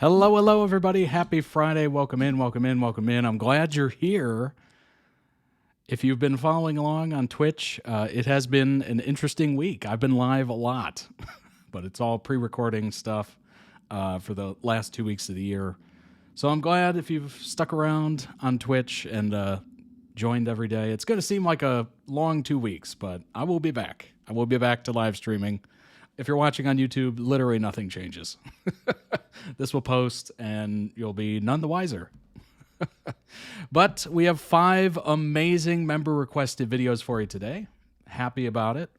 Hello, hello, everybody. Happy Friday. Welcome in, welcome in, welcome in. I'm glad you're here. If you've been following along on Twitch, it has been an interesting week. I've been live a lot, but it's all pre-recording stuff for the last 2 weeks of the year. So I'm glad if you've stuck around on Twitch and joined every day. It's going to seem like a long 2 weeks, but I will be back. I will be back to live streaming. If you're watching on YouTube, literally nothing changes. This will post and you'll be none the wiser. But we have 5 amazing member requested videos for you today. Happy about it.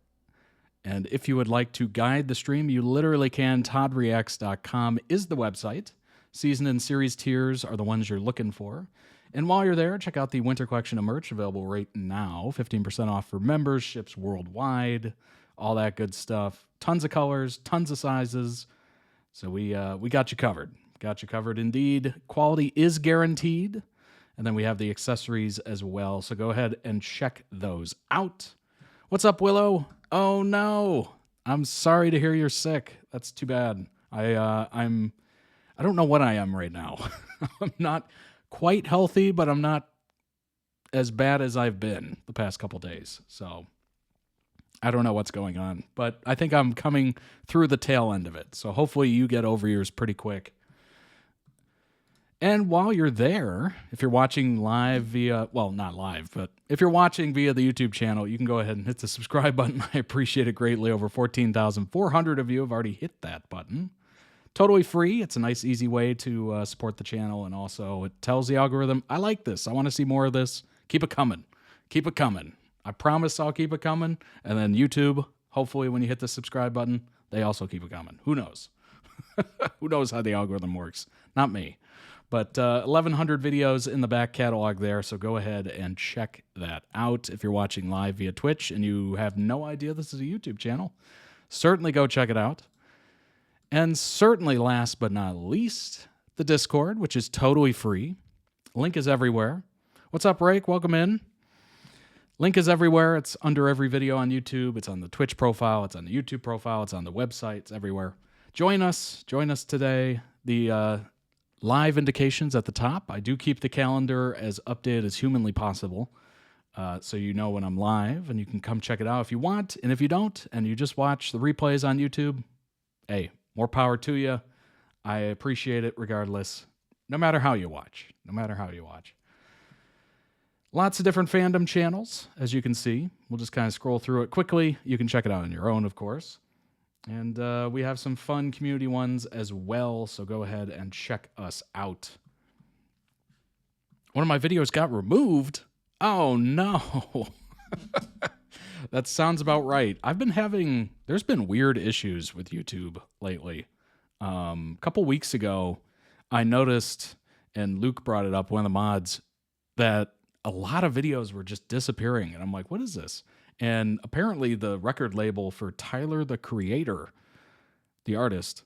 And if you would like to guide the stream, you literally can. ToddReacts.com is the website. Season and series tiers are the ones you're looking for. And while you're there, check out the winter collection of merch available right now. 15% off for members, ships worldwide, all that good stuff. Tons of colors, tons of sizes. So we got you covered. Got you covered indeed. Quality is guaranteed. And then we have the accessories as well. So go ahead and check those out. What's up, Willow? Oh no. I'm sorry to hear you're sick. That's too bad. I don't know what I am right now. I'm not quite healthy, but I'm not as bad as I've been the past couple days. So I don't know what's going on, but I think I'm coming through the tail end of it. So hopefully you get over yours pretty quick. And while you're there, if you're watching live via, well, not live, but if you're watching via the YouTube channel, you can go ahead and hit the subscribe button. I appreciate it greatly. Over 14,400 of you have already hit that button. Totally free. It's a nice, easy way to support the channel. And also it tells the algorithm, I like this. I want to see more of this. Keep it coming. Keep it coming. I promise I'll keep it coming. And then YouTube, hopefully when you hit the subscribe button, they also keep it coming. Who knows? Who knows how the algorithm works? Not me. But 1,100 videos in the back catalog there, so go ahead and check that out. If you're watching live via Twitch and you have no idea this is a YouTube channel, certainly go check it out. And certainly last but not least, the Discord, which is totally free. Link is everywhere. What's up, Rake? Welcome in. Link is everywhere. It's under every video on YouTube. It's on the Twitch profile. It's on the YouTube profile. It's on the website. It's everywhere. Join us. Join us today. The live indications at the top. I do keep the calendar as updated as humanly possible, so you know when I'm live, and you can come check it out if you want. And if you don't, and you just watch the replays on YouTube, hey, more power to you. I appreciate it regardless, no matter how you watch. No matter how you watch. Lots of different fandom channels, as you can see. We'll just kind of scroll through it quickly. You can check it out on your own, of course. And we have some fun community ones as well, so go ahead and check us out. One of my videos got removed. Oh, no. That sounds about right. There's been weird issues with YouTube lately. A couple weeks ago, I noticed, and Luke brought it up, one of the mods, that a lot of videos were just disappearing. And I'm like, what is this? And apparently the record label for Tyler, the Creator, the artist,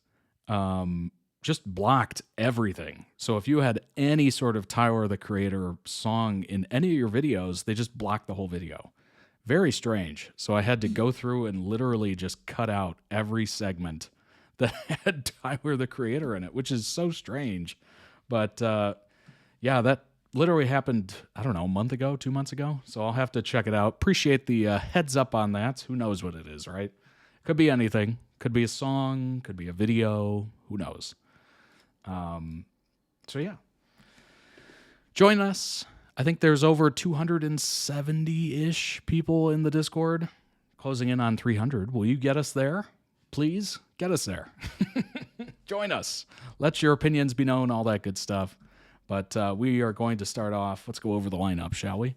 just blocked everything. So if you had any sort of Tyler, the Creator song in any of your videos, they just blocked the whole video. Very strange. So I had to go through and literally just cut out every segment that had Tyler, the Creator in it, which is so strange. But yeah, that literally happened, I don't know, a month ago, 2 months ago. So I'll have to check it out. Appreciate the heads up on that. Who knows what it is, right? Could be anything. Could be a song. Could be a video. Who knows? So yeah. Join us. I think there's over 270-ish people in the Discord. Closing in on 300. Will you get us there? Please get us there. Join us. Let your opinions be known, all that good stuff. But we are going to start off. Let's go over the lineup, shall we?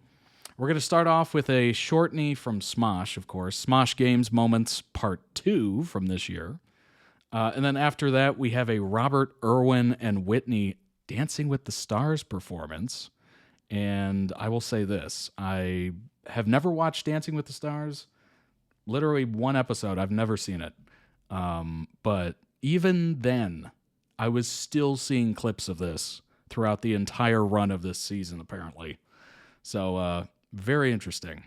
We're going to start off with a shortney from Smosh, of course. Smosh Games Moments Part 2 from this year. And then after that, we have a Robert, Irwin, and Whitney Dancing with the Stars performance. And I will say this. I have never watched Dancing with the Stars. Literally one episode. I've never seen it. But even then, I was still seeing clips of this throughout the entire run of this season, apparently. So, very interesting.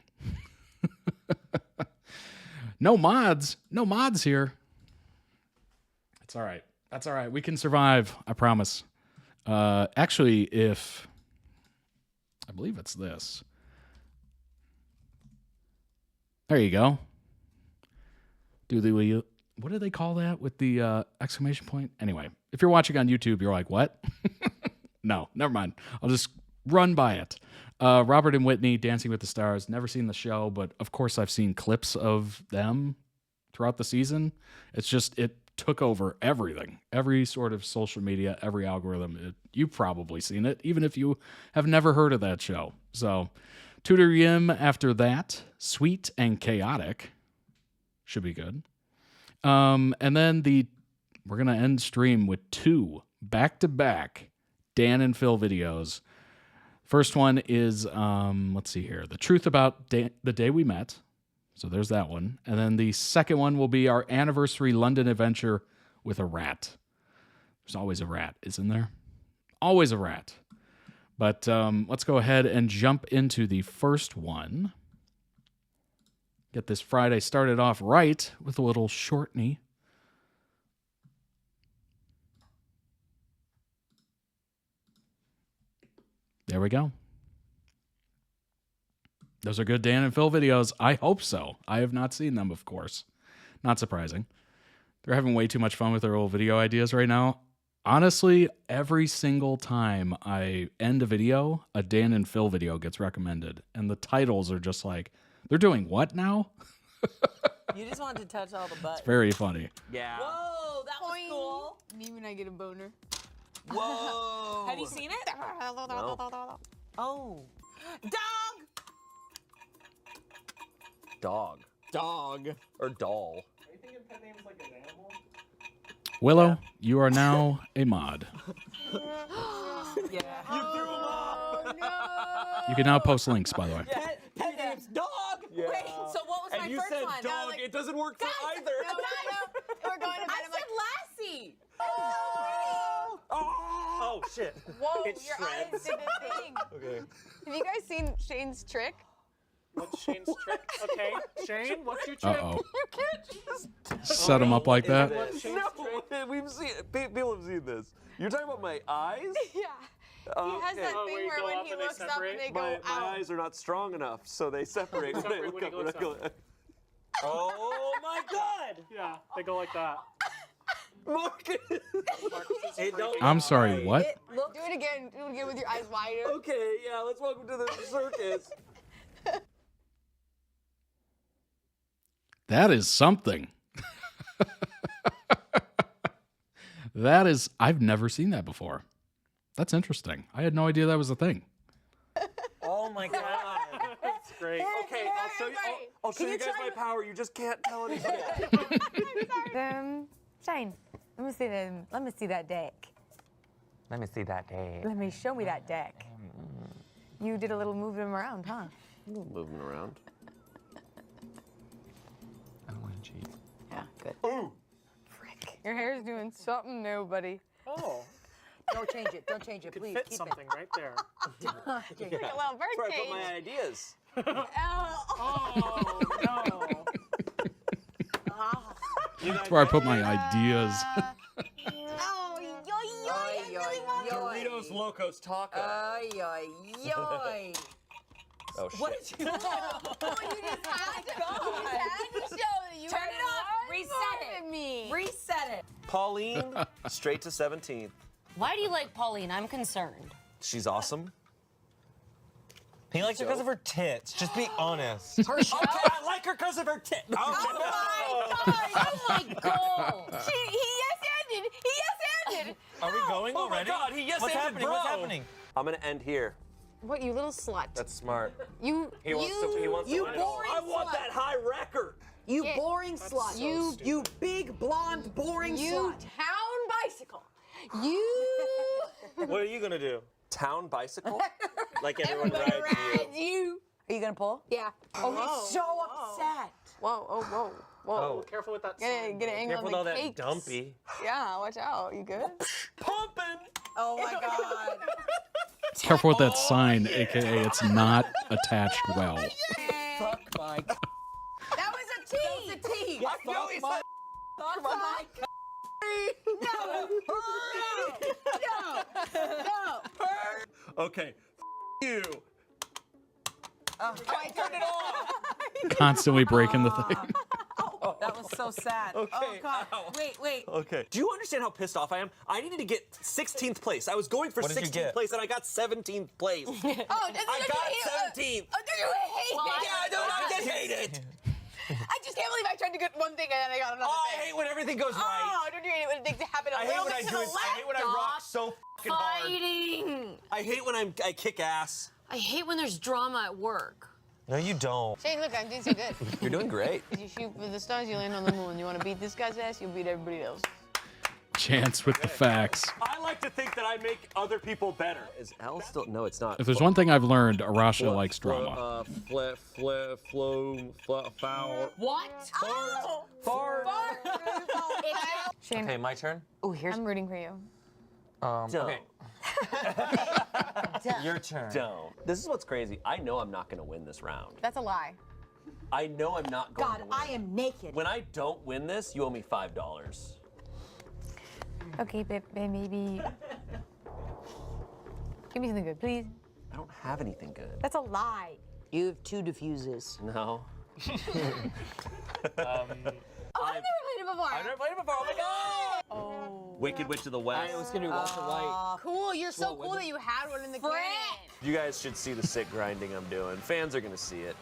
No mods here. It's all right. That's all right. We can survive. I promise. Actually, if I believe it's this. There you go. What do they call that with the exclamation point? Anyway, if you're watching on YouTube, you're like, what? No, never mind. I'll just run by it. Robert and Whitney, Dancing with the Stars. Never seen the show, but of course I've seen clips of them throughout the season. It's just, it took over everything. Every sort of social media, every algorithm. You've probably seen it, even if you have never heard of that show. So, TutorYim after that. Sweet and Chaotic. Should be good. And then we're going to end stream with 2 back-to-back Dan and Phil videos. First one is, let's see here, The Truth About the Day We Met. So there's that one. And then the second one will be our anniversary London adventure with a rat. There's always a rat, isn't there? Always a rat. But let's go ahead and jump into the first one. Get this Friday started off right with a little shortney. There we go. Those are good Dan and Phil videos. I hope so. I have not seen them, of course. Not surprising. They're having way too much fun with their old video ideas right now. Honestly, every single time I end a video, a Dan and Phil video gets recommended. And the titles are just like, they're doing what now? You just wanted to touch all the buttons. It's very funny. Yeah. Whoa, that was cool. Me when I get a boner. Whoa. Have you seen it? No. Oh. Dog. Dog. Or doll. Are you thinking pet names like an animal? Willow, you are now a mod. Yeah. You threw him off. No. You can now post links, by the way. Pet name's dog. Yeah. Wait, so what was And my you first said one? dog. like, it doesn't work for either. No, we're going to bed. I I'm said like, Lassie. Oh, shit. whoa, It your eyes shreds. did this thing. Okay. Have you guys seen Shane's trick? What's Shane's trick? Okay, Shane, what's your trick? Uh-oh. You can't just... Set them up like that. What's Shane's trick? No, we've seen people have seen this. You're talking about my eyes? Yeah. He has that Oh, thing where you where go when up he and they looks up separate? and they My go out. eyes are not strong enough, so they separate when I Separate look when you up. go When I inside. go, Oh my god! Yeah, they go like that. Marcus! Hey, don't- I'm sorry, what? Do it again. Do it again with your eyes wider. Okay, yeah, let's welcome to the circus. That is something. That is, I've never seen that before. That's interesting. I had no idea that was a thing. Oh my god. That's great. Okay, I'll show you. I'll show you guys my power. You just can't tell anybody. Shane, let me see them. Let me see that deck. Let me see that day. Let me show me that deck. You did a little moving around, huh? Moving around. I don't want to cheat. Yeah, good. Ooh. Frick. Your hair's doing something new, buddy. Oh, Don't change it. Don't change it, could please. fit Keep something right there. it. Like a little That's where I put my bird cage. ideas. Oh no! That's where I put my ideas. Oh, yo, Doritos Locos Taco. Ay, ay, ay. Oh shit. What did you You just had to show that you Turn had it off. one Reset more it. than me. reset it? Pauline, straight to 17th. Why do you like Pauline? I'm concerned. She's awesome. He likes her because of her tits. Just be honest. Okay, I like her because of her tits. Oh my god! He yes-ended. He yes-ended. Are we going Oh my already? God, he yes-anded, What's happening? bro. What's happening? I'm gonna end here. What, you little slut. That's smart. You wants to you win. boring I want slut. that high record. You Yeah. boring slut. You- you big blonde boring You slut. town bicycle. You. What are you gonna do? Town bicycle? Like everyone Everybody rides you. rides you. Are you gonna pull? Yeah. Oh, he's so upset. Whoa, oh, whoa, whoa. Oh, careful with that. sign. Get an angle Careful on with all the that cakes. dumpy. Yeah, watch out. You good? Pumping. Oh my god. Careful with that sign, aka it's not attached well. Fuck my. That was a T. That was a T. I know he said. Fuck my. No. Okay. You. I turned it off. Constantly breaking the thing. Oh, that was so sad. Okay, Oh, God. ow. Wait. Okay. Do you understand how pissed off I am? I needed to get 16th place. I was going for What did you 16th get? place, and I got 17th place. Oh, I got 17th. Do you hate Yeah, dude, I just hate it. I just can't believe I tried to get one thing and then I got another Oh, I thing. hate when everything goes Oh, right. don't you hate it when things happen a I hate little when I bit to do the it. left? I hate when I rock so fucking hard. Fighting. I hate when I kick ass. I hate when there's drama at work. No, you don't. Shane, look, I'm doing so good. You're doing great. You shoot for the stars, you land on the moon. You want to beat this guy's ass, you'll beat everybody else. Chance with the facts. I like to think that I make other people better. Is L still? No, it's not. If there's one thing I've learned, Arasha likes drama. Foul. What? Fart. Shane, Okay, my turn. Oh, here's I'm rooting for you. Okay. Your turn. Don't. This is what's crazy. I know I'm not going to win this round. That's a lie. I know I'm not going God, to win. I am naked. When I don't win this, you owe me $5. Okay, maybe. Give me something good, please. I don't have anything good. That's a lie. You have 2 diffuses. No. Oh, I've never played it before. I've never played it before. Oh my god! Oh. Wicked Witch of the West. I was gonna be Walter White. Cool, you're so cool that you had one in the can. You guys should see the sick grinding I'm doing. Fans are gonna see it.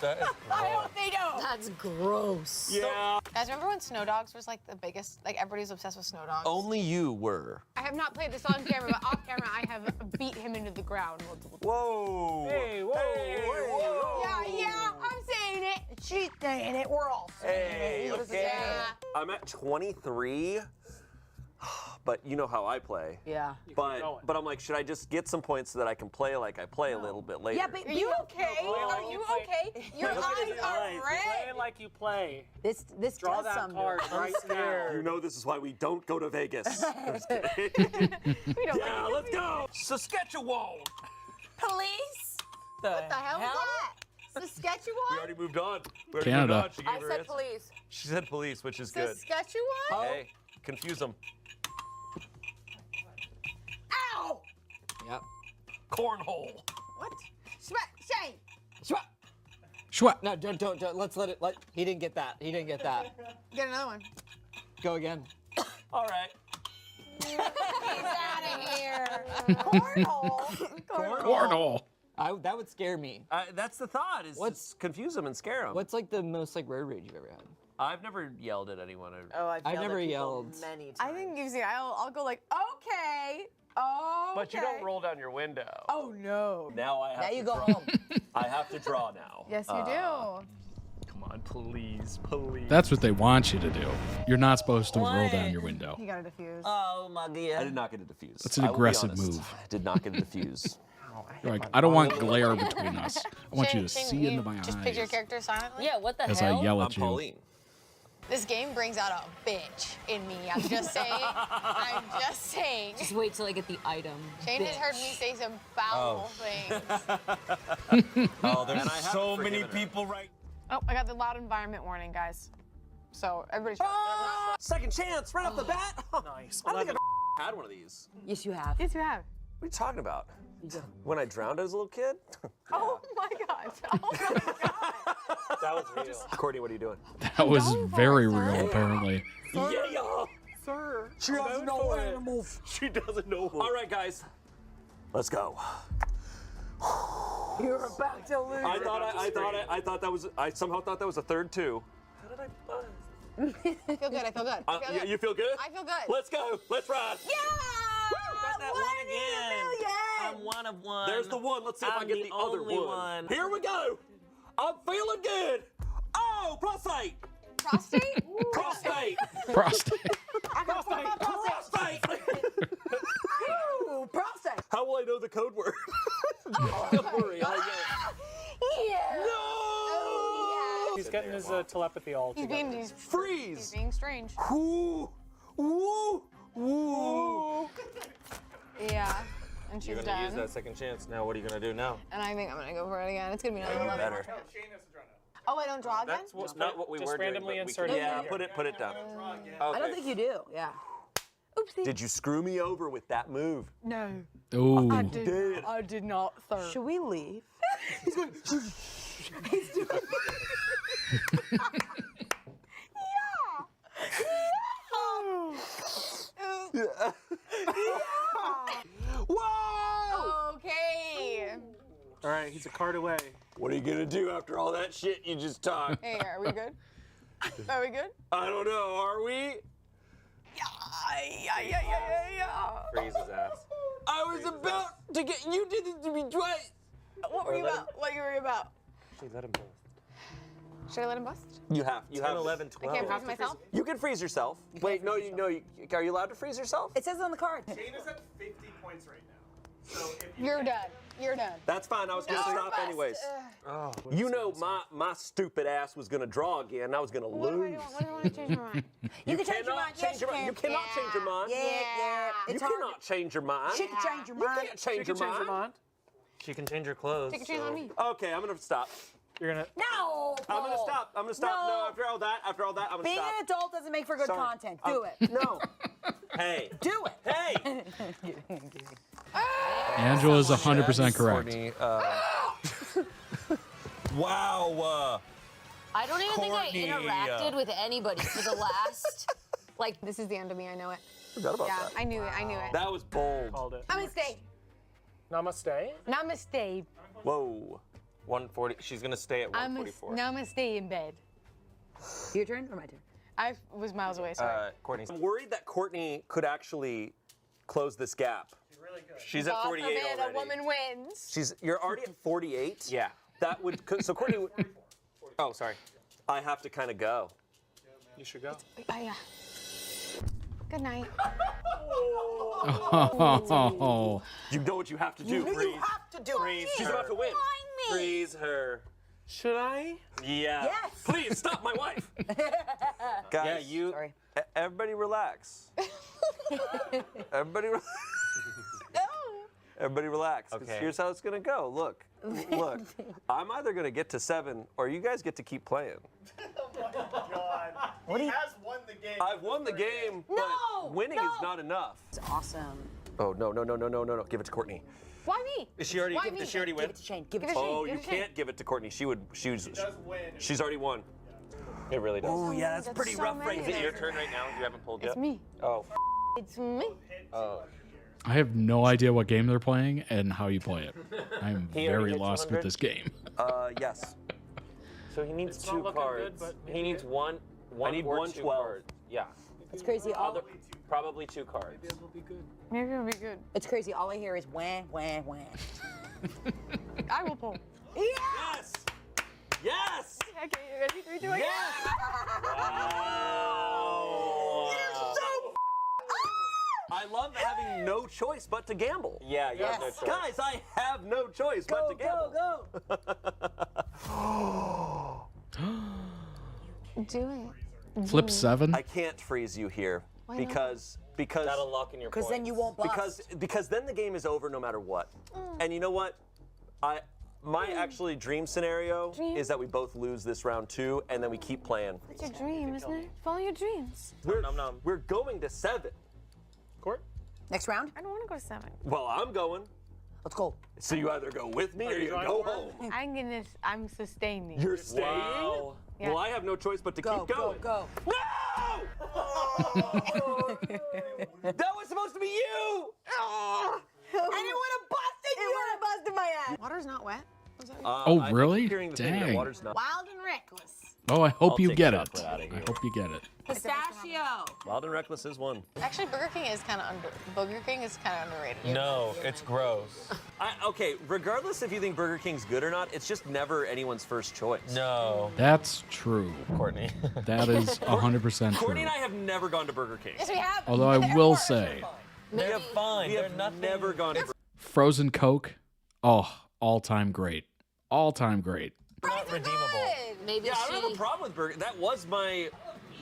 That is I hope they don't. That's gross. Yeah. Guys, remember when Snow Dogs was like the biggest? Like everybody's obsessed with Snow Dogs. Only you were. I have not played this on camera, but off camera I have beat him into the ground multiple times. Whoa. Hey, whoa. Yeah, I'm saying it. She's saying it. We're all saying Hey, it. okay. Yeah. I'm at 23, but you know how I play. Yeah. going. But I'm like, should I just get some points so that I can play like I play a little bit later? Yeah, but Are you okay? Are you okay? Your eyes are Play red. like you play. this Draw does that something. card right now. You know this is why we don't go to Vegas. We don't Yeah, let's go. Saskatchewan. Police? What the hell was that? We Saskatchewan? already moved on. We already Canada. moved on. She gave I her said answer. police. She said police, which is good. Saskatchewan? Hey, confuse them. Ow! Yep. Cornhole. What? Shane. Shwat. No, don't. Let's let it. He didn't get that. He didn't get that. Get another one. Go again. All right. He's out of here. Cornhole. Cornhole. That would scare me. That's the thought. Is What's- just confuse them and scare them. What's like the most like road rage you've ever had? I've never yelled at anyone. Oh, I've I've never at people yelled. many times. I think you see, I'll go like, okay. Oh. But you don't roll down your window. Oh no. Now I have Now to you go draw. home. I have to draw now. Yes, you do. Come on, please, please. That's what they want you to do. You're not supposed to roll down your window. You gotta defuse. Oh my god. I did not get a diffuse. That's an I will be aggressive honest. move. I did not get a diffuse. You're like, I don't want glare between us. I want you to Shane, see into my just pick your eyes character silently. Yeah, what the as hell? I yell I'm at you. Pauline. This game brings out a bitch in me. I'm just saying. I'm just saying. Just wait till I get the item. Shane has heard me say some foul things. Oh, there's And I haven't so many forgiven her. people right. Oh, I got the loud environment warning, guys. So everybody's. Second chance, right off the bat. Nice. I don't think I've had one of these. Yes, you have. Yes, you have. What are you talking about? When I drowned as a little kid? Oh my god. Oh my god. That was real. Courtney, what are you doing? That was going for very it, sir. real, apparently. Yeah. Sir. She doesn't know animals. She doesn't know. All right, guys. Let's go. You're about to lose. I somehow thought that was a third two. How did I buzz? I feel good. I feel good. I feel good. You feel good? I feel good. Let's go. Let's ride. Yeah! Got that one again. I'm one of one. There's the one. Let's see if I I'm get the other only one. Here we go. I'm feeling good. Oh, prostate. Prostate? Prostate. Prostate. Prostate. Ooh, prostate. How will I know the code word? Don't worry, I'll know. Yeah. No! He's getting his telepathy all He's together. being, he's Freeze! being strange. Woo! Woo! Woo! Yeah. And she's You're gonna use done. that second chance. Now, what are you gonna do now? And I think I'm gonna go for it again. It's gonna be another You one. better. Oh, I don't draw again? That's not what we Just were doing. randomly but we insert can- it Yeah, here. put it down. I don't think you do. Yeah. Oopsie. Did you screw me over with that move? No. Ooh. I did not, sir. Should we leave? Whoa! Okay. All right, he's a card away. What are you gonna do after all that shit you just talked? Hey, are we good? Are we good? I don't know. Are we? Freeze his ass. I was about to get. You did it to me twice. What were you about? What were you about? Actually, let him bust. Should I let him bust? You have. You 10, have. 11, I can't 12. freeze myself? You can freeze yourself. Wait, no, are you allowed to freeze yourself? It says on the card. Shane is at 50 points right now. So if You're done. You're done. That's fine. I was gonna stop bust. anyways. Oh, You know, my stupid ass was gonna draw again. I was gonna What do I lose. do? What do I want to change my mind? You can change your cannot mind. Yes, change your mind. You you can. cannot change your mind. Yeah. You It's hard. cannot change your mind. She can change your You mind. can't change you can your change your mind. mind. she can change her clothes. Take a chance on me. Okay, I'm gonna stop. You're gonna. No. I'm gonna stop. I'm gonna stop. No, No. after all that, I'm gonna Being stop. an adult doesn't make for good Sorry. content. Do it. No. Hey. Do it. Hey. Angela's 100% correct. Courtney, wow. I don't even Courtney. think I interacted with anybody for the last, like, This is the end of me. I know it. Forgot about Yeah, that. I knew it. I knew it. That was bold. Called it. Namaste. Namaste. Namaste. Whoa. 140. She's gonna stay at 144. Namaste in bed. Your turn or my turn? I was miles away. Sorry. Courtney's. I'm worried that Courtney could actually close this gap. She's at God 48 forbid already. a woman wins. You're already at 48. Yeah. That would. So Courtney would. Oh, sorry. I have to kind of go. You should go. Oh yeah. Good night. Oh, You know what you have to do. You have to do it. She's about to win. Freeze her. Should I? Yeah. Yes. Please stop my wife. Guys, Yeah, you. Sorry. Everybody relax. Everybody. Everybody relax. 'Cause Okay. Here's how it's gonna go. Look. I'm either gonna get to 7, or you guys get to keep playing. He has won the game. I've won the game, but winning is not enough. It's awesome. Oh no. Give it to Courtney. Why me? Is she already? Why me? Did she already Give win? it to Shane. Give it Give to it Shane. to Oh, Give you it to Shane. can't give it to Courtney. She's does win. she's already won. It really does. Oh yeah, that's That's pretty so rough many. right Is it there. your turn right now? You haven't pulled yet. It's me. Oh. It's me. Oh. I have no idea what game they're playing and how you play it. I'm He already very hit lost 200? with this game. Yes. So he needs It's not 2 looking cards. good, but he maybe needs it- one I need or 1 2 12. cards. Yeah. It's crazy. Probably 2 cards. It'll be good. Maybe it'll be good. It's crazy. All I hear is wah, wah, wah. I will pull. Yes. Yes. Okay, you ready? 3, 2, 1. Yes. Wow. I love having no choice but to gamble. Yeah, you have no Yes. choice. Guys, I have no choice but to gamble. Do it. Flip 7. I can't freeze you here not? because That'll lock in your Because points. then you won't bust. because then the game is over no matter what. And you know what? My actually dream scenario is that we both lose this round 2 and then we keep playing. It's your dream, isn't it? Follow your dreams. We're going to 7. Court? Next round. I don't want to go to 7. Well, I'm going. Let's go. So you either go with me or you drawing go more? home. I'm sustaining. You're staying? Wow. Yeah. Well, I have no choice but to Go, keep go, going. go. No! That was supposed to be you! I didn't want to bust it. You would have busted my ass. Water's not wet. Was that Oh, I really? keep hearing the thing that Dang. water's not. Wild and reckless. Oh, I hope you take get it. chocolate outta I here. hope you get it. Pistachio. Wild and Reckless is one. Actually, Burger King is kind of underrated. No, it's gross. Okay, regardless if you think Burger King's good or not, it's just never anyone's first choice. No, That's true. Courtney. That is 100% Courtney true. and I have never gone to Burger King. Yes, we have. Although I will say, They're fine. We They're have nothing. never gone to Burger frozen Coke, oh, all-time great. All-time great. Not redeemable. Maybe Yeah, I don't have a she. problem with Burger. That was my.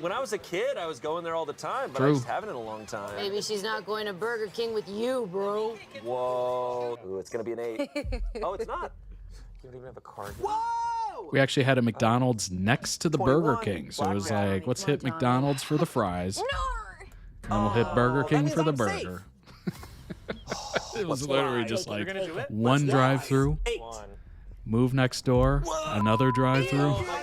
When I was a kid, I was going there all the time, but I True. just haven't in a long time. Maybe she's not going to Burger King with you, bro. Whoa. Ooh, it's gonna be an 8. Oh, it's not. You don't even have a card. Whoa! We actually had a McDonald's next to the 21, Burger King, so it was Blackberry. like, let's hit McDonald's for the fries. And we'll hit Burger King means for the I'm safe. burger. It was literally just You're like gonna do it? one drive-through, 8. move next door, another drive-through. Oh my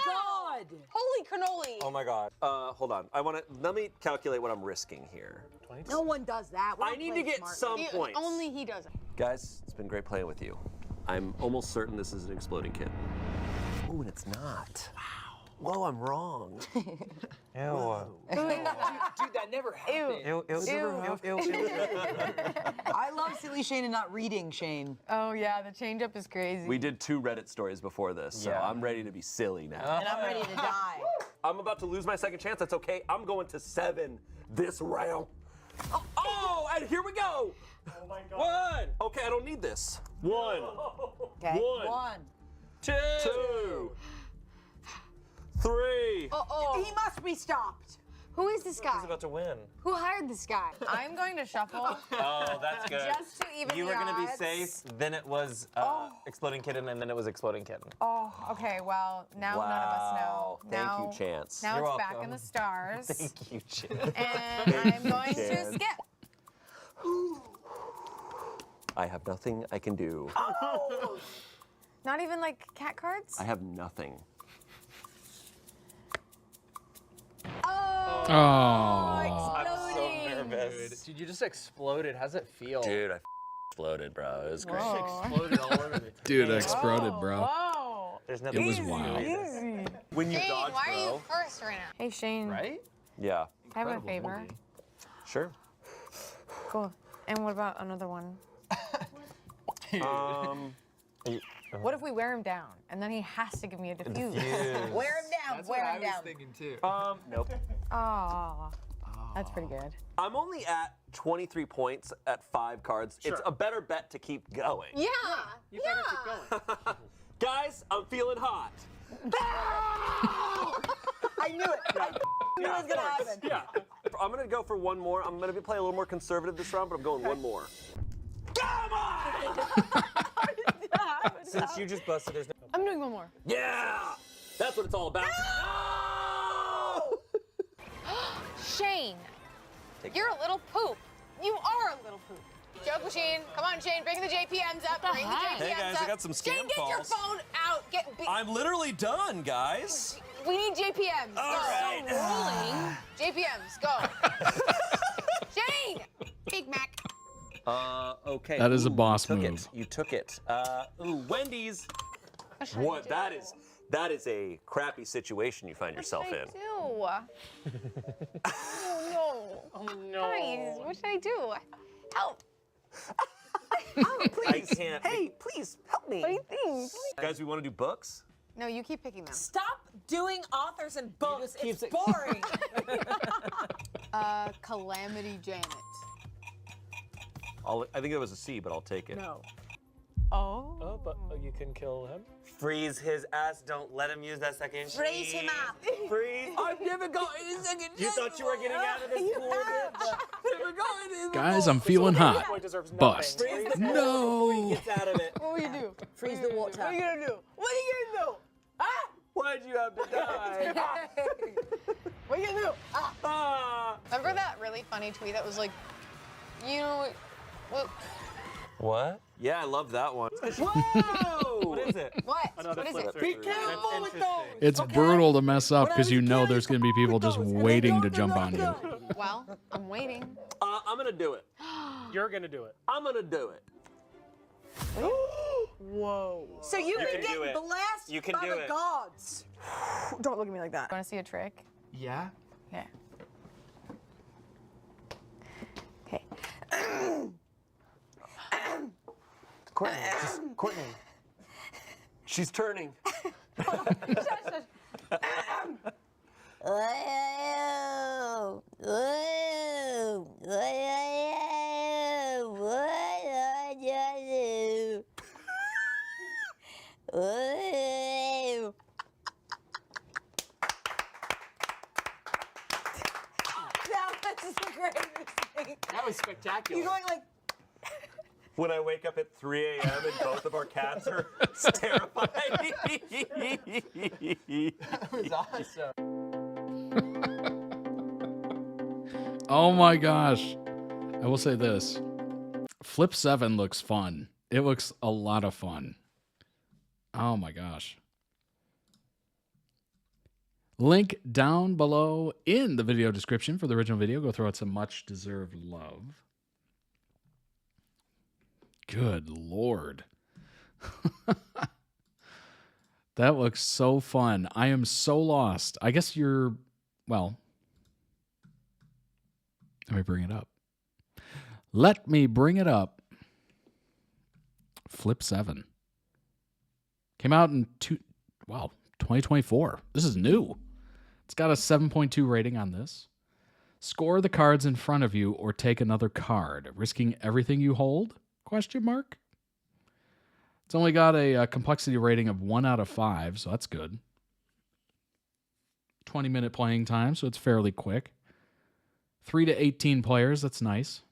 god. Holy cannoli. Oh my god. Hold on. Let me calculate what I'm risking here. No one does that. We I don't need play to get smart. some points. Only he does it. Guys, it's been great playing with you. I'm almost certain this is an exploding kid. Oh, and it's not. Wow. Whoa, I'm wrong. Ew. Dude, that never happened. Ew. I love silly Shane and not reading Shane. Oh yeah, the change up is crazy. We did 2 Reddit stories before this, so Yeah. I'm ready to be silly now. And I'm ready to die. I'm about to lose my second chance. That's okay. I'm going to 7 this round. Oh, and here we go. Oh my god. 1. Okay, I don't need this. 1. Okay. 1. 2. 3. He must be stopped. Who is this guy? He's about to win. Who hired this guy? I'm going to shuffle Oh, that's good. just to even You the were gonna be odds. safe, then it was Exploding Kitten, and then it was Exploding Kitten. Oh, okay. Well, now none of us know. Thank now, you, Chance. Now You're it's back in welcome. the stars, Thank you, Chip. and I'm going to Chance. skip. I have nothing I can do. Not even like cat cards. I have nothing. Oh. I'm so nervous. Dude, you just exploded. How's it feel? Dude, I exploded, bro. It was great. Exploded all over me. Dude, exploded, bro. Whoa. There's It nothing was easy. wild. When you Shane, dodge, why are you bro. first right now? Hey Shane. Right? Yeah, I have a favor. sure. Cool. And what about another one? What if we wear him down and then he has to give me a diffuse? Wear him down. That's what Wear I him was down. thinking too. Nope. Oh, that's pretty good. I'm only at 23 points at 5 cards. It's a better bet to keep going. Yeah. You better keep going. Guys, I'm feeling hot. I knew it. I knew it was gonna happen. Yeah. I'm gonna go for one more. I'm gonna play a little more conservative this round, but I'm going one more. Come on! Since you just busted, there's no. I'm doing one more. Yeah! That's what it's all about. No! Shane, you're a little poop. You are a little poop. Joke machine. Come on, Shane. Bring the JPMs up. Bring the JPMs Hey, guys, up. I got some scam Shane, get your calls. phone out. I'm literally done, guys. We need JPMs. All Go. right. Rolling. JPMs. Go. Shane. Big Mac. Okay. That is a boss you took move. It. You took it. Wendy's. What? That is a crappy situation you find yourself in. Oh no. Oh no. Guys, what should I do? Help. I can't. Hey, please help me. What do you think? Guys, we want to do books? No, you keep picking them. Stop doing authors and books. keeps It's it- boring. Calamity Janet. I think it was a C, but I'll take it. No. Oh. Oh, but you can kill him. Freeze his ass. Don't let him use that second sheet. Raise him up. Freeze. I've never gotten a second. You thought you were getting out of this pool? Never gotten in. Guys, I'm feeling hot. Boy deserves nothing. Bust. Freeze the pool No. before he gets out of it. What will you do? Freeze the water. What are you gonna do? What are you gonna do? Ah! Why'd you have to die? What are you gonna do? Ah. Remember that really funny tweet that was like, you know, what? What? Yeah, I love that one. Whoa! What is it? What? Another What is flip it? through. Be careful with those. It's Okay. brutal to mess up because you know When I was there's going to be people just with those, and waiting they to don't jump on do you. that. Well, I'm waiting. I'm gonna do it. You're gonna do it. I'm gonna do it. Whoa. So you've been can do getting it. blasted You can by do the it. gods. Don't look at me like that. Want to see a trick? Yeah. Yeah. Okay. Courtney. She's turning. That was the greatest thing. That was spectacular. You're going like, When I wake up at 3 a.m. and both of our cats are terrified. That was awesome. Oh my gosh. I will say this. Flip 7 looks fun. It looks a lot of fun. Oh my gosh. Link down below in the video description for the original video. Go throw out some much deserved love. Good Lord. That looks so fun. I am so lost. I guess you're, well, let me bring it up. Let me bring it up. Flip 7. Came out in 2024. This is new. It's got a 7.2 rating on this. Score the cards in front of you or take another card, risking everything you hold? Question mark. It's only got a complexity rating of 1 out of 5, so that's good. 20-minute playing time, so it's fairly quick. 3 to 18 players, that's nice.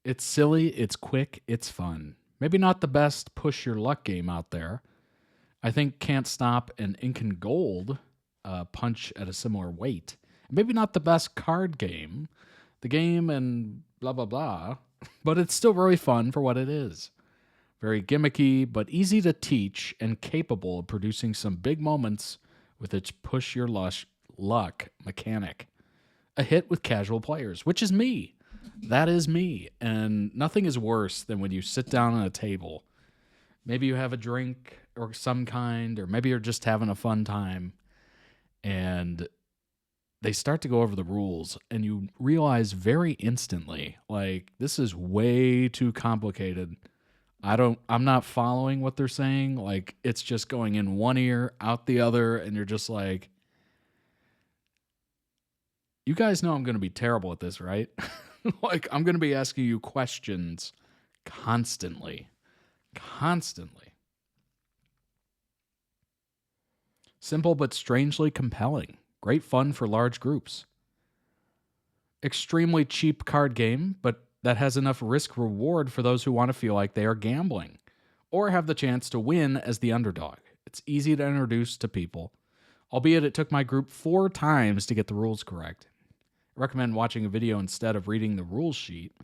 It's silly, it's quick, it's fun. Maybe not the best push your luck game out there. I think Can't Stop and Ink and Gold punch at a similar weight. Maybe not the best card game. The game and blah, blah, blah. But it's still very fun for what it is. Very gimmicky, but easy to teach and capable of producing some big moments with its push your luck mechanic. A hit with casual players, which is me. That is me. And nothing is worse than when you sit down on a table. Maybe you have a drink or some kind, or maybe you're just having a fun time, and they start to go over the rules, and you realize very instantly, like, this is way too complicated. I'm not following what they're saying. Like, it's just going in one ear, out the other, and you're just like, you guys know I'm going to be terrible at this, right? Like, I'm going to be asking you questions constantly. Constantly. Simple but strangely compelling. Great fun for large groups. Extremely cheap card game, but that has enough risk reward for those who want to feel like they are gambling or have the chance to win as the underdog. It's easy to introduce to people, albeit it took my group 4 times to get the rules correct. I recommend watching a video instead of reading the rules sheet,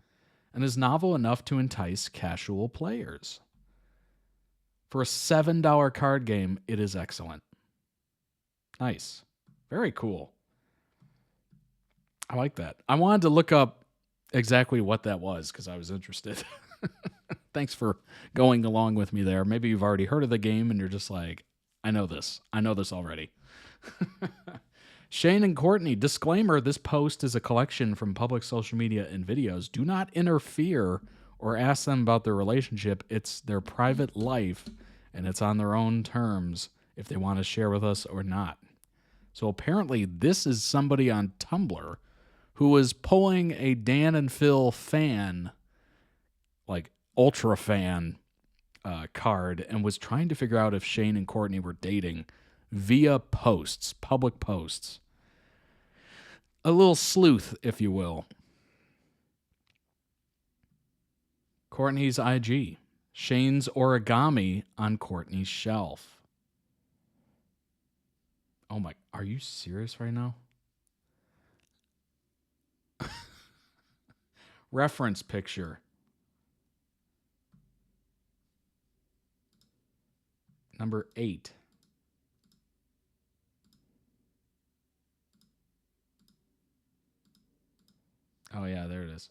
and is novel enough to entice casual players. For a $7 card game, it is excellent. Nice. Very cool. I like that. I wanted to look up exactly what that was because I was interested. Thanks for going along with me there. Maybe you've already heard of the game and you're just like, I know this. I know this already. Shane and Courtney, disclaimer, this post is a collection from public social media and videos. Do not interfere or ask them about their relationship. It's their private life, and it's on their own terms if they want to share with us or not. So apparently this is somebody on Tumblr who was pulling a Dan and Phil fan, like ultra fan card, and was trying to figure out if Shane and Courtney were dating via posts, public posts. A little sleuth, if you will. Courtney's IG. Shane's origami on Courtney's shelf. Oh my, are you serious right now? Reference picture. Number 8. Oh yeah, there it is.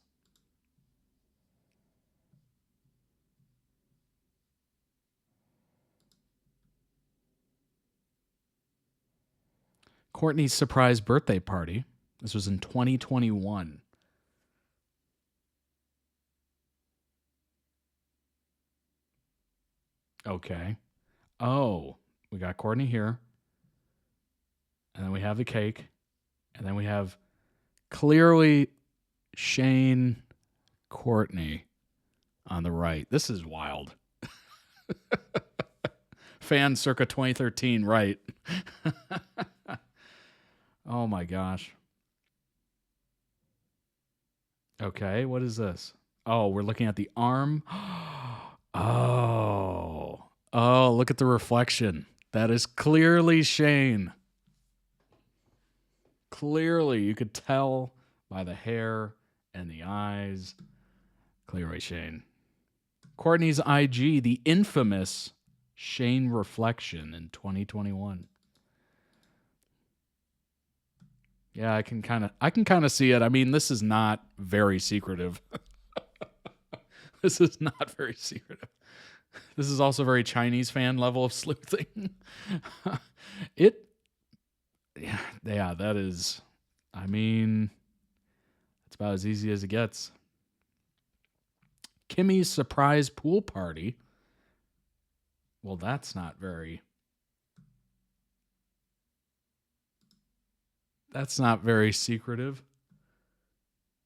Courtney's surprise birthday party. This was in 2021. Okay. Oh, we got Courtney here. And then we have the cake. And then we have clearly Shane, Courtney on the right. This is wild. Fan circa 2013, right? Oh my gosh. Okay, what is this? Oh, we're looking at the arm. Oh, look at the reflection. That is clearly Shane. Clearly, you could tell by the hair and the eyes. Clearly, Shane. Courtney's IG, the infamous Shane reflection in 2021. Yeah, I can kind of see it. I mean, this is not very secretive. This is not very secretive. This is also very Chinese fan level of sleuthing. Yeah, that is, I mean, it's about as easy as it gets. Kimmy's surprise pool party. Well, that's not very secretive.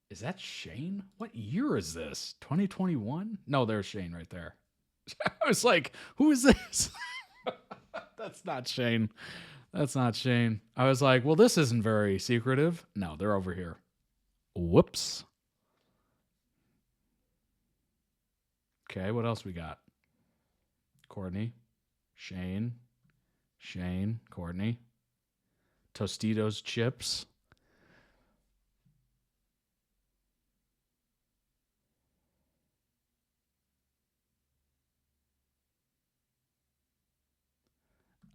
Is that Shane? What year is this? 2021? No, there's Shane right there. I was like, who is this? That's not Shane. That's not Shane. I was like, well, this isn't very secretive. No, they're over here. Whoops. Okay, what else we got? Courtney, Shane, Courtney, Tostitos chips.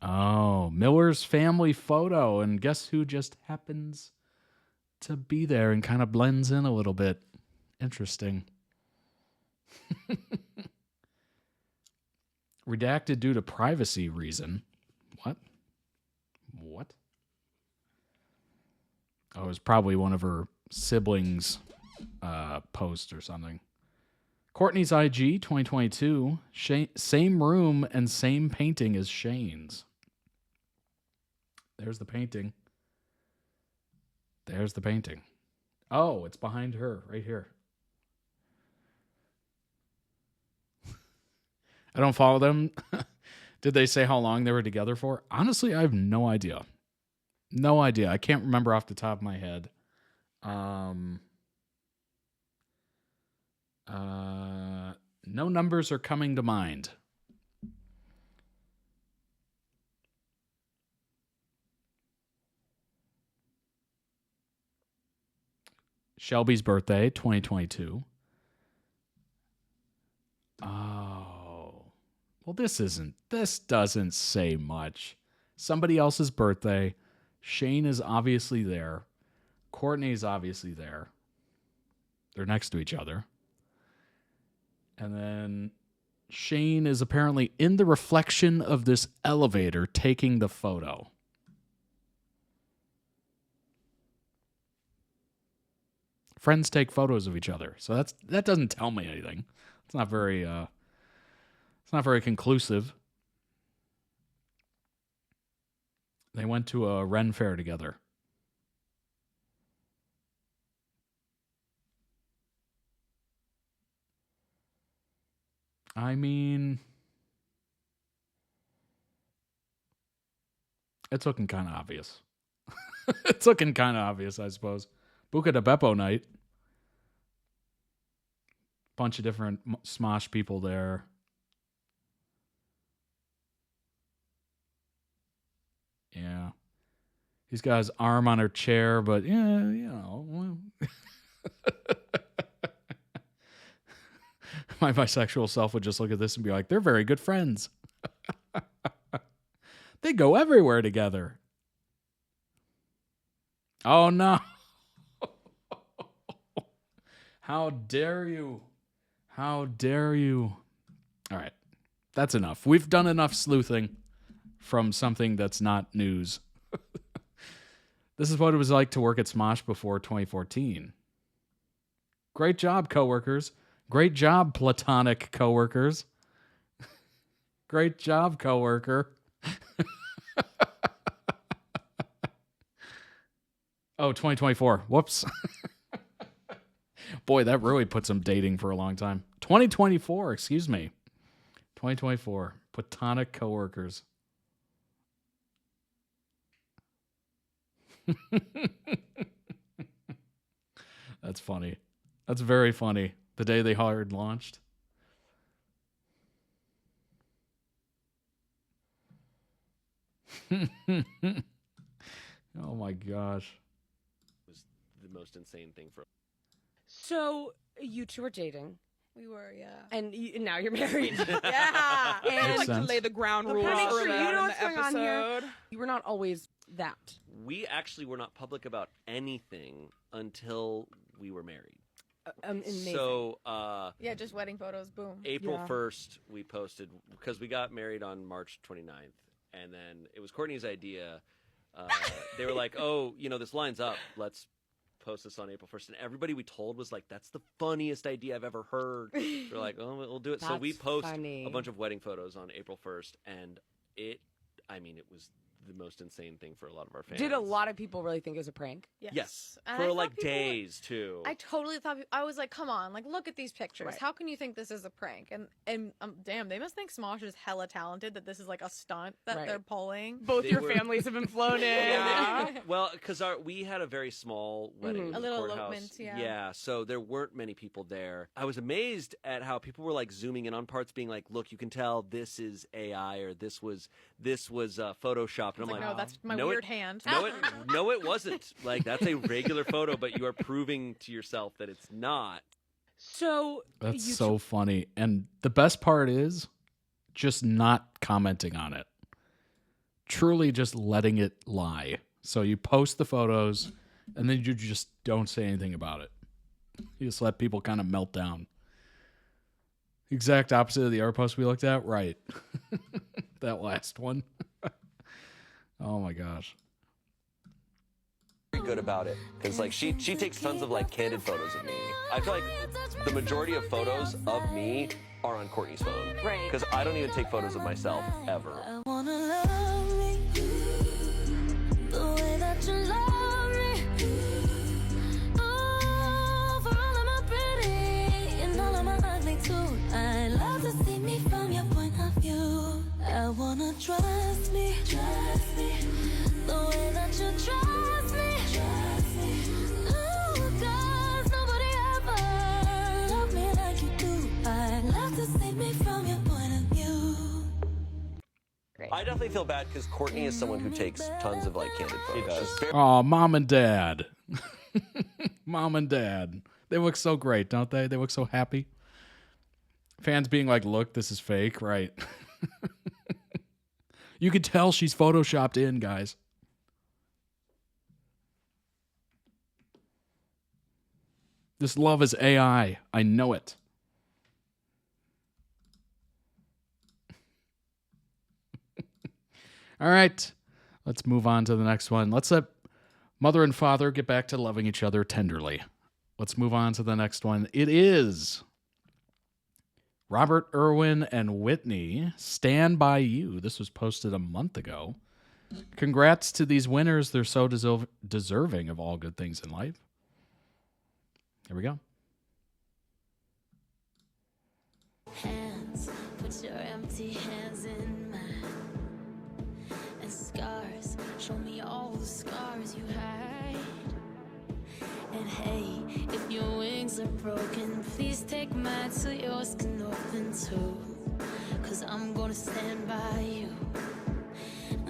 Oh, Miller's family photo. And guess who just happens to be there and kind of blends in a little bit? Interesting. Redacted due to privacy reason. What? Oh, it was probably one of her siblings' posts or something. Courtney's IG 2022. Same room and same painting as Shane's. There's the painting. Oh, it's behind her right here. I don't follow them. Did they say how long they were together for? Honestly, I have no idea. No idea. I can't remember off the top of my head. No numbers are coming to mind. Shelby's birthday, 2022. Oh. Well, this doesn't say much. Somebody else's birthday. Shane is obviously there. Courtney is obviously there. They're next to each other. And then Shane is apparently in the reflection of this elevator taking the photo. Friends take photos of each other. So that doesn't tell me anything. It's not very conclusive. They went to a Ren fair together. I mean, it's looking kind of obvious. It's looking kind of obvious, I suppose. Buca de Beppo night. Bunch of different Smosh people there. Yeah. He's got his arm on her chair, but yeah, you know. My bisexual self would just look at this and be like, they're very good friends. They go everywhere together. Oh, no. How dare you? How dare you? All right. That's enough. We've done enough sleuthing from something that's not news. This is what it was like to work at Smosh before 2014. Great job, coworkers. Great job, platonic coworkers. Great job, coworker. Oh, 2024. Whoops. Boy, that really put some dating for a long time. 2024, excuse me. 2024. Platonic coworkers. That's funny. That's very funny. The day they hard launched. Oh my gosh. the most insane thing for. So you two are dating. We were, yeah. And now you're married. Yeah. And Makes like to sense. lay the ground rules pretty sure early you on know in what's the going on here. episode. You were not always that. We actually were not public about anything until we were married. Amazing. So, Yeah, just wedding photos, boom. April 1st, we posted, because we got married on March 29th, and then it was Courtney's idea. They were like, oh, this lines up. Let's post this on April 1st. And everybody we told was like, that's the funniest idea I've ever heard. We're like, oh, we'll do it. So we That's post funny. a bunch of wedding photos on April 1st, and it was the most insane thing for a lot of our fans. Did a lot of people really think it was a prank? Yes. And For I thought like people- days, too. I totally thought, I was like, come on, like, look at these pictures. Right. How can you think this is a prank? And damn, they must think Smosh is hella talented, that this is like a stunt that Right. they're pulling. Both They your were- families have been flown in. Yeah. Well, because we had a very small wedding. Mhm. in A the little courthouse. elopement, yeah. Yeah, so there weren't many people there. I was amazed at how people were like zooming in on parts, being like, "Look, you can tell this is AI or this was Photoshopped." And I'm Like, like, no, that's my no, weird it, hand. No, it wasn't. Like that's a regular photo, but you are proving to yourself that it's not. So That's you so funny. And the best part is just not commenting on it. Truly just letting it lie. So you post the photos and then you just don't say anything about it. You just let people kind of melt down. Exact opposite of the other post we looked at. Right. That last one. Oh my gosh. Very good about it because like she takes tons of like candid photos of me. I feel like the majority of photos of me are on Courtney's phone, Right. Because I don't even take photos of myself ever. I wanna love me the way that you love me. Oh, for all of my pretty and all of my ugly too. I love to see me from your point of view. I wanna trust me the way that you trust me. Ooh, 'cause nobody ever loved me like you do. I love to see me from your point of view. I definitely feel bad because Courtney is someone who takes tons of like candid photos. She's very Oh, mom and dad. Mom and dad. They look so great, don't they? They look so happy. Fans being like, look, this is fake, right? You could tell she's photoshopped in, guys. This love is AI. I know it. All right. Let's move on to the next one. Let's let mother and father get back to loving each other tenderly. Let's move on to the next one. It is Robert, Irwin, and Whitney, Stand By You. This was posted a month ago. Congrats to these winners. They're so deserving of all good things in life. Here we go. Hands, put your empty hands in mine. And scars, show me all the scars you hide. And hey, if your wings are broken, please take mine so yours can open too. 'Cause I'm gonna stand by you.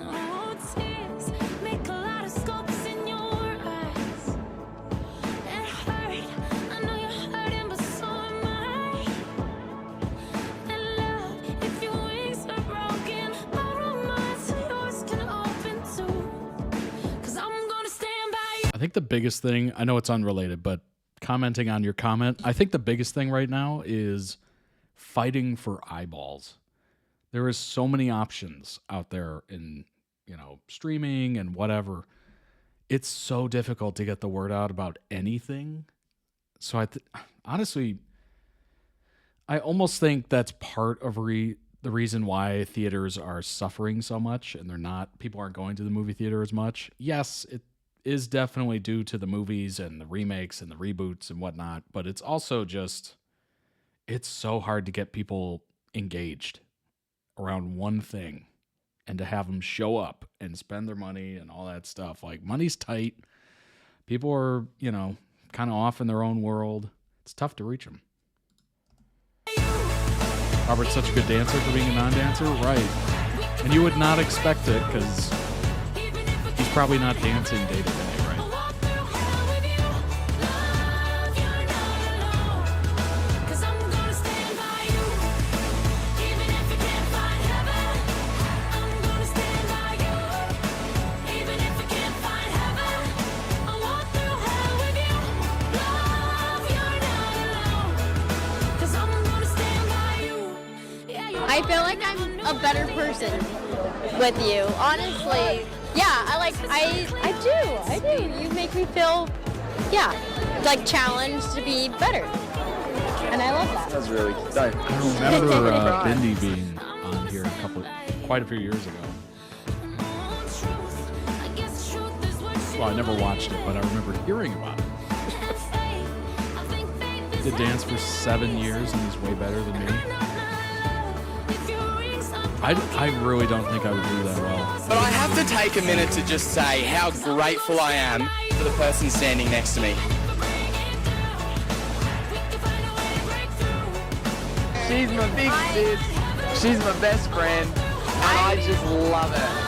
Oh, tears make a lot of scopes in your eyes. It hurt, I know you're hurting, but so am I. And love, if your wings are broken, borrow mine so yours can open too. 'Cause I'm gonna stand by you. I think the biggest thing, I know it's unrelated, but commenting on your comment, I think the biggest thing right now is fighting for eyeballs. There is so many options out there in, streaming and whatever. It's so difficult to get the word out about anything. So honestly, I almost think that's part of the reason why theaters are suffering so much and people aren't going to the movie theater as much. Yes, it is definitely due to the movies and the remakes and the reboots and whatnot, but it's also just, it's so hard to get people engaged around one thing and to have them show up and spend their money and all that stuff. Like, money's tight. People are, kind of off in their own world. It's tough to reach them. Robert's such a good dancer for being a non-dancer, right? And you would not expect it because he's probably not dancing day to day, right? I feel like I'm a better person with you. Honestly, yeah, I do. You make me feel, like challenged to be better. And I love that. That's really cute. I remember Bindi being on here quite a few years ago. Well, I never watched it, but I remember hearing about it. He did dance for 7 years, and he's way better than me. I really don't think I would do that well. But I have to take a minute to just say how grateful I am for the person standing next to me. She's my big sis. She's my best friend. And I just love her.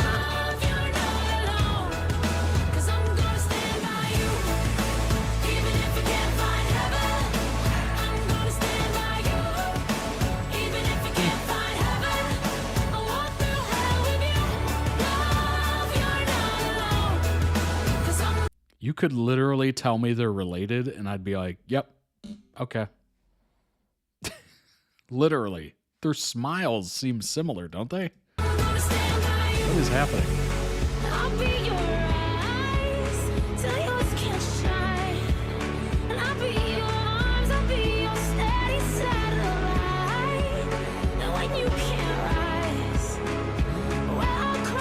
You could literally tell me they're related, and I'd be like, yep, okay. Literally. Their smiles seem similar, don't they? What is happening?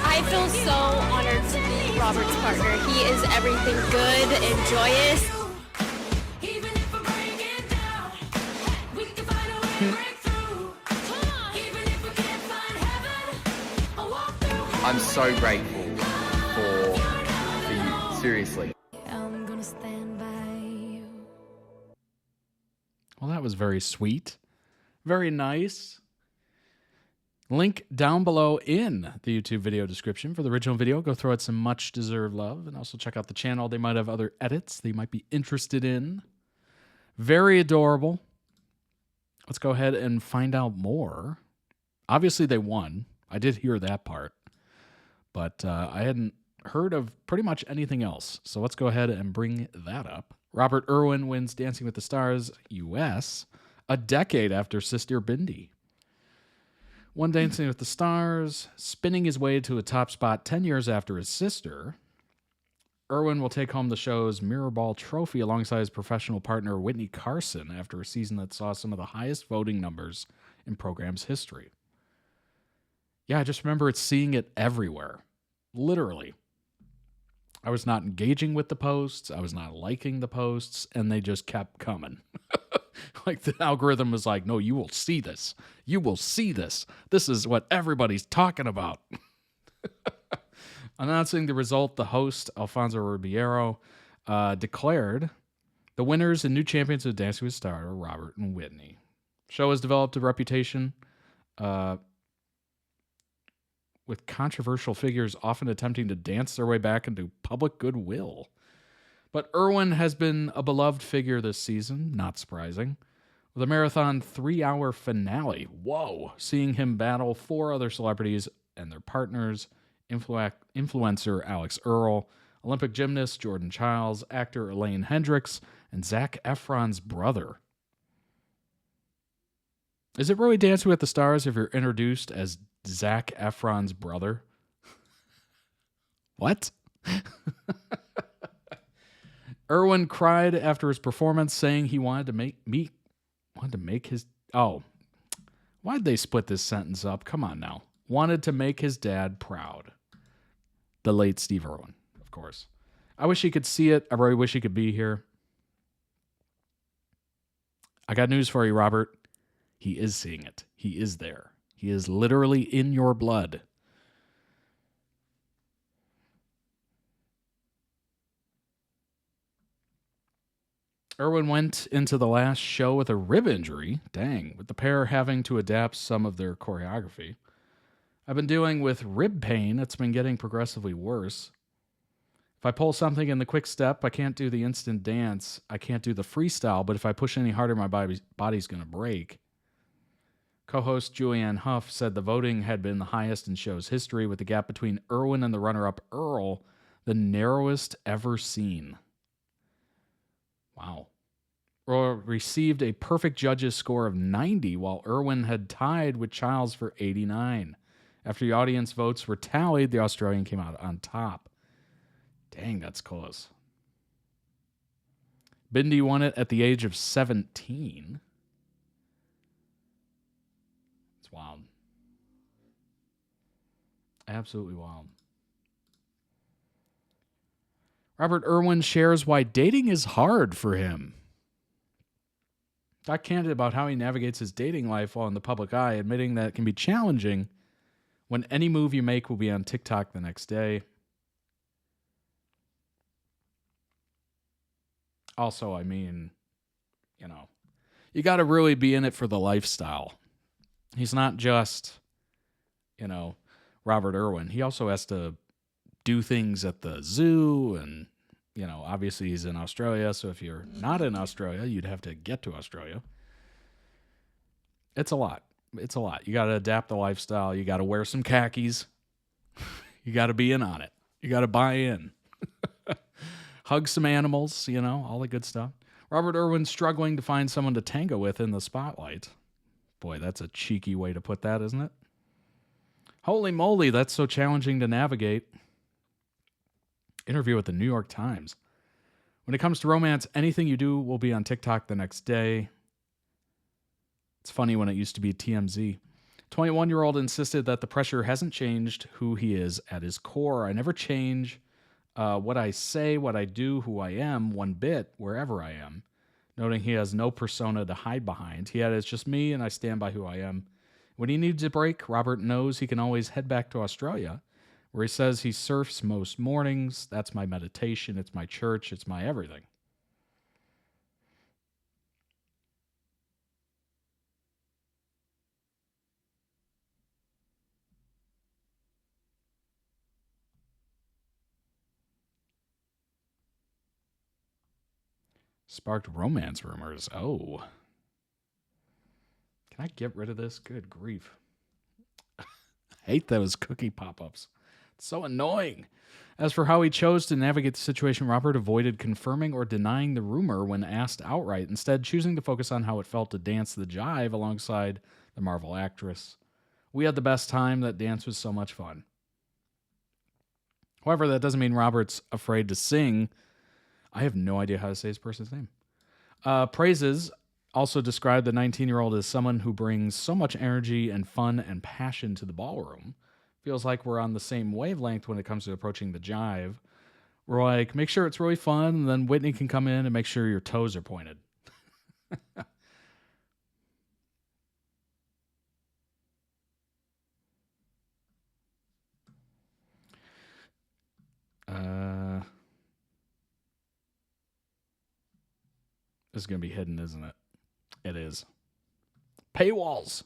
I feel so honored to be Robert's partner. He is everything good and joyous. I'm so grateful for you, seriously. I'm gonna stand by you. Well, that was very sweet. Very nice. Link down below in the YouTube video description for the original video. Go throw it some much-deserved love. And also check out the channel. They might have other edits that you might be interested in. Very adorable. Let's go ahead and find out more. Obviously, they won. I did hear that part. But I hadn't heard of pretty much anything else. So let's go ahead and bring that up. Robert Irwin wins Dancing with the Stars US a decade after Sister Bindi. Won Dancing with the Stars, spinning his way to a top spot 10 years after his sister. Irwin will take home the show's Mirrorball Trophy alongside his professional partner Whitney Carson after a season that saw some of the highest voting numbers in program's history. Yeah, I just remember seeing it everywhere. Literally. I was not engaging with the posts. I was not liking the posts, and they just kept coming. Like the algorithm was like, no, you will see this. You will see this. This is what everybody's talking about. Announcing the result, the host, Alfonso Ribeiro, declared the winners and new champions of Dancing with the Stars are Robert and Whitney. Show has developed a reputation with controversial figures often attempting to dance their way back into public goodwill. But Irwin has been a beloved figure this season, not surprising, with a marathon 3-hour finale. Whoa! Seeing him battle 4 other celebrities and their partners, influencer Alex Earle, Olympic gymnast Jordan Childs, actor Elaine Hendricks, and Zac Efron's brother. Is it really Dancing with the Stars if you're introduced as Zac Efron's brother? What? Irwin cried after his performance, saying he wanted to make his... Oh, why'd they split this sentence up? Come on now. Wanted to make his dad proud. The late Steve Irwin, of course. I wish he could see it. I really wish he could be here. I got news for you, Robert. He is seeing it. He is there. He is literally in your blood. Irwin went into the last show with a rib injury. Dang, with the pair having to adapt some of their choreography. I've been dealing with rib pain. It's been getting progressively worse. If I pull something in the quick step, I can't do the instant dance. I can't do the freestyle, but if I push any harder, my body's going to break. Co-host Julianne Hough said the voting had been the highest in show's history, with the gap between Irwin and the runner-up Earl the narrowest ever seen. Wow. received a perfect judges score of 90, while Irwin had tied with Childs for 89. After the audience votes were tallied, the Australian came out on top. Dang, that's close. Bindi won it at the age of 17. It's wild. Absolutely wild. Robert Irwin shares why dating is hard for him. Got candid about how he navigates his dating life while in the public eye, admitting that it can be challenging when any move you make will be on TikTok the next day. Also, I mean, you got to really be in it for the lifestyle. He's not just, Robert Irwin. He also has to do things at the zoo, and obviously he's in Australia, so if you're not in Australia, you'd have to get to Australia. It's a lot. You got to adapt the lifestyle. You got to wear some khakis. You got to be in on it. You got to buy in. Hug some animals, all the good stuff. Robert Irwin's struggling to find someone to tango with in the spotlight. Boy, that's a cheeky way to put that, isn't it? Holy moly, that's so challenging to navigate. Interview with the New York Times. When it comes to romance, anything you do will be on TikTok the next day. It's funny when it used to be TMZ. 21-year-old insisted that the pressure hasn't changed who he is at his core. I never change what I say, what I do, who I am, one bit, wherever I am. Noting he has no persona to hide behind. He had, it's just me and I stand by who I am. When he needs a break, Robert knows he can always head back to Australia, where he says he surfs most mornings. That's my meditation. It's my church. It's my everything. Sparked romance rumors. Oh. Can I get rid of this? Good grief. I hate those cookie pop-ups. It's so annoying. As for how he chose to navigate the situation, Robert avoided confirming or denying the rumor when asked outright, instead choosing to focus on how it felt to dance the jive alongside the Marvel actress. We had the best time. That dance was so much fun. However, that doesn't mean Robert's afraid to sing. I have no idea how to say his person's name. Praises also described the 19-year-old as someone who brings so much energy and fun and passion to the ballroom. Feels like we're on the same wavelength when it comes to approaching the jive. We're like, make sure it's really fun, and then Whitney can come in and make sure your toes are pointed. This is going to be hidden, isn't it? It is. Paywalls.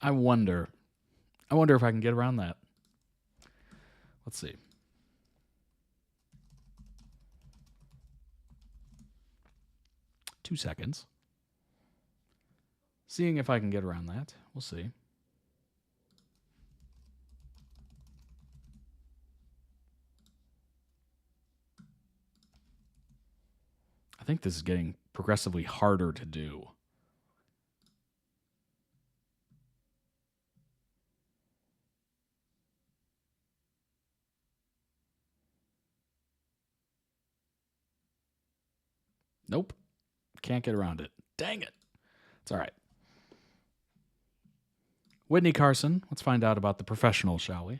I wonder if I can get around that. Let's see. Two seconds. Seeing if I can get around that. We'll see. I think this is getting progressively harder to do. Nope. Can't get around it. Dang it. It's all right. Whitney Carson. Let's find out about the professional, shall we?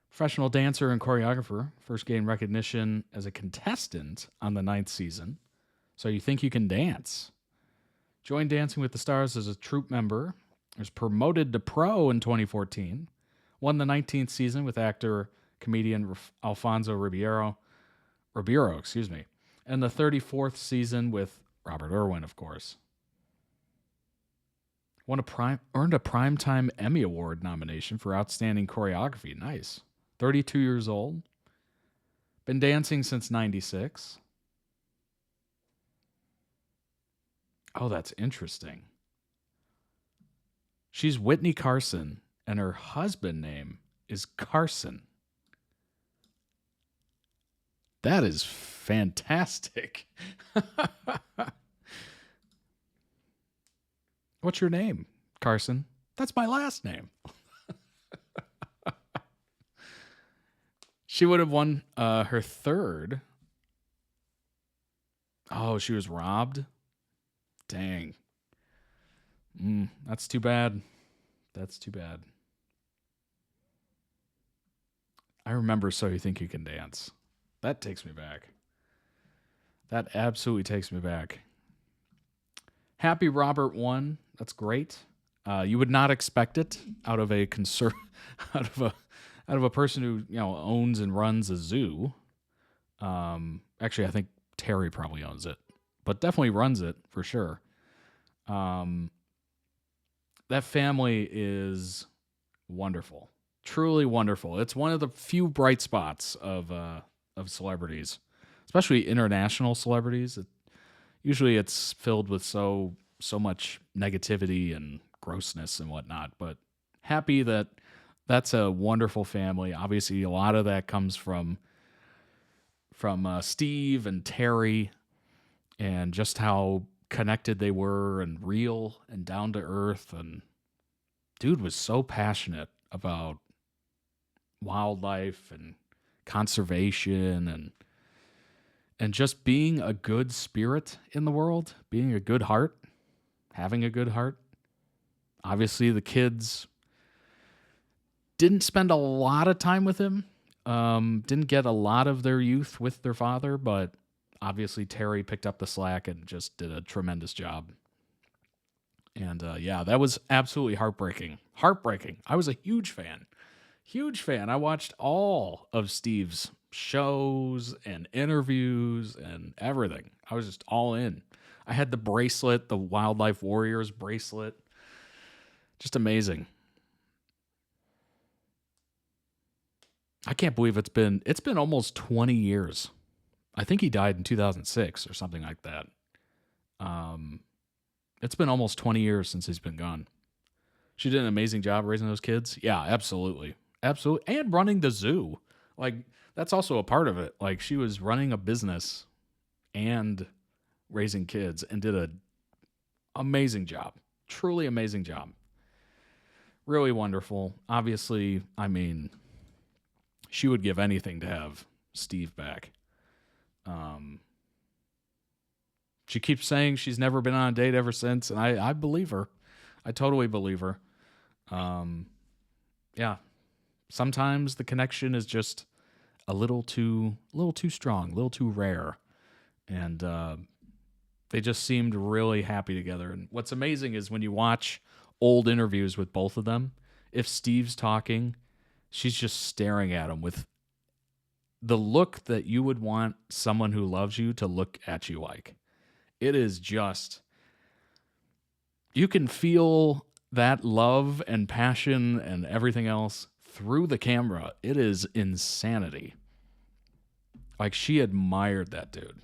Professional dancer and choreographer. First gained recognition as a contestant on the 9th season. So you think you can dance. Joined Dancing with the Stars as a troupe member. Was promoted to pro in 2014. Won the 19th season with actor, comedian Alfonso Ribeiro, and the 34th season with Robert Irwin, of course. Earned a Primetime Emmy Award nomination for Outstanding Choreography. Nice. 32 years old. Been dancing since 96. Oh, that's interesting. She's Whitney Carson, and her husband name is Carson. That is fantastic. What's your name, Carson? That's my last name. She would have won her third. Oh, she was robbed? Dang. That's too bad. That's too bad. I remember So You Think You Can Dance. That takes me back. That absolutely takes me back. Happy Robert won. That's great. You would not expect it out of a out of a person who, you know, owns and runs a zoo. Actually, I think Terry probably owns it, but definitely runs it for sure. That family is wonderful, truly wonderful. It's one of the few bright spots of celebrities, especially international celebrities. Usually, it's filled with so much negativity and grossness and whatnot. But happy that that's a wonderful family. Obviously, a lot of that comes from Steve and Terry, and just how connected they were and real and down to earth. And dude was so passionate about wildlife and conservation and just being a good spirit in the world, being a good heart, having a good heart. Obviously, the kids didn't spend a lot of time with him, didn't get a lot of their youth with their father, but obviously Terry picked up the slack and just did a tremendous job. And yeah, that was absolutely heartbreaking. Heartbreaking. I was a huge fan. Huge fan. I watched all of Steve's shows and interviews and everything. I was just all in. I had the bracelet, the Wildlife Warriors bracelet. Just amazing. I can't believe it's been almost 20 years. I think he died in 2006 or something like that. It's been almost 20 years since he's been gone. She did an amazing job raising those kids. Yeah, absolutely. Absolutely. And running the zoo. Like, that's also a part of it. Like, she was running a business and raising kids and did an amazing job. Truly amazing job. Really wonderful. Obviously, I mean, she would give anything to have Steve back. She keeps saying she's never been on a date ever since, and I believe her. I totally believe her. Yeah. Sometimes the connection is just a little too strong, a little too rare. And they just seemed really happy together. And what's amazing is when you watch old interviews with both of them, if Steve's talking, she's just staring at him with the look that you would want someone who loves you to look at you like. It is just, you can feel that love and passion and everything else through the camera. It is insanity. Like, she admired that dude.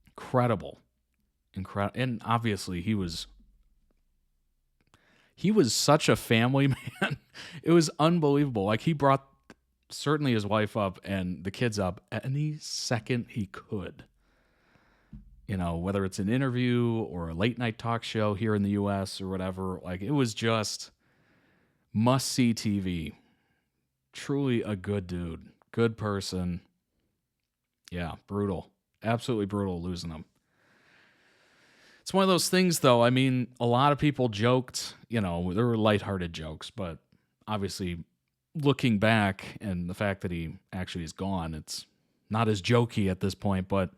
Incredible. And obviously he was such a family man. It was unbelievable. Like, he brought certainly his wife up and the kids up any second he could. You know, whether it's an interview or a late night talk show here in the US or whatever, like, it was just must-see TV. Truly a good dude. Good person. Yeah, brutal. Absolutely brutal losing him. It's one of those things, though. I mean, a lot of people joked, you know, there were lighthearted jokes, but obviously looking back and the fact that he actually is gone, it's not as jokey at this point, but,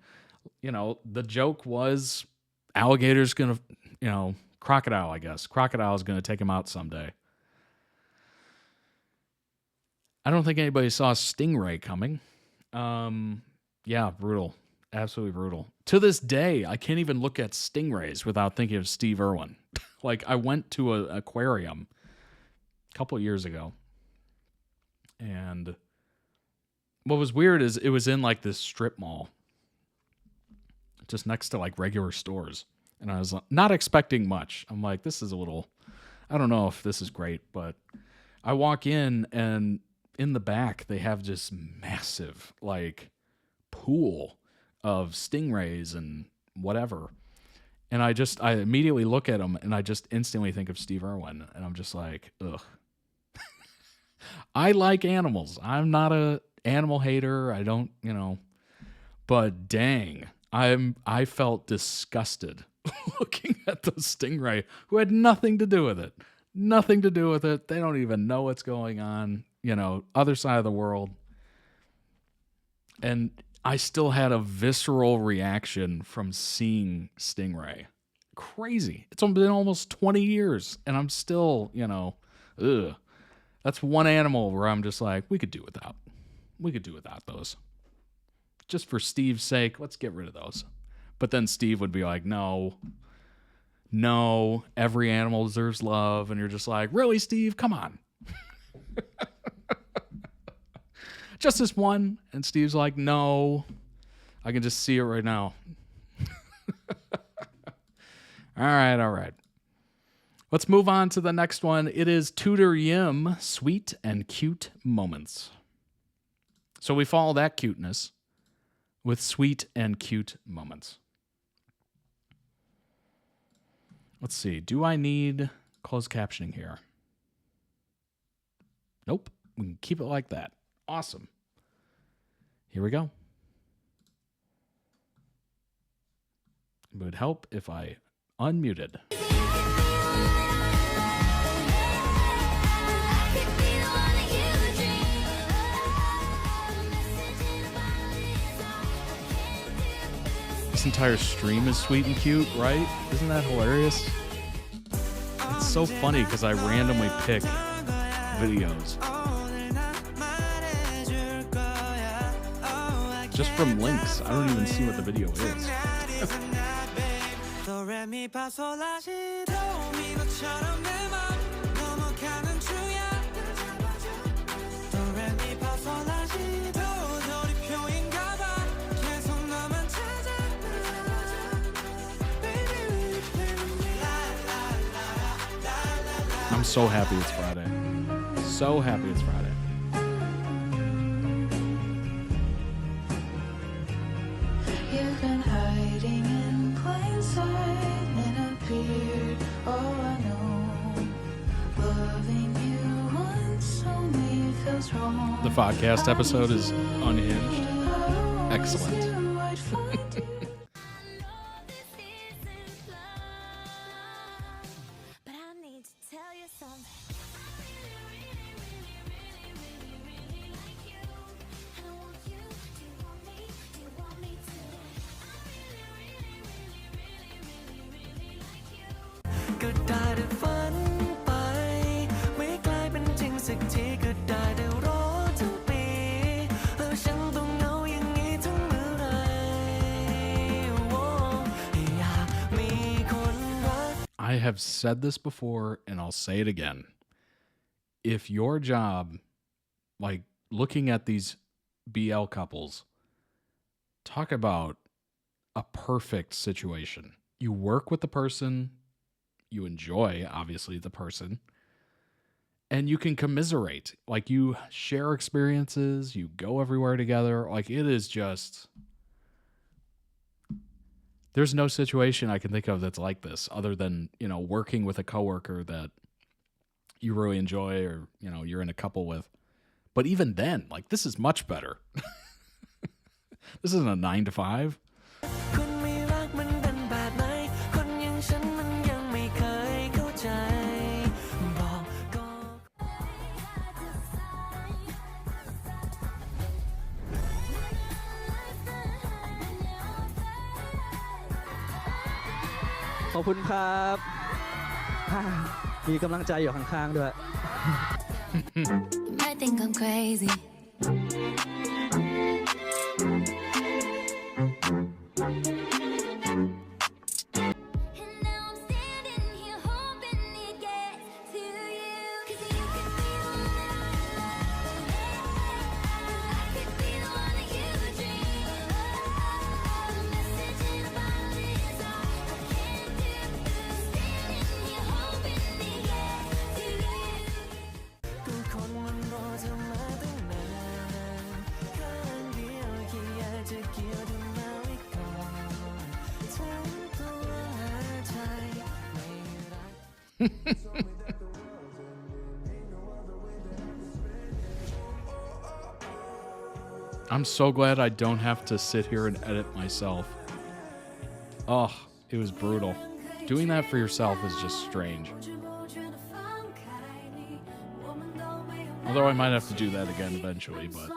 you know, the joke was alligator's going to, you know, crocodile, I guess. Crocodile is going to take him out someday. I don't think anybody saw Stingray coming. Yeah, brutal. Absolutely brutal. To this day, I can't even look at stingrays without thinking of Steve Irwin. Like, I went to an aquarium a couple of years ago, and what was weird is it was in like this strip mall, just next to like regular stores, and I was not expecting much. I'm like, this is a little, I don't know if this is great, but I walk in, and in the back they have this massive like pool of stingrays and whatever. And I immediately look at them, and I just instantly think of Steve Irwin, and I'm just like, ugh. I like animals. I'm not a animal hater. I don't, but dang, I felt disgusted looking at the stingray who had nothing to do with it. Nothing to do with it. They don't even know what's going on, other side of the world. And I still had a visceral reaction from seeing stingray. Crazy. It's been almost 20 years, and I'm still, ugh. That's one animal where I'm just like, we could do without. We could do without those. Just for Steve's sake, let's get rid of those. But then Steve would be like, no, every animal deserves love. And you're just like, really, Steve? Come on. Just this one. And Steve's like, no. I can just see it right now. All right. Let's move on to the next one. It is TutorYim, Sweet and Cute Moments. So we follow that cuteness with sweet and cute moments. Let's see. Do I need closed captioning here? Nope. We can keep it like that. Awesome. Here we go. It would help if I unmuted. This entire stream is sweet and cute, right? Isn't that hilarious? It's so funny because I randomly pick videos just from links. I don't even see what the video is. I'm so happy it's Friday. So happy it's Friday. You've been hiding in plain sight and appeared. Oh, I know. Loving you once only feels wrong. The Phodcast episode is unhinged. Excellent. I have said this before, and I'll say it again. If your job, like looking at these BL couples, talk about a perfect situation. You work with the person, you enjoy, obviously, the person, and you can commiserate. Like, you share experiences, you go everywhere together. Like, it is just... There's no situation I can think of that's like this, other than, working with a coworker that you really enjoy, or, you're in a couple with. But even then, like, this is much better. This isn't a 9 to 5.ขอบคุณครับมีกำลังใจอยู่ข้างๆด้วย You might think I'm crazy. I'm so glad I don't have to sit here and edit myself. Oh, it was brutal. Doing that for yourself is just strange. Although I might have to do that again eventually, but...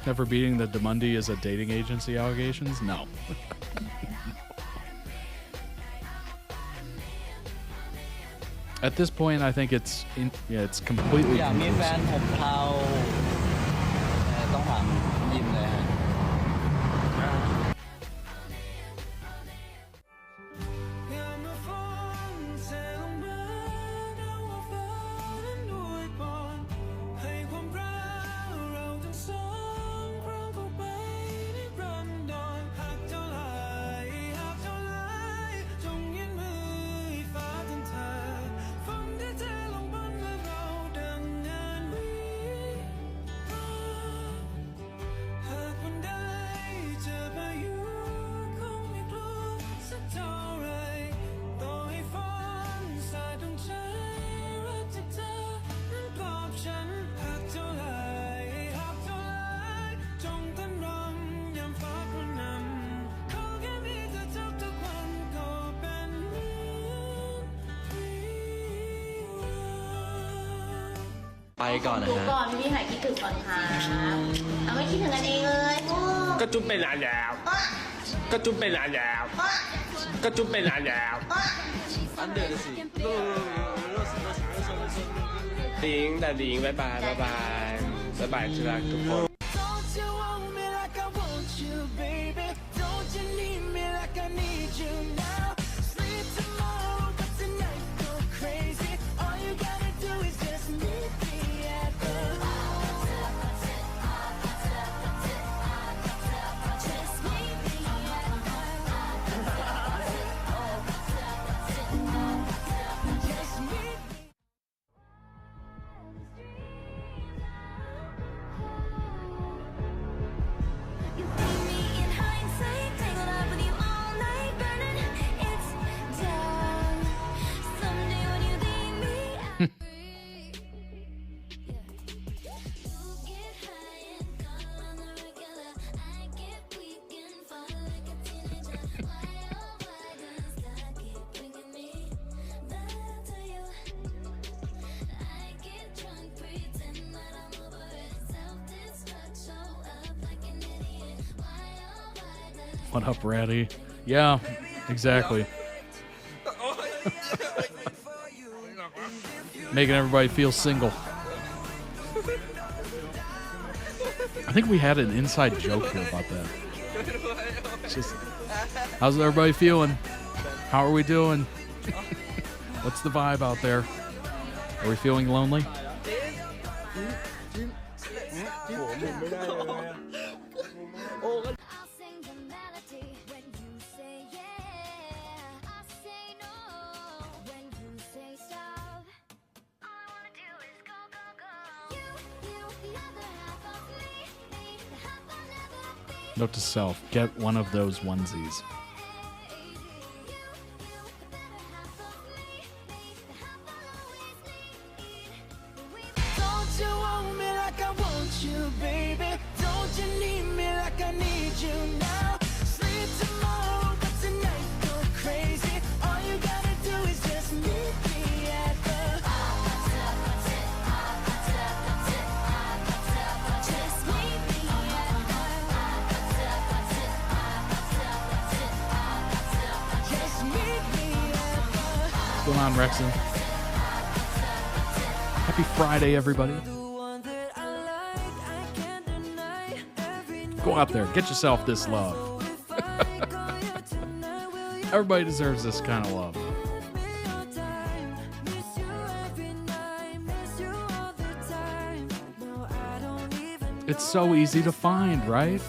Never beating the Demundi is a dating agency allegations? No. At this point, I think it's completely อยากมีแฟนผมเทาต้องถามยิมเลยฮะ ไปก่อนนะฮะ ก่อนพี่หายคิดถึงก่อนค่ะเอาไม่คิดถึงกันเองเลย ก็จุ๊บไปนานแล้ว ก็จุ๊บไปนานแล้ว ก็จุ๊บไปนานแล้ว ดิงแต่ดิงบ๊ายบายบ๊ายบายบ๊ายบายที่รักทุกคน What up, Ratty? Yeah, exactly. Making everybody feel single. I think we had an inside joke here about that. It's just, how's everybody feeling? How are we doing? What's the vibe out there? Are we feeling lonely? Note to self, get one of those onesies. Don't you want me like I want you, baby? Don't you need me like I need you now? Sleep tomorrow, but tonight go crazy. All you gotta do is just meet me at the just meet me at just meet me at What's going on, Rexon? Happy Friday, everybody. Go out there, get yourself this love. Everybody deserves this kind of love. It's so easy to find, right?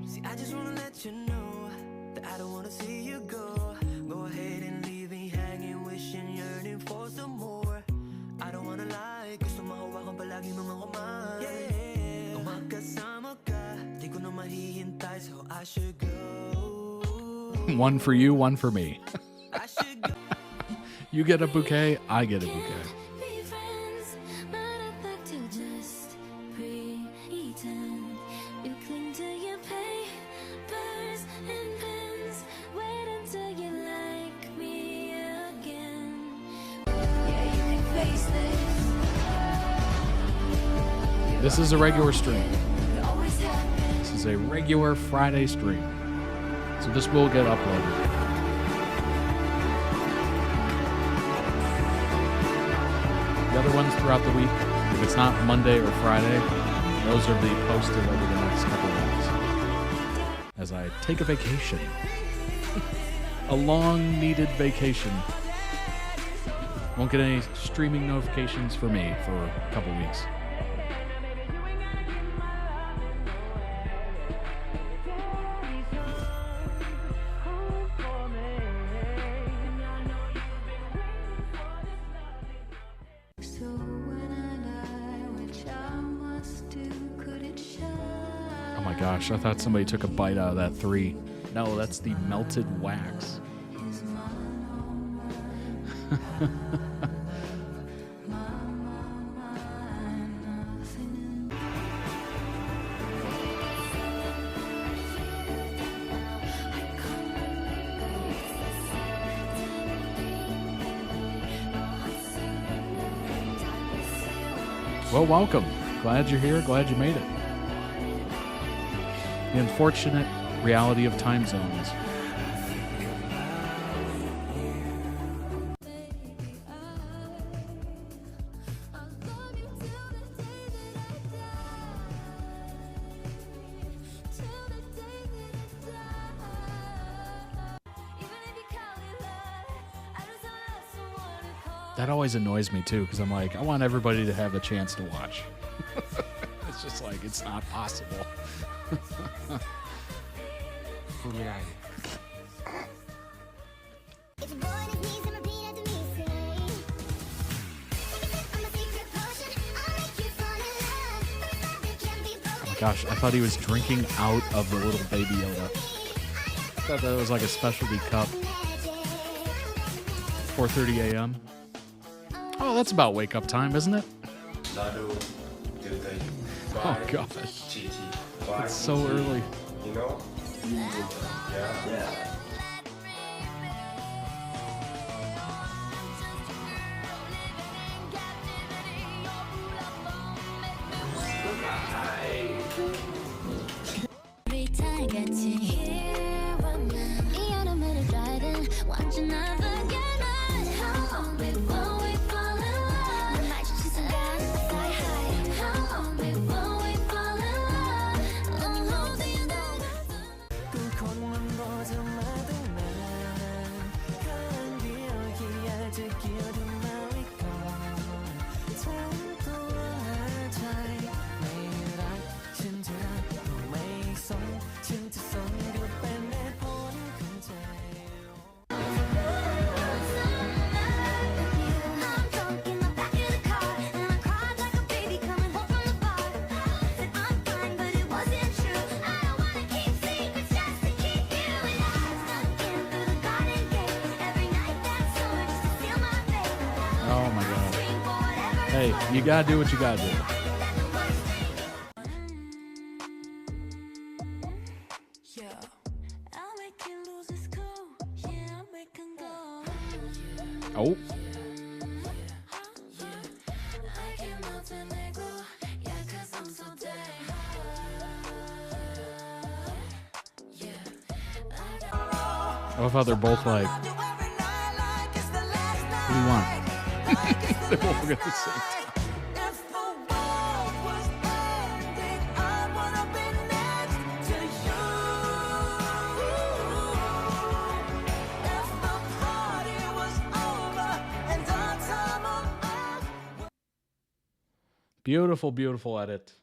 See, I just wanna let you know that I don't wanna see you go. Go ahead and leave me hanging, wishing, yearning for some more. I don't wanna lie, gusto mahawakan palagi ng mga kamay. Yeah, kung magkasama One for you, one for me. You get a bouquet, I get a bouquet. Be friends, but I like to just pretend. You cling to your papers and pens. Wait until you like me again. Yeah, you can face this. This is a regular stream. You always have been. This is a regular Friday stream. So this will get uploaded. The other ones throughout the week, if it's not Monday or Friday, those will be posted over the next couple of weeks. As I take a vacation. A long-needed vacation. Won't get any streaming notifications for me for a couple weeks. So when I die, which I must do, could it shine? Oh my gosh, I thought somebody took a bite out of that 3. No, that's the melted wax. Is mine all Well, welcome. Glad you're here. Glad you made it. The unfortunate reality of time zones. That always annoys me too, because I'm like, I want everybody to have a chance to watch. It's just like, it's not possible. Gosh, I thought he was drinking out of the little baby Yoda. I thought that was like a specialty cup. 4:30 a.m. Oh, that's about wake up time, isn't it? Oh gosh, it's so early. You know? Yeah. Every time I get to hear from you, watching I forget us. How long before we fall in love? I might just fly high. How long before we fall in love? Let me hold you down. คือคนมันรอเธอมาตั้งนานข้างเดียวแค่อยากจะเกี่ยวเธอมาไว้ก่อนทั้งตัวและใจไม่รักฉันจะรักก็ไม่สนฉันจะสนก็เป็นเหตุผลของใจ Oh my god. Hey, you gotta do what you gotta do. Oh. I love how they're both like, what do you want? They're both looking at the same time. Beautiful, beautiful edit.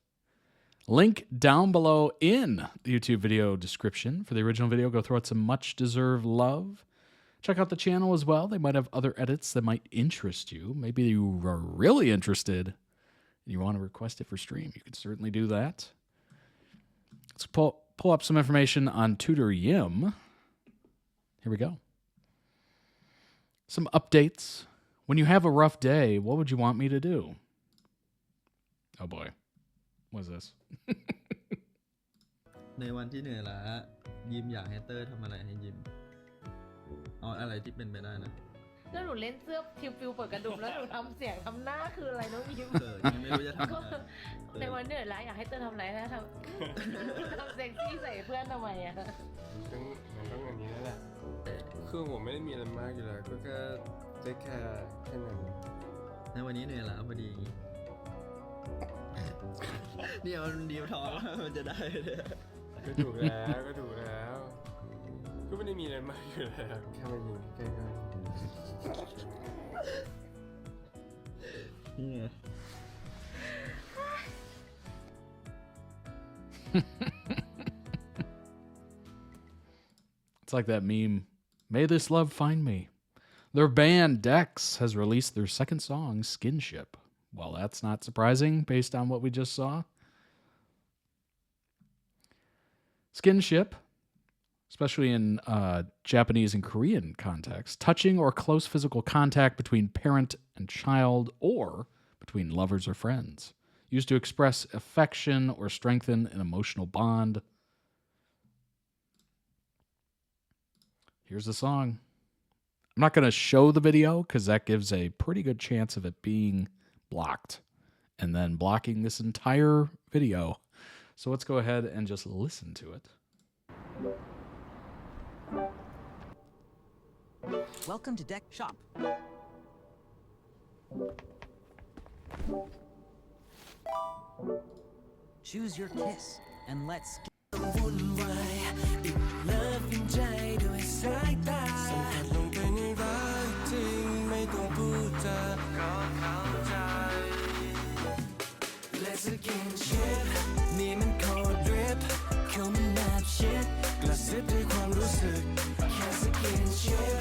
Link down below in the YouTube video description for the original video. Go throw it some much-deserved love. Check out the channel as well. They might have other edits that might interest you. Maybe you are really interested and you want to request it for stream. You can certainly do that. Let's pull up some information on TutorYim. Here we go. Some updates. When you have a rough day, what would you want me to do? Oh boy. What is this? ในวันที่เหนื่อยล้ายิมอยากให้เตอร์ทำอะไรให้ยิมเอาอะไรที่เป็นไปได้นะ แล้วหนูเล่นเสื้อทิวฟิวเปิดกระดุมแล้วหนูทำเสียงทำหน้าคืออะไรน้องยิ้ม ยังไม่รู้จะทำอะไร ในวันเหนื่อยล้าอยากให้เต้นทำอะไรนะทำเซ็กซี่ใส่เพื่อนทำไมอะ มันต้องอย่างนี้แล้วแหละคือผมไม่ได้มีอะไรมากอยู่แล้วก็แค่ได้แค่นั้น ในวันนี้เหนื่อยล้าพอดีเดี๋ยวมันดีท้องมันจะได้เลย ก็ถูกแล้วก็ถูกแล้วก็ไม่ได้มีอะไรมากอยู่แล้วแค่มายิงใกล้ๆ นี่ไง It's like that meme, May This Love Find Me. Their band, Dex, has released their second song, Skinship. Well, that's not surprising based on what we just saw. Skinship, especially in Japanese and Korean context, touching or close physical contact between parent and child or between lovers or friends, used to express affection or strengthen an emotional bond. Here's the song. I'm not going to show the video because that gives a pretty good chance of it being blocked and then blocking this entire video. So let's go ahead and just listen to it. Welcome to Deck Shop. Choose your kiss and let's get วุ่นวายปิดเลิฟกินใจด้วยสายตาสัมผัสลงไปในรักจริงไม่ต้องพูดจาก็เข้าใจ Let's again shit นี่มันโคตรดริปเข้ามาแนบชิดกระซิบด้วยความรู้สึกแค่สกินชิป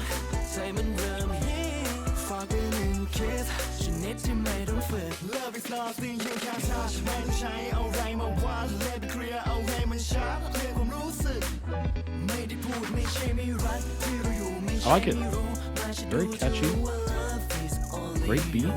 ใจมันเริ่มฮิตฝากไปหนึ่งคิดชนิดที่ไม่ต้องฝึก Love is lost in you can't touch ไม่ต้องใช้อะไรมาวัด Let it clear เอาให้มันชัดเคลียร์ความรู้สึกไม่ได้พูดไม่ใช่ไม่รักที่เราอยู่ไม่ I ใช่ like it. ไม่รู้มาฉัน Very รู้ catchy. ว่า love is all Great beat.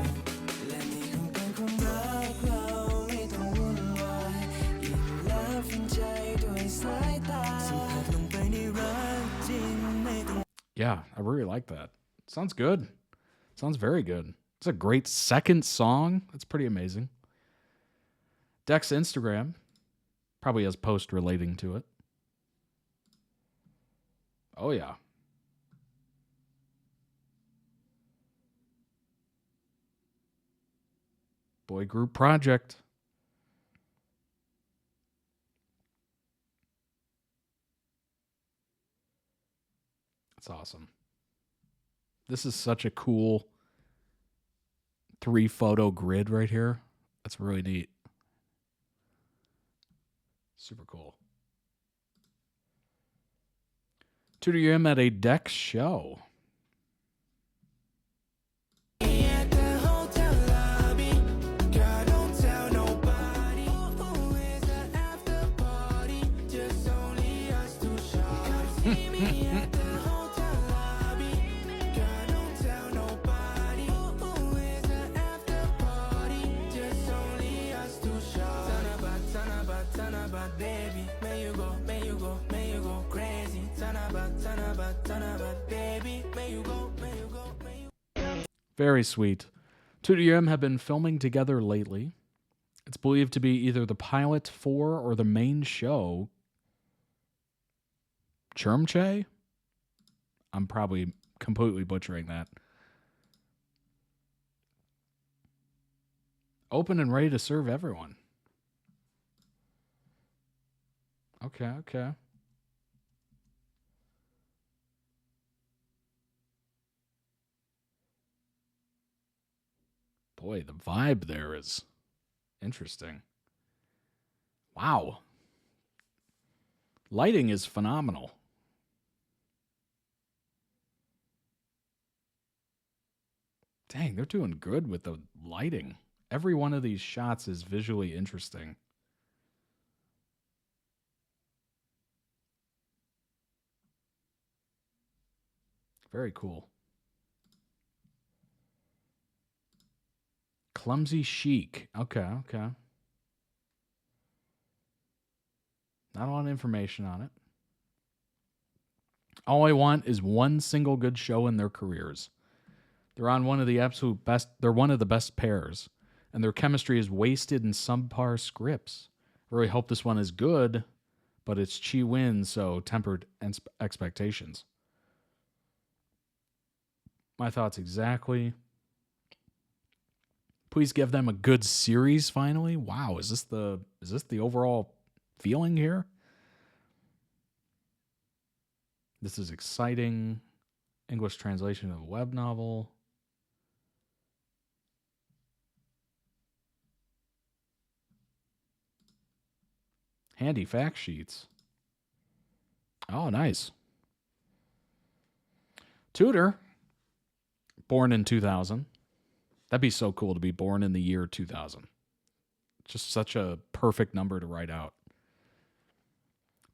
และนี่คงเป็นความรักเราไม่ต้องวุ่นวายยิ่ง love ยิ่งใจด้วยสายตาสัมผัสลงไปในรักจริงไม่ต้อง Yeah, I really like that. Sounds good. Sounds very good. It's a great second song. That's pretty amazing. Dex Instagram probably has post relating to it. Oh, yeah. Boy group project. That's awesome. This is such a cool 3-photo grid right here. That's really neat. Super cool. TutorYim at a Dex show. Very sweet. TutorYim have been filming together lately. It's believed to be either the pilot for or the main show. Churmche? I'm probably completely butchering that. Open and ready to serve everyone. Okay, okay. Boy, the vibe there is interesting. Wow. Lighting is phenomenal. Dang, they're doing good with the lighting. Every one of these shots is visually interesting. Very cool. Clumsy Chic. Okay. Not a lot of information on it. All I want is one single good show in their careers. They're on one of the absolute best. They're one of the best pairs, and their chemistry is wasted in subpar scripts. I really hope this one is good, but it's Chi Win, so tempered expectations. My thoughts exactly. Please give them a good series finally. Wow, is this the overall feeling here? This is exciting. English translation of a web novel. Handy fact sheets. Oh, nice. Tutor, born in 2000. That'd be so cool to be born in the year 2000. Just such a perfect number to write out.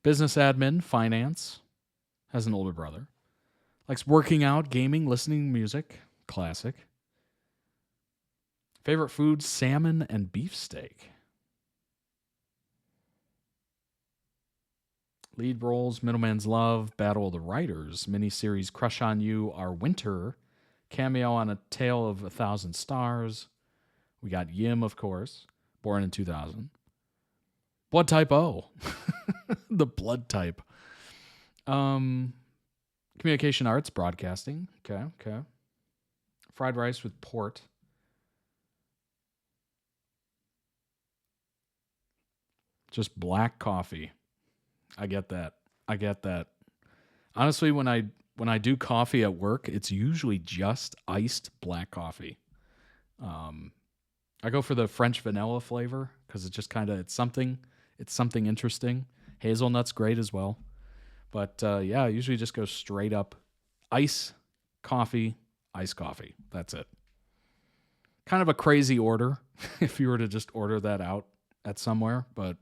Business admin, finance. Has an older brother. Likes working out, gaming, listening to music. Classic. Favorite food, salmon and beefsteak. Lead roles, Middleman's Love, Battle of the Writers, miniseries Crush on You, Our Winter, cameo on A Tale of 1,000 Stars. We got Yim, of course, born in 2000. Blood type O. The blood type. Communication arts, broadcasting. Okay. Fried rice with port. Just black coffee. I get that. Honestly, when I do coffee at work, it's usually just iced black coffee. I go for the French vanilla flavor because it's just it's something interesting. Hazelnut's great as well. But yeah, I usually just go straight up iced coffee. That's it. Kind of a crazy order if you were to just order that out at somewhere, but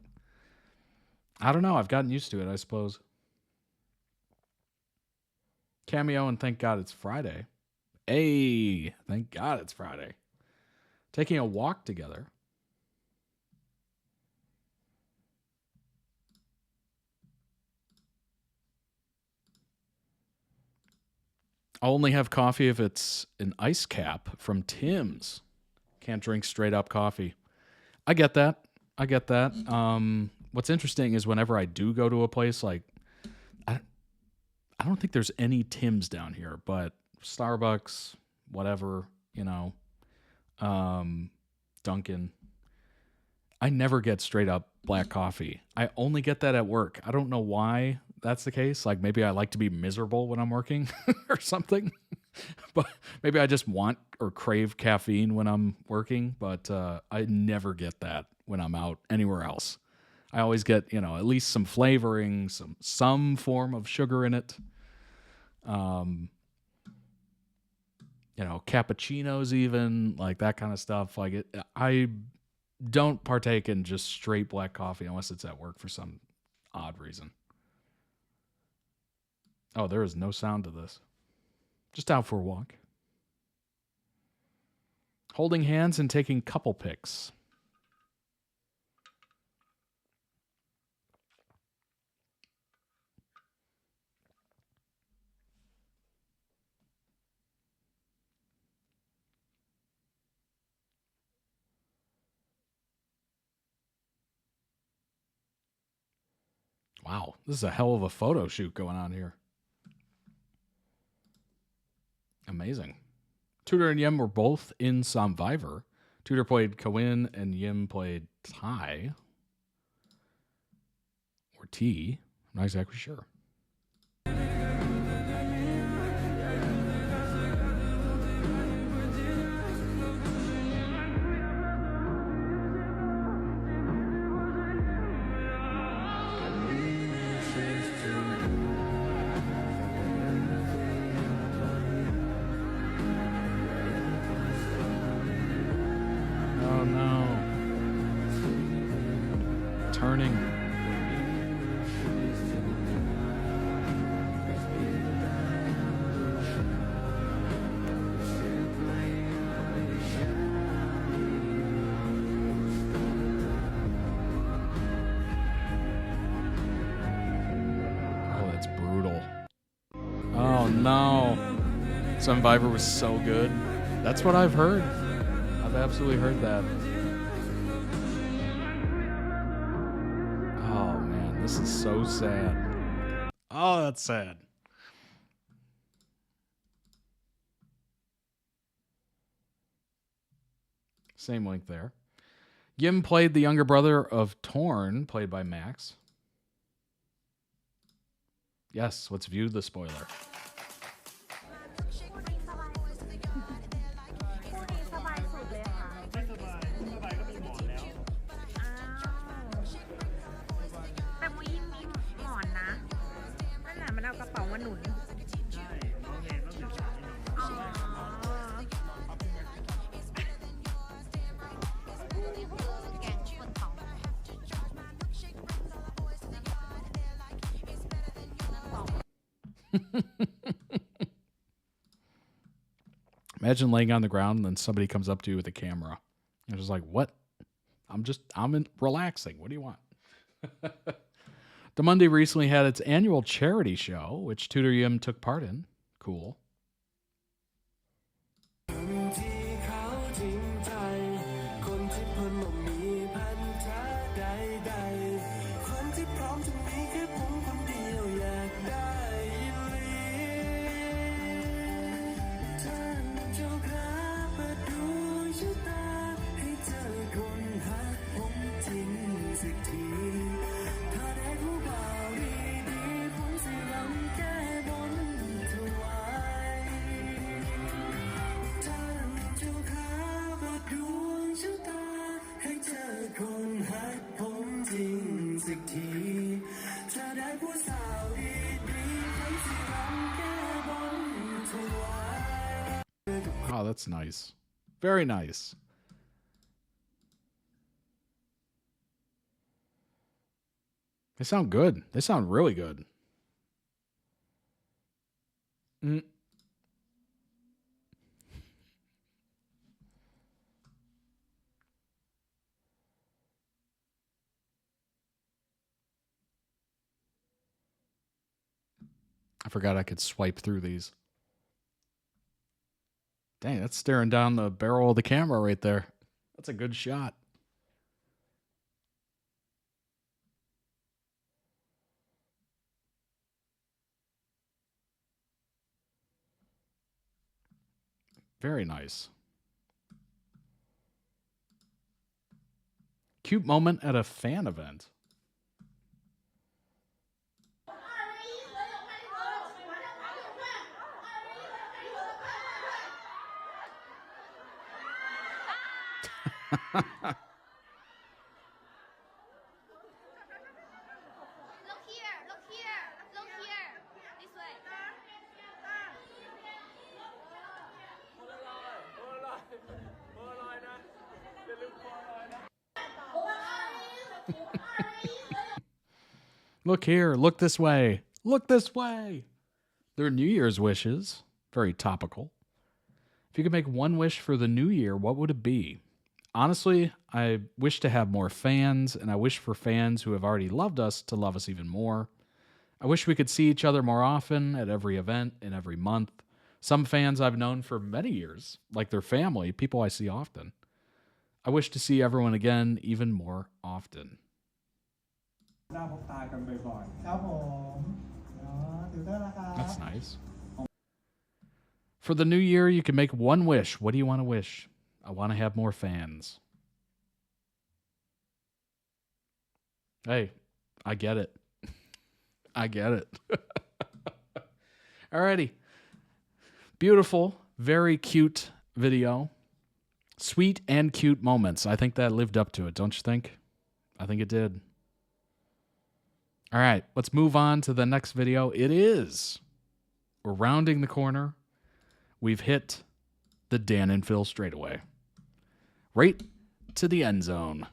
I don't know. I've gotten used to it, I suppose. Cameo and thank God it's Friday. Hey, thank God it's Friday. Taking a walk together. I'll only have coffee if it's an ice cap from Tim's. Can't drink straight up coffee. I get that. What's interesting is whenever I do go to a place, like, I don't think there's any Tim's down here, but Starbucks, whatever, Dunkin'. I never get straight up black coffee. I only get that at work. I don't know why that's the case. Like maybe I like to be miserable when I'm working or something, but maybe I just want or crave caffeine when I'm working, but I never get that when I'm out anywhere else. I always get, at least some flavoring, some form of sugar in it. Cappuccinos even, like that kind of stuff. Like I don't partake in just straight black coffee unless it's at work for some odd reason. Oh, there is no sound to this. Just out for a walk. Holding hands and taking couple pics. Wow, this is a hell of a photo shoot going on here. Amazing. Tutor and Yim were both in Survivor. Tutor played Kawin and Yim played Tai. Or T. I'm not exactly sure. no. Survivor was so good. That's what I've heard. I've absolutely heard that. Oh, man. This is so sad. Oh, that's sad. Same link there. Yim played the younger brother of Torn, played by Max. Yes, let's view the spoiler. แต่มุ้ยมีหมอนนะนั่นแหละมันเอากระเป๋ามาหนุนอ๋อ Imagine laying on the ground and then somebody comes up to you with a camera. You're just like, what? I'm relaxing. What do you want? The Monday recently had its annual charity show, which TutorYim took part in. Cool. Oh, that's nice. Very nice. They sound good. They sound really good. I forgot I could swipe through these. Dang, that's staring down the barrel of the camera right there. That's a good shot. Very nice. Cute moment at a fan event. Look here, look this way, look this way. Their New Year's wishes, very topical. If you could make one wish for the new year, what would it be? Honestly, I wish to have more fans, and I wish for fans who have already loved us to love us even more. I wish we could see each other more often at every event and every month. Some fans I've known for many years, like their family, people I see often. I wish to see everyone again even more often. That's nice. For the new year, you can make one wish. What do you want to wish? I want to have more fans. Hey, I get it. I get it. Alrighty. Beautiful, very cute video. Sweet and cute moments. I think that lived up to it, don't you think? I think it did. All right, let's move on to the next video. It is. We're rounding the corner. We've hit the Dan and Phil straightaway. Right to the end zone.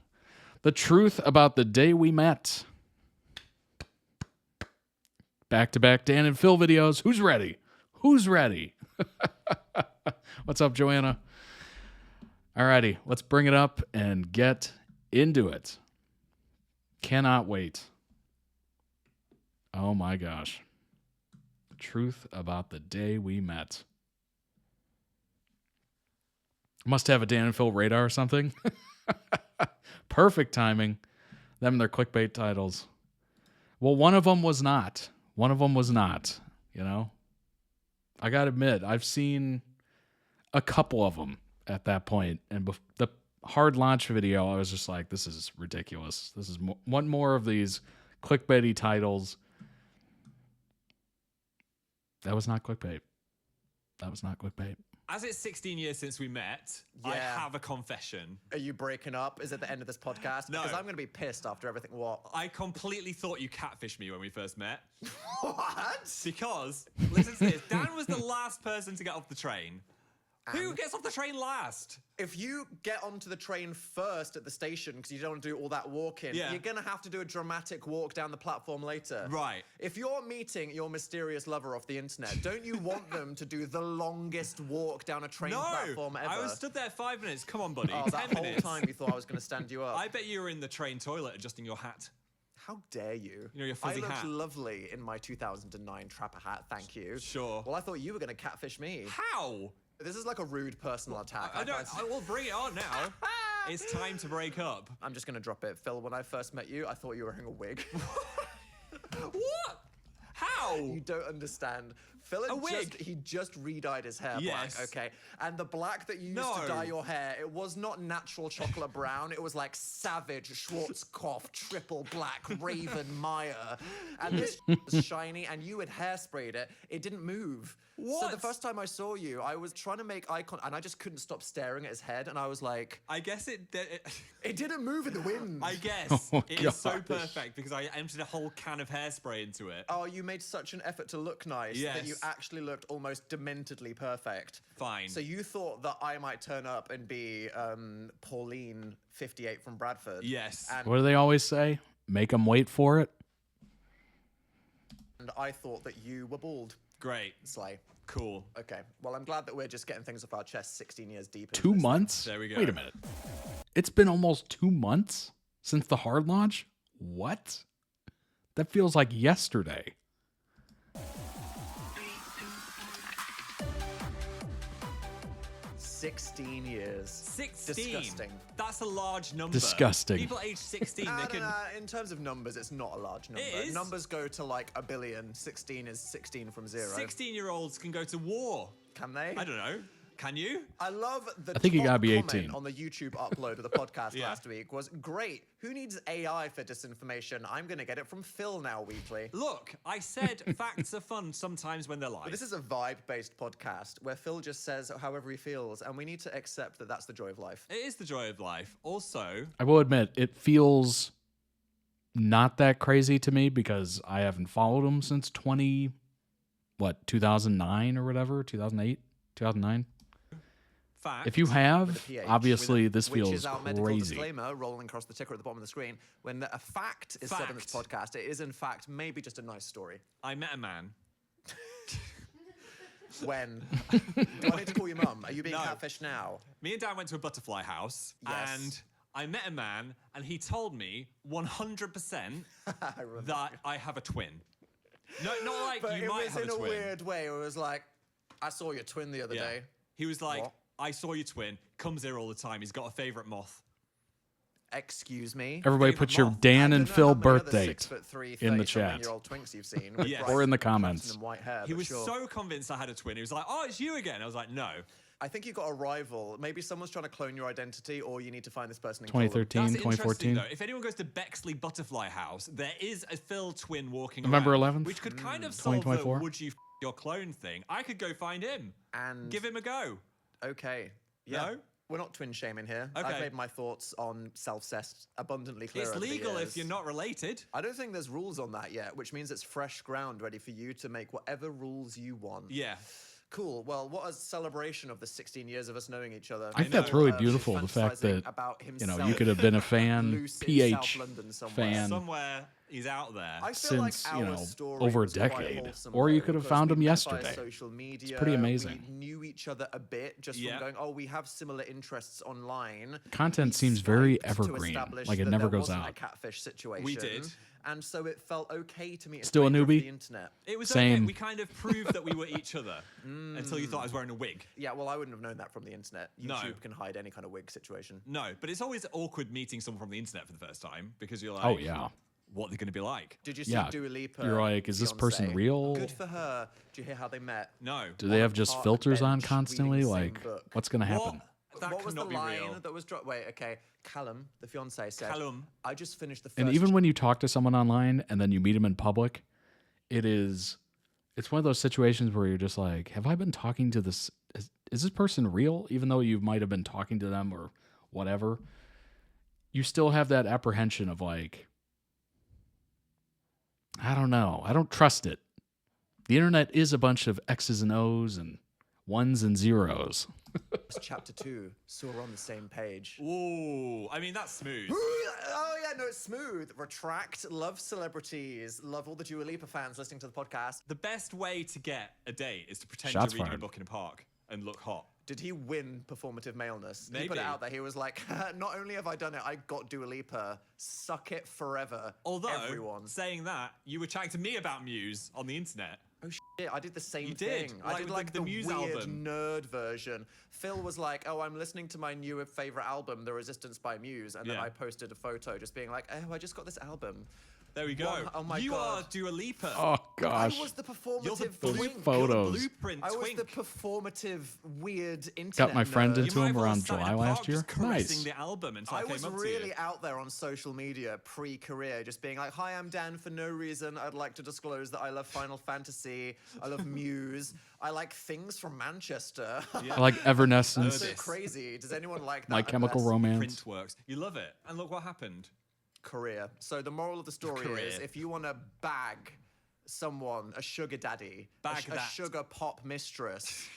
The truth about the day we met. Back-to-back Dan and Phil videos. Who's ready? Who's ready? What's up, Joanna? Alrighty, let's bring it up and get into it. Cannot wait. Oh my gosh. Truth about the day we met. Must have a Dan and Phil radar or something. Perfect timing. Them and their clickbait titles. Well, one of them was not. You know? I gotta admit, I've seen a couple of them at that point. And the hard launch video, I was just like, this is ridiculous. This is one more of these clickbaity titles. That was not clickbait. As it's 16 years since we met, I have a confession. Are you breaking up? Is it the end of this podcast? No. Because I'm going to be pissed after everything. What? I completely thought you catfished me when we first met. What? Because, listen to this, Dan was the last person to get off the train. Who gets off the train last? If you get onto the train first at the station because you don't want to do all that walking, you're going to have to do a dramatic walk down the platform later. Right. If you're meeting your mysterious lover off the internet, don't you want them to do the longest walk down a train platform ever? I was stood there 5 minutes. Come on, buddy. Oh, 10 that whole minutes. time you thought I was going to stand you up. I bet you were in the train toilet adjusting your hat. How dare you? You know, your fuzzy I looked hat. lovely in my 2009 Trapper hat, thank you. Sure. Well, I thought you were going to catfish me. How? This is like a rude personal attack. I will bring it on now. It's time to break up. I'm just going to drop it. Phil, when I first met you, I thought you were wearing a wig. What? How? You don't understand. Phil he just re-dyed his hair black, okay? And the black that you used to dye your hair, it was not natural chocolate brown. It was like Savage, Schwarzkopf, triple black, Raven Meyer. And this was shiny, and you had hairsprayed it. It didn't move. What? So the first time I saw you, I was trying to make eye contact, and I just couldn't stop staring at his head, and I was like... I guess it didn't move in the wind. I guess. It is so perfect because I emptied a whole can of hairspray into it. Oh, you made such an effort to look nice that you actually looked almost dementedly perfect. Fine. So you thought that I might turn up and be Pauline, 58 from Bradford. Yes. And What do they always say? Make them wait for it. And I thought that you were bald. Great. Slay. Cool. Okay. Well, I'm glad that we're just getting things off our chest 16 years deep. 2 months? There we go. Wait a minute. It's been almost 2 months since the hard launch? What? That feels like yesterday. $16 years. 16. Disgusting. That's a large number. Disgusting. People age 16, they can... In terms of numbers, it's not a large number. It is. Numbers go to like a billion. 16 is 16 from 0. 16-year-olds can go to war. Can they? I don't know. Can you? I love the I think you gotta be comment 18. on the YouTube upload of the podcast last week was great. Who needs AI for disinformation? I'm going to get it from Phil now weekly. Look, I said facts are fun sometimes when they're live. But this is a vibe-based podcast where Phil just says however he feels, and we need to accept that that's the joy of life. It is the joy of life. Also... I will admit, it feels not that crazy to me because I haven't followed him since 2009 or whatever, 2008, 2009. Fact. If you have, With a PH, obviously this which feels is our medical crazy. disclaimer rolling across the ticker at the bottom of the screen. When a fact is said on this podcast, it is in fact maybe just a nice story. I met a man. When? Do I need to call your mum? Are you being catfished now? Me and Dan went to a butterfly house, and I met a man, and he told me 100% that I have a twin. No, not like But you it might was have in a a twin. weird way. It was like, I saw your twin the other day. He was like, What? I saw your twin, comes here all the time. He's got a favourite moth. Excuse me? Everybody put your Dan and Phil birth date 6'3", in the chat. 37-year-old twinks you've seen. with Yes. bright Or in the crimson comments. and white hair, He but was sure. so convinced I had a twin. He was like, oh, it's you again. I was like, no. I think you got a rival. Maybe someone's trying to clone your identity, or you need to find this person in 2013, That's 2014. interesting, though. If anyone goes to Bexley Butterfly House, there is a Phil twin walking November around, 11th, which could kind of solve the 2024. would you your clone thing. I could go find him and give him a go. Okay. Yeah. No? We're not twin shaming here. Okay. I've made my thoughts on self-cest abundantly clear. It's over the legal years. if you're not related. I don't think there's rules on that yet, which means it's fresh ground ready for you to make whatever rules you want. Yeah. Cool. Well, what a celebration of the 16 years of us knowing each other. I think that's really beautiful. The fact that, about you know, you himself could have been a fan, loose in PH South London somewhere. fan, Somewhere he's out there. I feel since, like you our know, story over a was quite decade. wholesome, Or you though, could have because found we him met yesterday. via social media. It's pretty amazing. We knew each other a bit just Yeah. from going, oh, we have similar interests online. Content We seems very swiped to evergreen, establish like it that never there goes wasn't out. a catfish situation. We did. and so it felt okay to meet a Still a stranger off newbie? the internet. It was Same. okay. We kind of proved that we were each other until you thought I was wearing a wig. Yeah, well, I wouldn't have known that from the internet. No. YouTube can hide any kind of wig situation. No, but it's always awkward meeting someone from the internet for the first time because you're like, Oh, yeah. what are they going to be like? Did you see Yeah. Dua Lipa? You're like, is this person Fiancé? real? Good for her. Do you hear how they met? No. Do they have a just park filters on bench constantly? reading the same Like, book. what's going to happen? That What was the could not be line real. that was dropped? Wait, okay. Callum, the fiance, said, Callum. I just finished the first... And even when you talk to someone online and then you meet them in public, it's one of those situations where you're just like, have I been talking to this? Is this person real? Even though you might have been talking to them or whatever, you still have that apprehension of like, I don't know. I don't trust it. The internet is a bunch of X's and O's and ones and zeros. Chapter 2, so we're on the same page. Ooh, I mean, that's smooth. Oh, yeah, no, it's smooth. Retract, love celebrities, love all the Dua Lipa fans listening to the podcast. The best way to get a date is to pretend Shots you're reading fired. a book in a park and look hot. Did he win performative maleness? He Maybe. put it out there. He was like, not only have I done it, I got Dua Lipa. Suck it forever, Although, everyone. saying that, you were chatting to me about Muse on the internet. Oh shit, I did the same You thing. did, I like did with like the the Muse weird album. nerd version. Phil was like, oh, I'm listening to my new favorite album, The Resistance by Muse. And then Yeah. I posted a photo just being like, oh, I just got this album. There we go. What? Oh my you God. are Dua Lipa. Oh, gosh. I was the You're the performative Those twink. photos. blueprint I was twink. the performative weird internet Got my friend nerd. into him around July last year. Just caressing Nice. the album until I I came was up to really you. out there on social media pre-career, just being like, hi, I'm Dan. For no reason, I'd like to disclose that I love Final Fantasy. I love Muse. I like things from Manchester. I like Evanescence. That's so crazy. Does anyone like that? My Chemical unless- Romance. Print works. You love it. And look what happened. Career. So the moral of the story Career. is, if you want to bag someone, a sugar daddy, Bag a that. sugar pop mistress,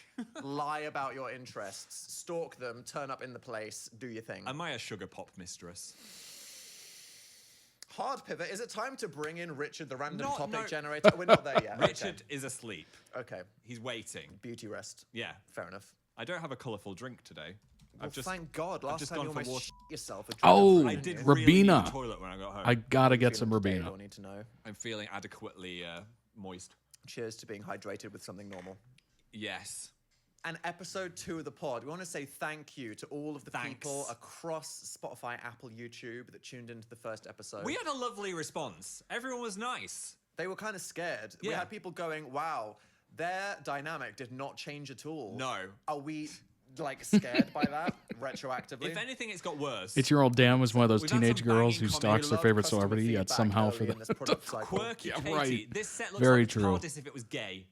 lie about your interests, stalk them, turn up in the place, do your thing. Am I a sugar pop mistress? Hard pivot. Is it time to bring in Richard, the random No. topic generator? We're not there yet. Richard is asleep. Okay. He's waiting. Beauty rest. Yeah. Fair enough. I don't have a colourful drink today. Well, thank God. Last just time you gone for almost water. shit yourself. Oh, I did really need Rabina. the toilet when I got home. I gotta get Feeling some today, Rabina. you'll need to know. I'm feeling adequately moist. Cheers to being hydrated with something normal. Yes. And episode 2 of the pod, we want to say thank you to all of the people across Spotify, Apple, YouTube that tuned into the first episode. We had a lovely response. Everyone was nice. They were kind of scared. We Yeah. had people going, wow, their dynamic did not change at all. No. Are we, like, scared by that retroactively? If anything, it's got worse. 8-year-old Dan was one of those We've had teenage some girls banging who comments. stalks their love favorite customer celebrity, yet feedback somehow early for the in this product cycle. Quirky Yeah, Katie. right. This set looks Very like true. the TARDIS if it was gay.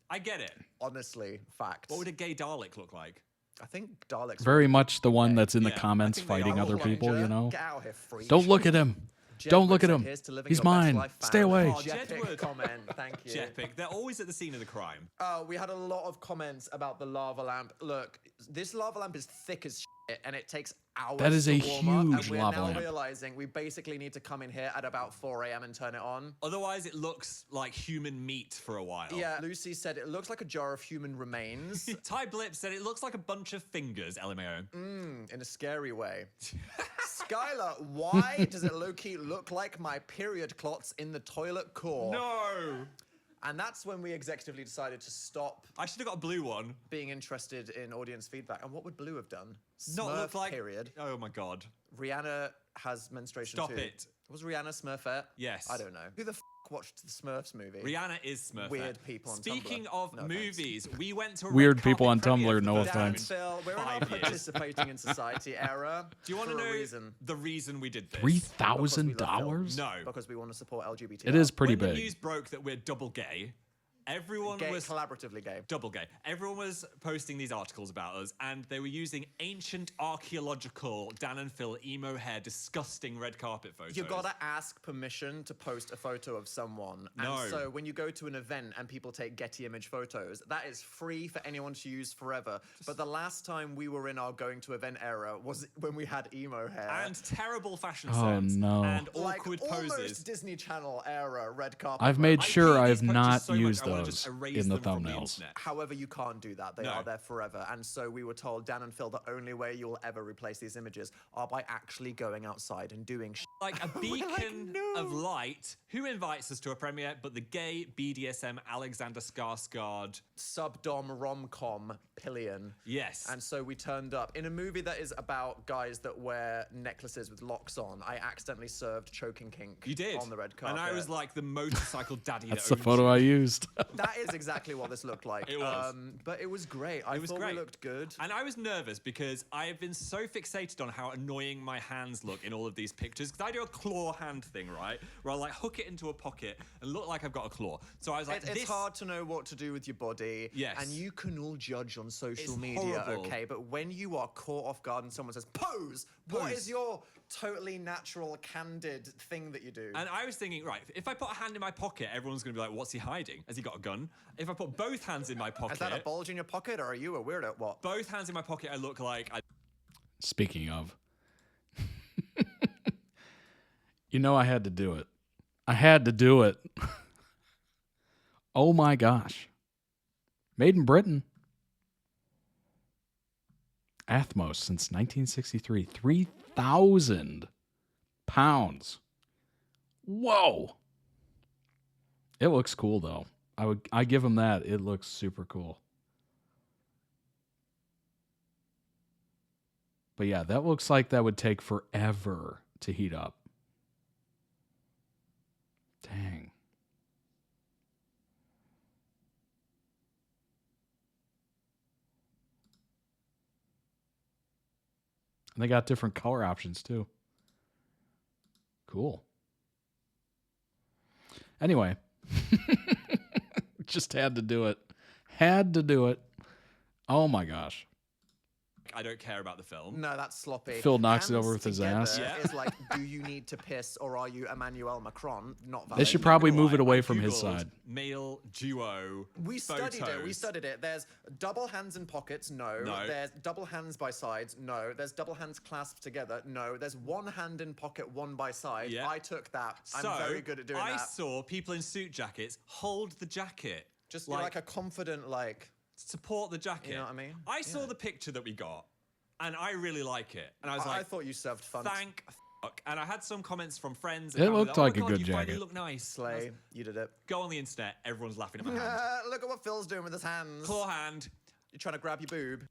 I get it. Honestly, facts. What would a gay Dalek look like? I think Daleks... Very much the one that's in the Yeah, I comments think they fighting are. other people, you know? Get out of here, freak. Don't look at him. Don't look at him. Here's to living He's your best mine. life, Stay fam. away. Oh, Jepic Jedward. comment, thank you. Jepic. They're always at the scene of the crime. We had a lot of comments about the lava lamp. Look, this lava lamp is thick as shit, and it takes hours That is to a warm up, huge and we're lava now lamp. realizing we basically need to come in here at about 4 a.m. and turn it on. Otherwise, it looks like human meat for a while. Yeah, Lucy said it looks like a jar of human remains. Ty Blip said it looks like a bunch of fingers, LMAO. In a scary way. Skylar, why does it low-key look like my period clots in the toilet core? No! And that's when we executively decided to stop I should have got a blue one. being interested in audience feedback. And what would Blue have done? Not Smurf look like... period. Oh my god. Rihanna has menstruation Stop too. it. Was Rihanna Smurfette? Yes. I don't know. Who the f watched the Smurfs movie? Rihanna is Smurfette. Weird people on Speaking Tumblr. of No, thanks. movies, we went to a Weird red people carpet on premiere Tumblr, for no the offense. first Phil, we're in our 5 years. participating in society era. Do you want to for a know reason. the reason we did this? $3,000? No. Because we want to support LGBT. It is pretty when big. the news broke that we're double gay, everyone Gay, was collaboratively gay. double gay. Everyone was posting these articles about us, and they were using ancient archaeological Dan and Phil emo hair, disgusting red carpet photos. You gotta ask permission to post a photo of someone. No. And so when you go to an event and people take Getty image photos, that is free for anyone to use forever. But the last time we were in our going to event era was when we had emo hair. And terrible fashion Oh, sense. no. And like awkward almost poses. Disney Channel era red carpet. I've made photos. sure I I hate have these photos not so much, used I wanna just those erase in the them from the thumbnails. internet. However, you can't do that. They No. are there forever. And so we were told, Dan and Phil, the only way you'll ever replace these images are by actually going outside and doing Like a beacon of light. Who invites us to a premiere but the gay BDSM Alexander Skarsgård subdom rom-com pillion. Yes. And so we turned up in a movie that is about guys that wear necklaces with locks on. I accidentally served choking kink You did. on the red carpet. And I was like the motorcycle daddy. That's that the owns photo you. I used. That is exactly what this looked like. It was. But it was great. I It was thought great. we looked good. And I was nervous because I have been so fixated on how annoying my hands look in all of these pictures. Because I do a claw hand thing, right? Where I like hook it into a pocket and look like I've got a claw. So I was like, It's hard to know what to do with your body. Yes. And you can all judge on social It's media, horrible. okay? But when you are caught off guard and someone says, pose! What Pose. is your totally natural, candid thing that you do? And I was thinking, right, if I put a hand in my pocket, everyone's going to be like, what's he hiding? Has he got a gun? If I put both hands in my pocket... Is that a bulge in your pocket, or are you a weirdo? What? Both hands in my pocket, I look like... Speaking of, you know, I had to do it. I had to do it. Oh my gosh. Made in Britain. Athmos since 1963. 3,000 pounds. Whoa. It looks cool though. I give them that. It looks super cool. But yeah, that looks like that would take forever to heat up. Dang. And they got different color options too. Cool. Anyway, just had to do it. Had to do it. Oh my gosh. I don't care about the film. No, that's sloppy. Phil knocks it Hands over with his together ass. Yeah. Is like, do you need to piss or are you Emmanuel Macron? Not valid. They should probably move it away I from his Googled side. Male duo. We studied it. We photos. studied it. There's double hands in pockets. No. No. There's double hands by sides. No. There's double hands clasped together. No. There's one hand in pocket, one by side. Yeah. I took that. So, I'm very good at doing I that. saw people in suit jackets hold the jacket. Just like a confident, like... Support the jacket. You know what I mean? I saw the picture that we got, and I really like it. And I was like... I thought you served fun. Thank fuck. And I had some comments from friends. It looked like a oh my God, good you jacket. finally look nice. Slay. You did it. Go on the internet. Everyone's laughing at my hand. Look at what Phil's doing with his hands. Claw hand. You're trying to grab your boob.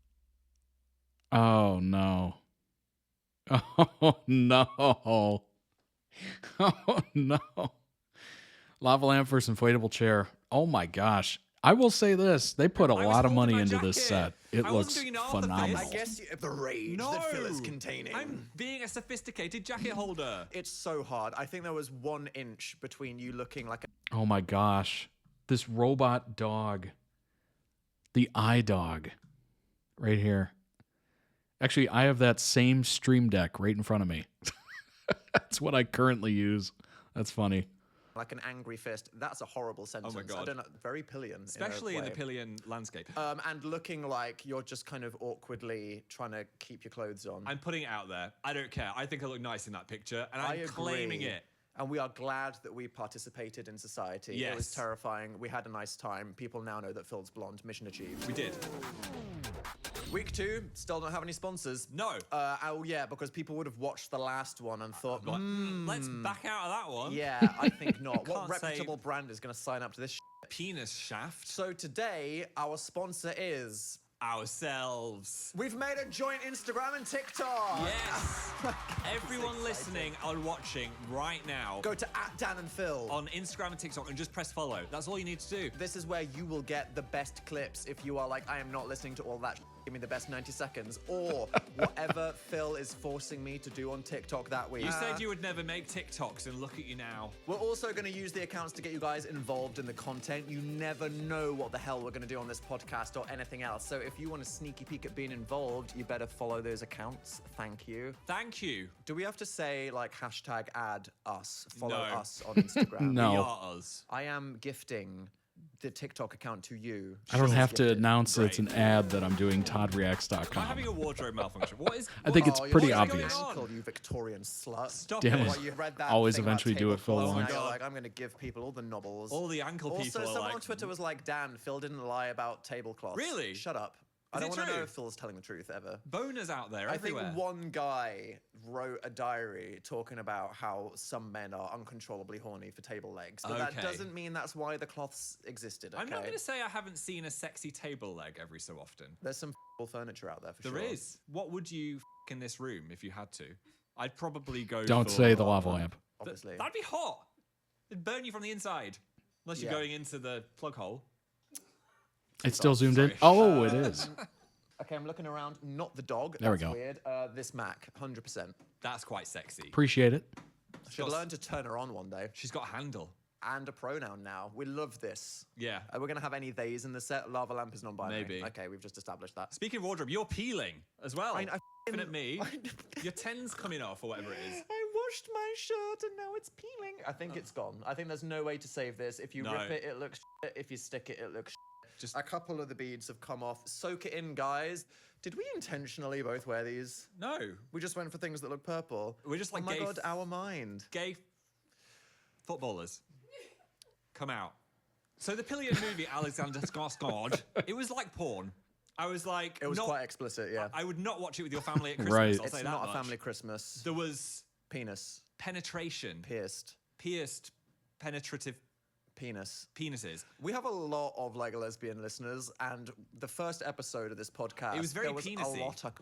Oh no. Oh no. Oh no. Lava lamp versus inflatable chair. Oh my gosh. I will say this. They put a lot of money into this set. It looks phenomenal. I guess the rage that Phil is containing. I'm being a sophisticated jacket holder. It's so hard. I think there was 1 inch between you looking like a... Oh my gosh. This robot dog. The eye dog. Right here. Actually, I have that same Stream Deck right in front of me. That's what I currently use. That's funny. Like an angry fist. That's a horrible sentence. Oh my God. I don't know. Very pillion. Especially in the way. pillion landscape. And looking like you're just kind of awkwardly trying to keep your clothes on. I'm putting it out there. I don't care. I think I look nice in that picture, and I'm I claiming agree. it. And we are glad that we participated in society. It was Yes. terrifying. We had a nice time. People now know that Phil's blonde. Mission achieved. We did. Week 2, still don't have any sponsors. No. Oh yeah, because people would have watched the last one and thought, Let's back out of that one. yeah, I think not. What Can't say- reputable brand is going to sign up to this? Penis shaft. So today, our sponsor is... Ourselves. We've made a joint Instagram and TikTok. Yes. Everyone listening or watching right now. Go to @Dan&Phil on Instagram and TikTok and just press follow. That's all you need to do. This is where you will get the best clips if you are like, I am not listening to all that. Give me the best 90 seconds or whatever Phil is forcing me to do on TikTok that week. You said you would never make TikToks, and look at you now. We're also going to use the accounts to get you guys involved in the content. You never know what the hell we're going to do on this podcast or anything else. So if you want a sneaky peek at being involved, you better follow those accounts. Thank you. Thank you. Do we have to say like #add us? Follow No. us on Instagram. No. We are us. I am gifting the TikTok account to you. I don't she's have to gifted. announce it's an ad that I'm doing I'm ToddReacts.com. having a wardrobe malfunction. What is? I think it's Oh, you're pretty so obvious. ankle, you Victorian slut. Stop Damn it. it. What, you read that Always thing about eventually do it Phil tablecloths, wants. now you're like, I'm going to give people all the nobbles. All the ankle people Also, are someone like, on Twitter was like, Dan, Phil didn't lie about tablecloths. Really? Shut up. I Is don't it want to know true? if Phil's telling the truth ever. boners out there I everywhere. think one guy wrote a diary talking about how some men are uncontrollably horny for table legs, but that Okay. doesn't mean that's why the cloths existed. Okay? I'm not going to say I haven't seen a sexy table leg every so often. There's some furniture out there for There sure. is. What would you in this room if you had to? I'd probably go. Don't for say the lava lamp. Obviously. That'd be hot. It'd burn you from the inside, unless you're Yeah. going into the plug hole. It's still zoomed in. Sorry. Oh, it is. Okay, I'm looking around. Not the dog. There we That's go. Weird. This Mac, 100%. That's quite sexy. Appreciate it. I should learn to turn her on one day. She's got a handle. And a pronoun now. We love this. Yeah. We're going to have any theys in the set. Lava lamp is non-binary. Maybe. Okay, we've just established that. Speaking of wardrobe, you're peeling as well. I Looking at me, your ten's coming off or whatever it is. I washed my shirt and now it's peeling. I think it's gone. I think there's no way to save this. If you No. rip it, it looks shit. If you stick it, it looks shit. Just a couple of the beads have come off. Soak it in, guys. Did we intentionally both wear these? No. We just went for things that look purple. We're just like oh my gay god, our mind. Gay footballers come out. So the Pillion movie, Alexander Skarsgård, it was like porn. I was like, It was quite explicit, yeah. I would not watch it with your family at Christmas. Right. I'll It's say not that a much. family Christmas. There was Penis. penetration, Pierced. pierced, penetrative Penis. penises. We have a lot of like lesbian listeners, and the first episode of this podcast, It was very there was penisy. a lot of.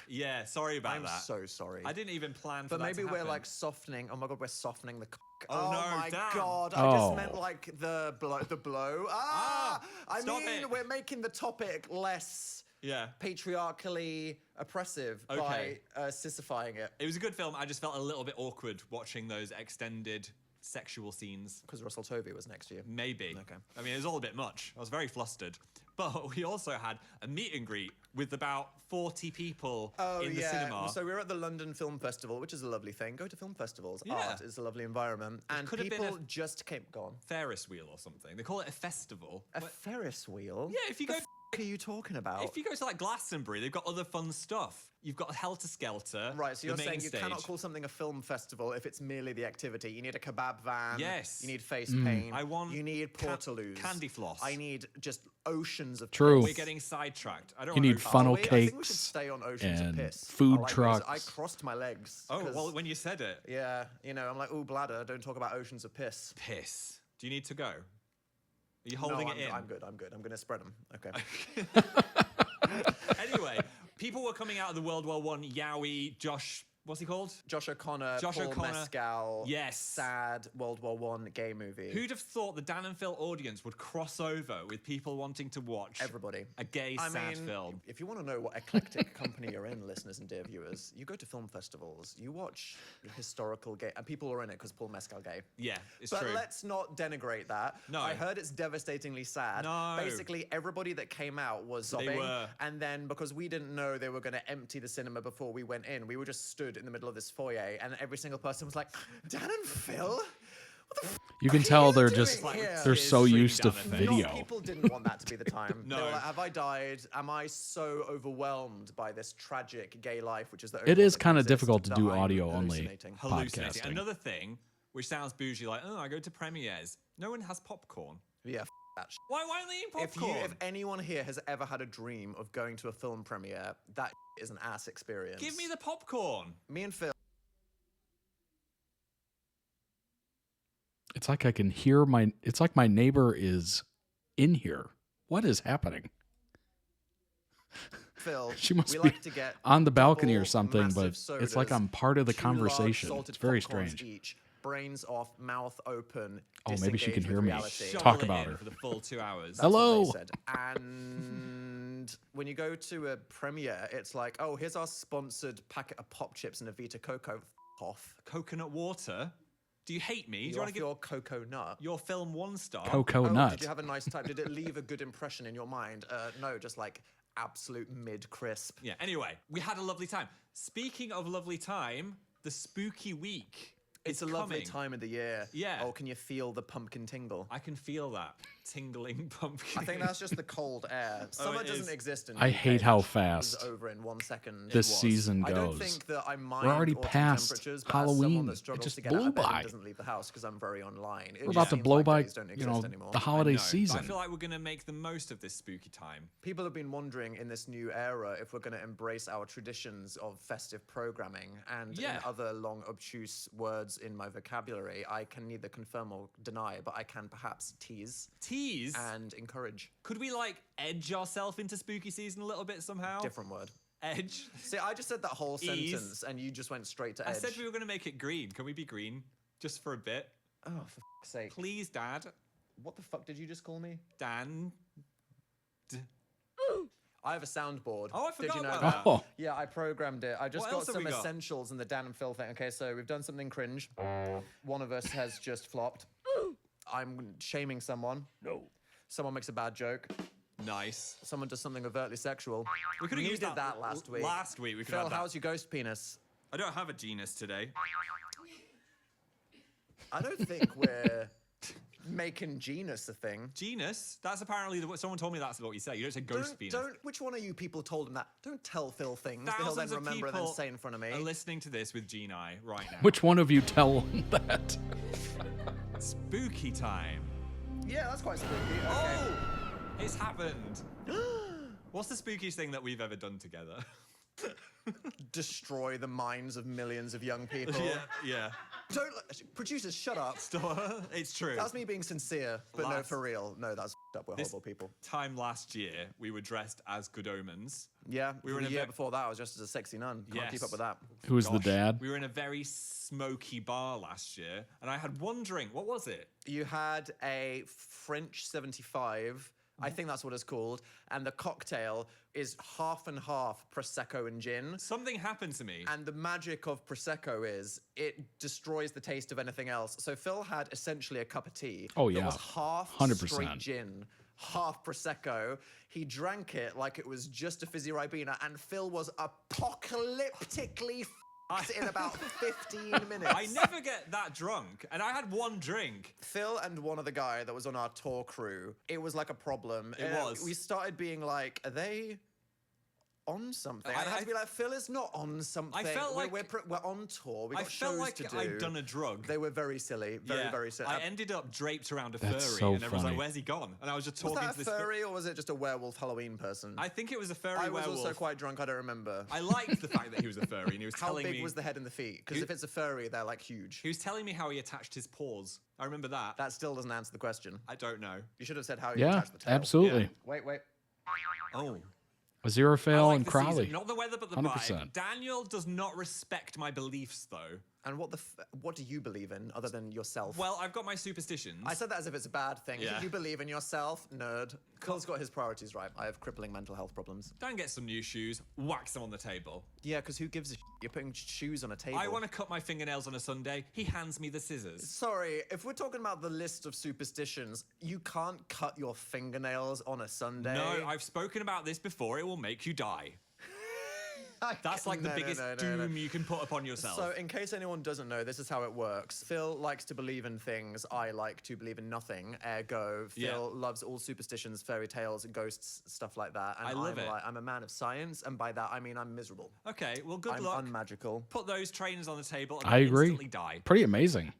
Yeah, sorry about I'm that. so sorry. I didn't even plan for But that maybe to we're happen. like softening. Oh my god, we're softening the. Oh, no, my damn. god! I Oh. just meant like the blow. The blow. I stop mean, it. we're making the topic less Yeah. patriarchally oppressive Okay. by sissifying it. It was a good film. I just felt a little bit awkward watching those extended sexual scenes. Because Russell Tovey was next to you. Maybe. Okay. I mean, it was all a bit much. I was very flustered. But we also had a meet and greet with about 40 people in the cinema. So we were at the London Film Festival, which is a lovely thing. Go to film festivals. Yeah. Art is a lovely environment. And could have been people a- just came gone. Ferris wheel or something. They call it a festival. A Ferris wheel? Yeah, if you the go- f- are you talking about? If you go to like Glastonbury, they've got other fun stuff. You've got Helter Skelter. Right, so you're the main saying you stage. cannot call something a film festival if it's merely the activity. You need a kebab van. Yes. You need face paint. I want You need portaloos. candy floss. I need just oceans of True. piss. We're getting sidetracked. I don't You want need ocean- funnel I think we should cakes stay on oceans of and piss. food I like those. trucks. I crossed my legs. Oh, 'cause- well, when you said it. Yeah, you know, I'm like, ooh, bladder, don't talk about oceans of piss. Piss. Do you need to go? Are you holding no, it in? I'm good. I'm good. I'm going to spread them. Okay. Anyway, people were coming out of the World War I. Yowie, Josh, what's he called? Josh O'Connor, Josh Paul O'Connor. Mescal. Yes. Sad World War I gay movie. Who'd have thought the Dan and Phil audience would cross over with people wanting to watch Everybody. a gay, I sad mean, film? if you want to know what eclectic company you're in, listeners and dear viewers, you go to film festivals, you watch historical gay, and people are in it because Paul Mescal gay. Yeah, it's But true. let's not denigrate that. No. I heard it's devastatingly sad. No. Basically, everybody that came out was They sobbing. were. And then because we didn't know they were going to empty the cinema before we went in, we were just stood in the middle of this foyer, and every single person was like, Dan and Phil? You can tell they're doing just here? they're so Streaming used to down it. video. People didn't want that to be the time. No. They were like, have I died? Am I so overwhelmed by this tragic gay life, which is the It only is one that kind of exists, difficult to that do I'm audio only hallucinating? Hallucinating. podcasting. Another thing, which sounds bougie, like, oh, I go to premieres. No one has popcorn. Yeah, that shit. Why aren't they eating If popcorn? if anyone here has ever had a dream of going to a film premiere, that is an ass experience. Give me the popcorn. Me and Phil. It's like I can hear it's like my neighbor is in here. What is happening? Phil, She must we be like to get on the balcony or double something, but massive it's like sodas, I'm part of the 2 large conversation. salted It's very popcorns strange. Each, brains off, mouth open. Oh, maybe she can disengaged hear with me. reality. Talk Shovel it about in her. for the full 2 hours. That's what Hello. they said. And when you go to a premiere, it's like, oh, here's our sponsored packet of pop chips and a Vita Coco. F off. Coconut water? Do you hate me? Do You you want off to give your cocoa nut? your film 1 star? Cocoa Oh, nut. did you have a nice time? Did it leave a good impression in your mind? No, just like absolute mid crisp. Yeah, anyway, we had a lovely time. Speaking of lovely time, the spooky week It's a lovely coming. time of the year. Yeah. Oh, can you feel the pumpkin tingle? I can feel that tingling pumpkin. I think that's just the cold air. Summer it doesn't is. exist in I UK. hate how It was fast over in 1 second. this season I don't goes. think that I mind We're already autumn past temperatures, but as Halloween. someone that It struggles just to get out blew of bed by. and doesn't leave the house because I'm very online. We're about to seems blow like by, days don't you exist know, anymore. the holiday I season. feel like we're going to make the most of this spooky time. People have been wondering in this new era if we're going to embrace our traditions of festive programming, and in other long, obtuse words in my vocabulary, I can neither confirm or deny, but I can perhaps tease. Tease? And encourage. Could we, like, edge ourselves into spooky season a little bit somehow? Different word. Edge. See, I just said that whole Ease. sentence, and you just went straight to edge. I said we were going to make it green. Can we be green? Just for a bit? Oh, for f***'s sake. Please, Dad. What the fuck did you just call me? Dan. I have a soundboard. Oh, I forgot Did you know about that? that. Oh. Yeah, I programmed it. I just What got else have some we got? essentials in the Dan and Phil thing. Okay, so we've done something cringe. One of us has just flopped. I'm shaming someone. No. Someone makes a bad joke. Nice. Someone does something overtly sexual. We could have used did that last week. Last week, we could Phil, have that. how's your ghost penis? I don't have a genus today. I don't think we're making genus a thing. Genus? That's apparently someone told me that's what you say. You don't say ghost penis. Which one of you people told him that? Don't tell Phil things that he'll Thousands then of remember and then people say in front of me. are listening to this with Gene I right now. Which one of you tell them that? Spooky time. Yeah, that's quite spooky. Okay. Oh! It's happened. What's the spookiest thing that we've ever done together? Destroy the minds of millions of young people. Yeah. Don't, producers, shut up. Stop. It's true. That's me being sincere, but no, for real. No, that's up. We're This horrible people. time last year, we were dressed as good omens. Yeah, we were the in a year ve- before that, I was dressed as a sexy nun. Can't keep up with that. Who was the Gosh, dad? We were in a very smoky bar last year, and I had one drink. What was it? You had a French 75. I think that's what it's called. And the cocktail is half and half Prosecco and gin. Something happened to me. And the magic of Prosecco is it destroys the taste of anything else. So Phil had essentially a cup of tea. Oh, that yeah. was half 100%. straight gin, half Prosecco. He drank it like it was just a fizzy Ribena, and Phil was apocalyptically in about 15 minutes. I never get that drunk, and I had one drink. Phil and one other guy that was on our tour crew, it was like a problem. It was. We started being like, are they on something? I'd have to be like, Phil is not on something. I felt like- we're on tour. We I got felt shows like to do. I'd done a drug. They were very silly. Very silly. I ended up draped around a That's furry, so and everyone's funny. like, "Where's he gone?" And I was just Was talking that to a this. furry or was it just a werewolf Halloween person? I think it was a furry I was werewolf. also quite drunk. I don't remember. I liked the fact that he was a furry, and he was How telling big me was the head and the feet? Because He- if it's a furry, they're like huge. he was telling me how he attached his paws. I remember that. That still doesn't answer the question. I don't know. You should have said how you Yeah, attached the tail. absolutely. Wait. Oh. Aziraphale I like and the Crowley. season. Not the weather, but the 100%. vibe. Daniel does not respect my beliefs, though. And what do you believe in other than yourself? Well, I've got my superstitions. I said that as if it's a bad thing. Yeah. You believe in yourself, nerd. Cole's got his priorities right. I have crippling mental health problems. Dan gets some new shoes, whacks them on the table. Yeah, because who gives a shit? You're putting shoes on a table. I want to cut my fingernails on a Sunday. He hands me the scissors. Sorry, if we're talking about the list of superstitions, you can't cut your fingernails on a Sunday. No, I've spoken about this before. It will make you die. That's like the No, no, biggest no, no, no. doom you can put upon yourself. So, in case anyone doesn't know, this is how it works. Phil likes to believe in things. I like to believe in nothing. Ergo, Phil Yeah. loves all superstitions, fairy tales, ghosts, stuff like that. And I love it. I'm a man of science, and by that I mean I'm miserable. Okay, well, good I'm luck. unmagical. Put those trainers on the table and I you'll agree. instantly die. Pretty amazing.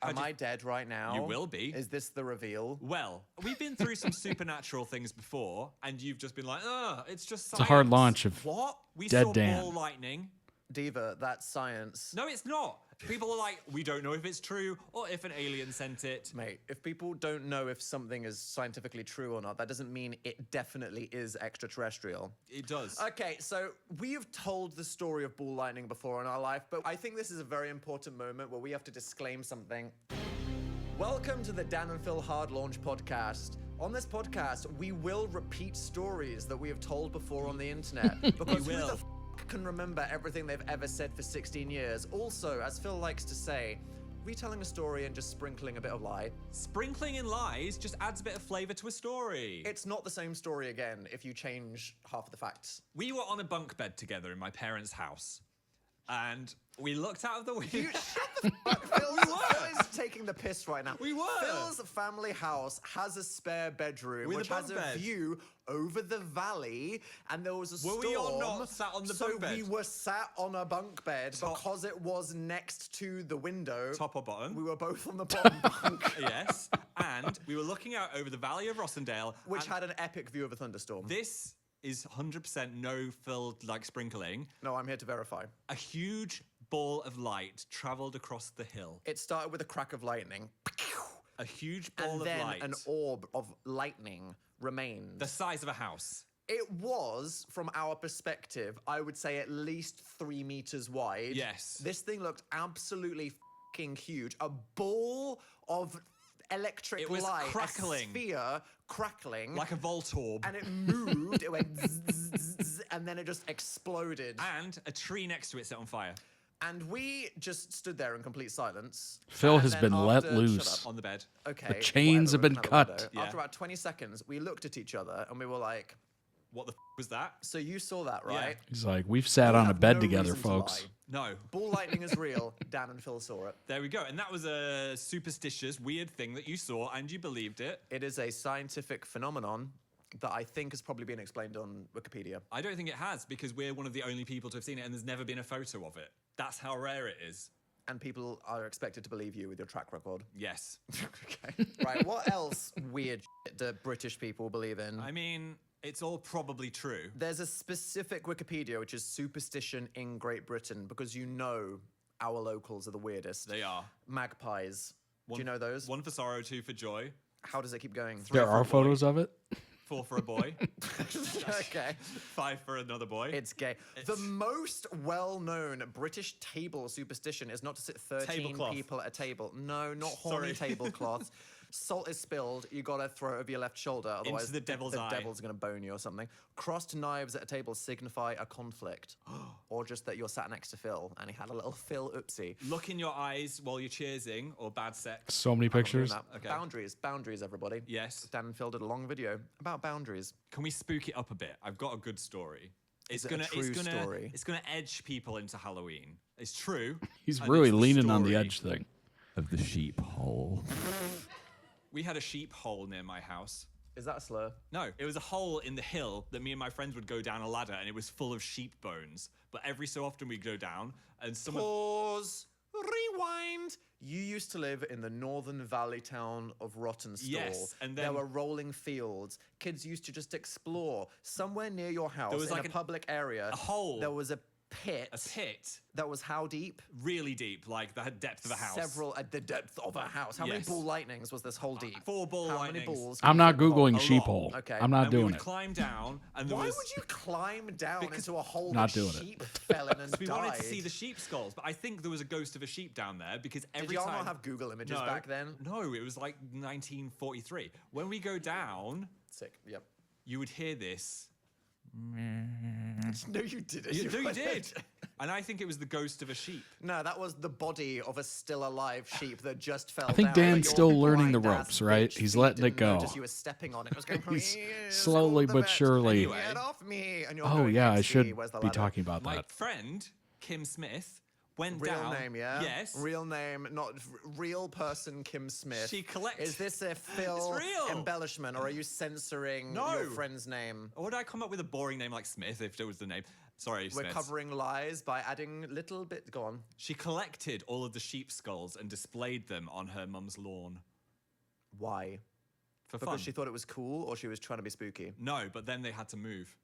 Am I dead right now? You will be. Is this the reveal? Well, we've been through some supernatural things before, and you've just been like, it's just It's a hard science." launch of What? We Dead saw Dan. ball lightning. Diva, that's science. No, it's not. People are like, we don't know if it's true or if an alien sent it. Mate, if people don't know if something is scientifically true or not, that doesn't mean it definitely is extraterrestrial. It does. Okay, so we have told the story of ball lightning before in our life, but I think this is a very important moment where we have to disclaim something. Welcome to the Dan and Phil Hard Launch podcast. On this podcast, we will repeat stories that we have told before on the internet. Because who the can remember everything they've ever said for 16 years? Also, as Phil likes to say, retelling a story and just sprinkling a bit of lie. Sprinkling in lies just adds a bit of flavor to a story. It's not the same story again if you change half of the facts. We were on a bunk bed together in my parents' house. And we looked out of the window. You shut the fuck. Phil is taking the piss right now. We were. Phil's family house has a spare bedroom With a which has bunk a bed. view over the valley, and there was a storm. Were we all not sat on the bunk bed? So we were sat on a bunk bed because it was next to the window. Top or bottom? We were both on the bottom bunk. Yes. And we were looking out over the valley of Rossendale. Which had an epic view of a thunderstorm. This is 100% no filled like sprinkling. No, I'm here to verify. A huge ball of light traveled across the hill. It started with a crack of lightning. A huge ball And of then light. an orb of lightning remained. The size of a house. It was, from our perspective, I would say at least 3 meters wide. Yes. This thing looked absolutely fucking huge. A ball of electric It was light, crackling. a sphere crackling. Like a Voltorb. And it moved, it went zzz, zzz, zzz, and then it just exploded. And a tree next to it set on fire. And we just stood there in complete silence. Phil And has then been let after- loose. Shut up. On the bed. Okay. The chains have been whatever, open cut. another window. After about 20 seconds, we looked at each other and we were like, What the was that? So you saw that, right? He's like, we've sat on a bed together, folks. No. Ball lightning is real. Dan and Phil saw it. There we go. And that was a superstitious, weird thing that you saw and you believed it. It is a scientific phenomenon that I think has probably been explained on Wikipedia. I don't think it has because we're one of the only people to have seen it and there's never been a photo of it. That's how rare it is. And people are expected to believe you with your track record. Yes. Okay. Right, what else weird shit do British people believe in? I mean, it's all probably true. There's a specific Wikipedia which is superstition in Great Britain because you know our locals are the weirdest. They are. Magpies. Do you know those? 1 for sorrow, 2 for joy. How does it keep going? There are photos of it. 4 for a boy. Okay. 5 for another boy. It's gay. The most well-known British table superstition is not to sit 13 Tablecloth. people at a table. No, not horny Sorry. tablecloth. Salt is spilled, you gotta throw it over your left shoulder, otherwise the devil's eye. devil's gonna bone you or something. Crossed knives at a table signify a conflict. Or just that you're sat next to Phil and he had a little Phil oopsie. Look in your eyes while you're cheersing or bad sex. So many I'm not doing pictures. that. Okay. Boundaries, everybody. Yes. Dan and Phil did a long video about boundaries. Can we spook it up a bit? I've got a good story. Is it a true story? It's gonna edge people into Halloween. It's true. He's and really it's the leaning on the story edge thing. of the sheep hole. We had a sheep hole near my house. Is that a slur? No, it was a hole in the hill that me and my friends would go down a ladder and it was full of sheep bones. But every so often we'd go down and someone... Pause. Rewind. You used to live in the northern valley town of Rawtenstall. Yes, and there then- were rolling fields. Kids used to just explore. Somewhere near your house, There was in like a public area, a hole. there was a pit. A pit. That was how deep? Really deep, like the depth of a house. Several at the depth of a house. How many Yes. ball lightnings was this hole deep? 4 ball How lightnings. many balls? I'm not could fit in the hole? Googling A sheep lot. hole. Okay. I'm not And we doing would it. climb down and there Why was... would you climb down into a hole Not that doing it. sheep fell in and We died? wanted to see the sheep skulls, but I think there was a ghost of a sheep down there because every Did y'all time... not have Google images No. back then? No, it was like 1943. When we go down, Sick. Yep. you would hear this. No, you didn't. You wouldn't. did. And I think it was the ghost of a sheep. No, that was the body of a still alive sheep that just fell I think down. Dan's But your still learning the blind ropes, ass right? bitch He's feet letting it didn't go. notice you were stepping on it. It was going, He's "Yes, slowly call the but vet." surely. Anyway. Get off me! And you're Oh going, yeah, I "XD, should where's the be ladder?" talking about My that. friend, Kim Smith, went Real down. name, yeah? Yes. Real name, not real person Kim Smith. She collects- Is this a Phil It's real. embellishment, or are you censoring No. your friend's name? Or would I come up with a boring name like Smith if it was the name? Sorry, We're Smith. covering lies by adding little bit. Go on. She collected all of the sheep skulls and displayed them on her mum's lawn. Why? For Because fun. she thought it was cool, or she was trying to be spooky? No, but then they had to move.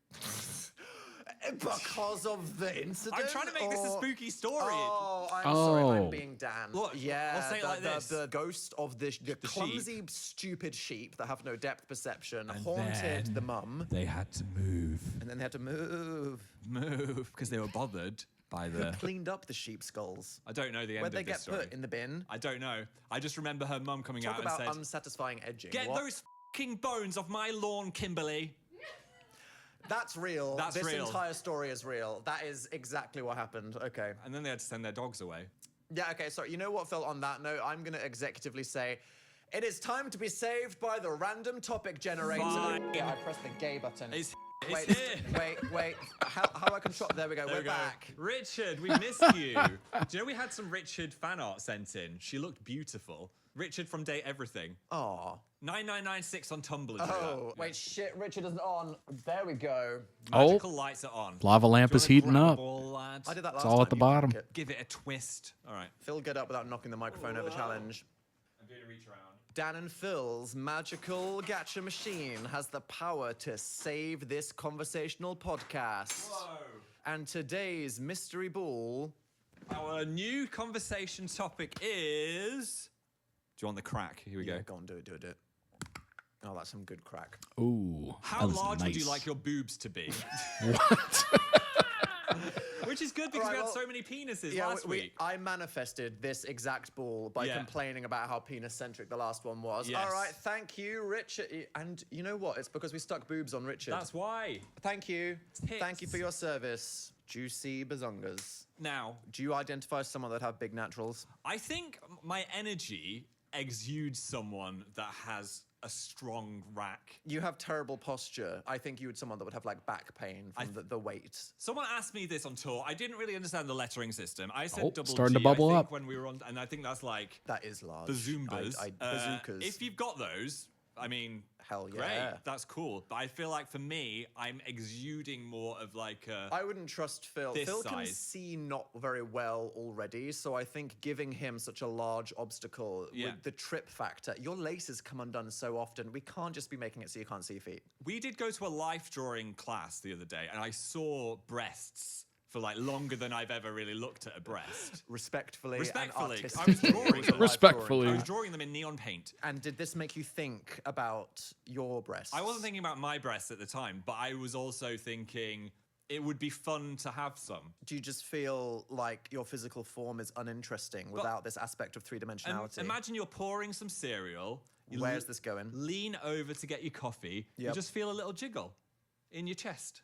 Because of the incident? I'm trying to make this a or- spooky story. Oh, I'm sorry, Oh. I'm being Dan. Look, yeah, I'll say it like this. The ghost of the sheep. clumsy, stupid sheep that have no depth perception haunted then the mum, They had to move. and then they had to move. Move, because they were bothered by Who the... cleaned up the sheep skulls? I don't know the end Where'd of they this get story. put in the bin? I don't know. I just remember her mum coming Talk out about and said, unsatisfying edging. "Get What? those f***ing bones off my lawn, Kimberly." That's real. That's this real. entire story is real. That is exactly what happened. Okay. And then they had to send their dogs away. Yeah, okay, so you know what, Phil, on that note, I'm going to executively say, it is time to be saved by the random topic generator. Fine. Yeah, I pressed the gay button. It's Wait. How I control? There we go. There We're we go. back. Richard, we missed you. Do you know we had some Richard fan art sent in? She looked beautiful. Richard from Date Everything. Oh. 9996 on Tumblr. drew Oh, that. wait, shit. Richard isn't on. There we go. Magical lights are on. Lava lamp is heating up. I did that last It's all at the time. You bottom. crack it. Give it a twist. All right. Phil, get up without knocking the microphone over challenge. I'm doing a reach around. Dan and Phil's magical gacha machine has the power to save this conversational podcast. Whoa. And today's mystery ball. Our new conversation topic is. Do you want the crack? Here we go. Go on, do it. Oh, that's some good crack. Ooh. How that was large would you nice. like your boobs to be? What? Which is good because All right, we had well, so many penises Yeah, last week. I manifested this exact ball by complaining about how penis-centric the last one was. Yes. All right, thank you, Richard. And you know what? It's because we stuck boobs on Richard. That's why. Thank you. Tits. Thank you for your service, Juicy Bazongas. Now, do you identify as someone that have big naturals? I think my energy exudes someone that has a strong rack. You have terrible posture. I think you would someone that would have like back pain from the weight. Someone asked me this on tour. I didn't really understand the lettering system. I said Oh, double starting to G, bubble I think, up. when we were on, and I think that's like that is large. Bazoombas. Bazookas. If you've got those, I mean, hell yeah, great. That's cool. But I feel like for me, I'm exuding more of like a. I wouldn't trust Phil. This Phil can size. see not very well already, so I think giving him such a large obstacle with the trip factor, your laces come undone so often. We can't just be making it so you can't see your feet. We did go to a life drawing class the other day, and I saw breasts for like longer than I've ever really looked at a breast. Respectfully, Respectfully, and I was drawing them. Respectfully. I was drawing them in neon paint. And did this make you think about your breasts? I wasn't thinking about my breasts at the time, but I was also thinking it would be fun to have some. Do you just feel like your physical form is uninteresting without this aspect of three-dimensionality? Imagine you're pouring some cereal. Where's this going? Lean over to get your coffee. You Yep. just feel a little jiggle in your chest.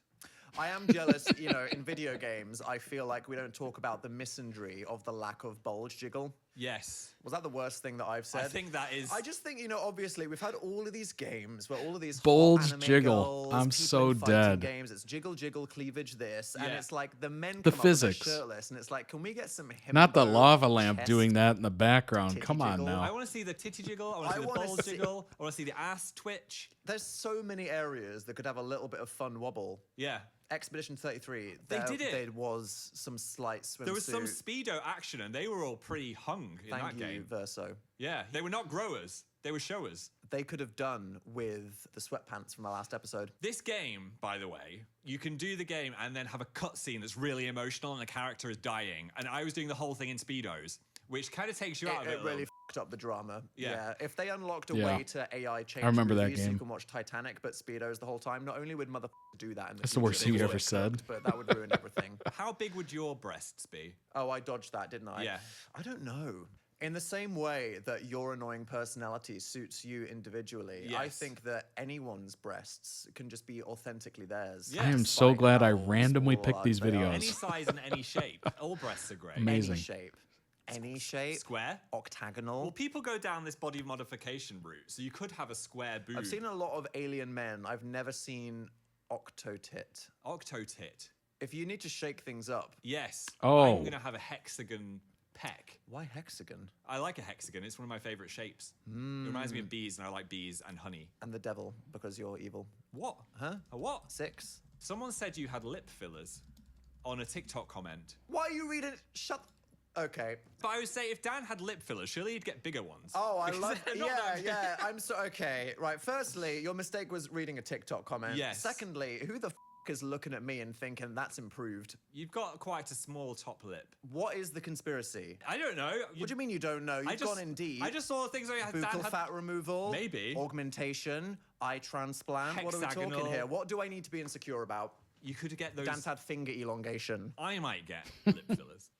I am jealous, you know, in video games, I feel like we don't talk about the misandry of the lack of bulge jiggle. Yes. Was that the worst thing that I've said? I think that is. I just think, you know, obviously we've had all of these games where all of these hot Bulge anime jiggle. girls, I'm people so in fighting dead. Games. It's jiggle, cleavage this. And Yeah. it's like the men The come up and they're physics. shirtless. And it's like, can we get some Not the himbo lava lamp chest doing that in the background. titty Come on jiggle? now. I want to see the titty jiggle. I want to see the wanna balls see- jiggle. I want to see the ass twitch. There's so many areas that could have a little bit of fun wobble. Yeah. Expedition 33. They did it. There was some slight swimsuit. There was some speedo action, and they were all pretty hung in that Thank you, game. Verso. Yeah, they were not growers; they were showers. They could have done with the sweatpants from the last episode. This game, by the way, you can do the game and then have a cutscene that's really emotional, and the character is dying. And I was doing the whole thing in speedos, which kind of takes you out of it. It really f***ed up the drama. Yeah. If they unlocked a Yeah. way to AI change remember that movies so you game. can watch Titanic but Speedos the whole time, not only would mother do that in the That's the future, worst they thing you would ever get said. cooked, but that would ruin everything. How big would your breasts be? Oh, I dodged that, didn't I? Yeah. I don't know. In the same way that your annoying personality suits you individually, I Yes. think that anyone's breasts can just be authentically theirs. I am so despite glad I how randomly small or picked these large they are. Any videos. size and any shape. All breasts are great. Amazing. Any shape. Any shape. Square. Octagonal. Well, people go down this body modification route, so you could have a square boob. I've seen a lot of alien men. I've never seen octotit. Octotit. If you need to shake things up. Yes. Oh. I'm gonna have a hexagon peck. Why hexagon? I like a hexagon. It's one of my favorite shapes. It reminds me of bees, and I like bees and honey. And the devil, because you're evil. What? Huh? A what? 6. Someone said you had lip fillers on a TikTok comment. Why are you reading? Shut. Okay. But I would say if Dan had lip fillers, surely he'd get bigger ones. Oh, I Because love. they're not Yeah, that big. yeah. I'm so okay. Right. Firstly, your mistake was reading a TikTok comment. Yes. Secondly, who the f is looking at me and thinking that's improved? You've got quite a small top lip. What is the conspiracy? I don't know. What do you mean you don't know? You've gone Indeed. I just saw things where Dan Buccal had fat removal. Maybe. Augmentation. Eye transplant. What are we talking Hexagonal. here? What do I need to be insecure about? You could get those. Dan's had finger elongation. I might get lip fillers.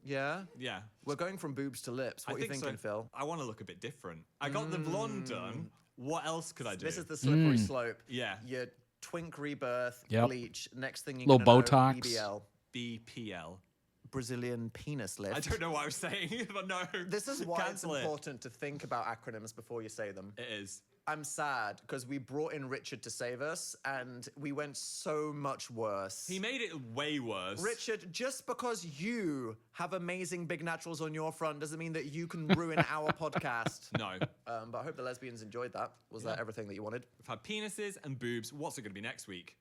Yeah? Yeah. We're going from boobs to lips. What are you think thinking, so. Phil? I want to look a bit different. I got the blonde done. What else could I do? This is the slippery slope. Yeah. Your twink rebirth, Yep. bleach. Next thing you Little know, Botox. BBL. BPL. Brazilian penis lift. I don't know what I was saying, but no. This is why Cancel it's it. important to think about acronyms before you say them. It is. I'm sad because we brought in Richard to save us and we went so much worse. He made it way worse. Richard, just because you have amazing big naturals on your front doesn't mean that you can ruin our podcast. No. But I hope the lesbians enjoyed that. Was that everything that you wanted? We've had penises and boobs. What's it going to be next week?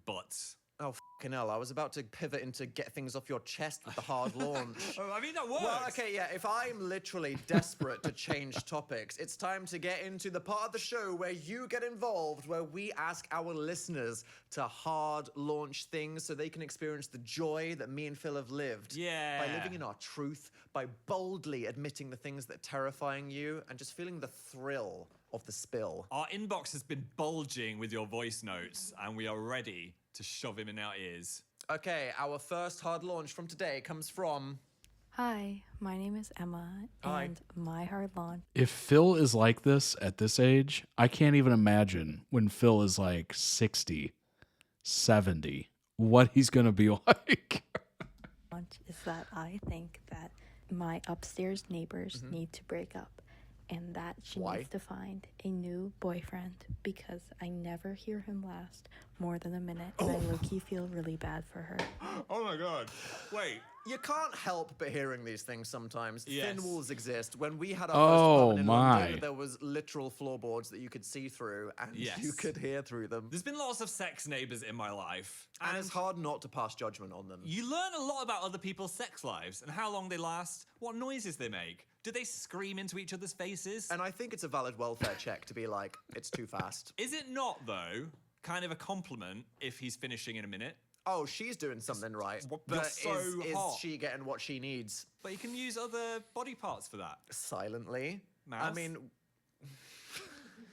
Butts. Oh, fucking hell. I was about to pivot into get things off your chest with the hard launch. Oh, I mean, that works. Well, okay, yeah. If I'm literally desperate to change topics, it's time to get into the part of the show where you get involved, where we ask our listeners to hard launch things so they can experience the joy that me and Phil have lived. Yeah. By living in our truth, by boldly admitting the things that are terrifying you, and just feeling the thrill of the spill. Our inbox has been bulging with your voice notes, and we are ready to shove him in our ears. Okay, our first hard launch from today comes from... Hi, my name is Emma, Hi. and my hard launch. If Phil is like this at this age, I can't even imagine when Phil is like 60, 70, what he's going to be like. Is that I think that my upstairs neighbors need to break up, and that she Why? needs to find a new boyfriend because I never hear him last more than a minute, and I low-key feel really bad for her. Oh my god. Wait. You can't help but hearing these things sometimes. Yes. Thin walls exist. When we had our Oh, first apartment in my. London, there was literal floorboards that you could see through, and Yes. you could hear through them. There's been lots of sex neighbors in my life. And it's hard not to pass judgment on them. You learn a lot about other people's sex lives and how long they last, what noises they make. Do they scream into each other's faces? And I think it's a valid welfare check to be like, it's too fast. Is it not, though, kind of a compliment if he's finishing in a minute? Oh, she's doing something right. You're But so is hot. she getting what she needs? But you can use other body parts for that. Silently. Mouth. I mean,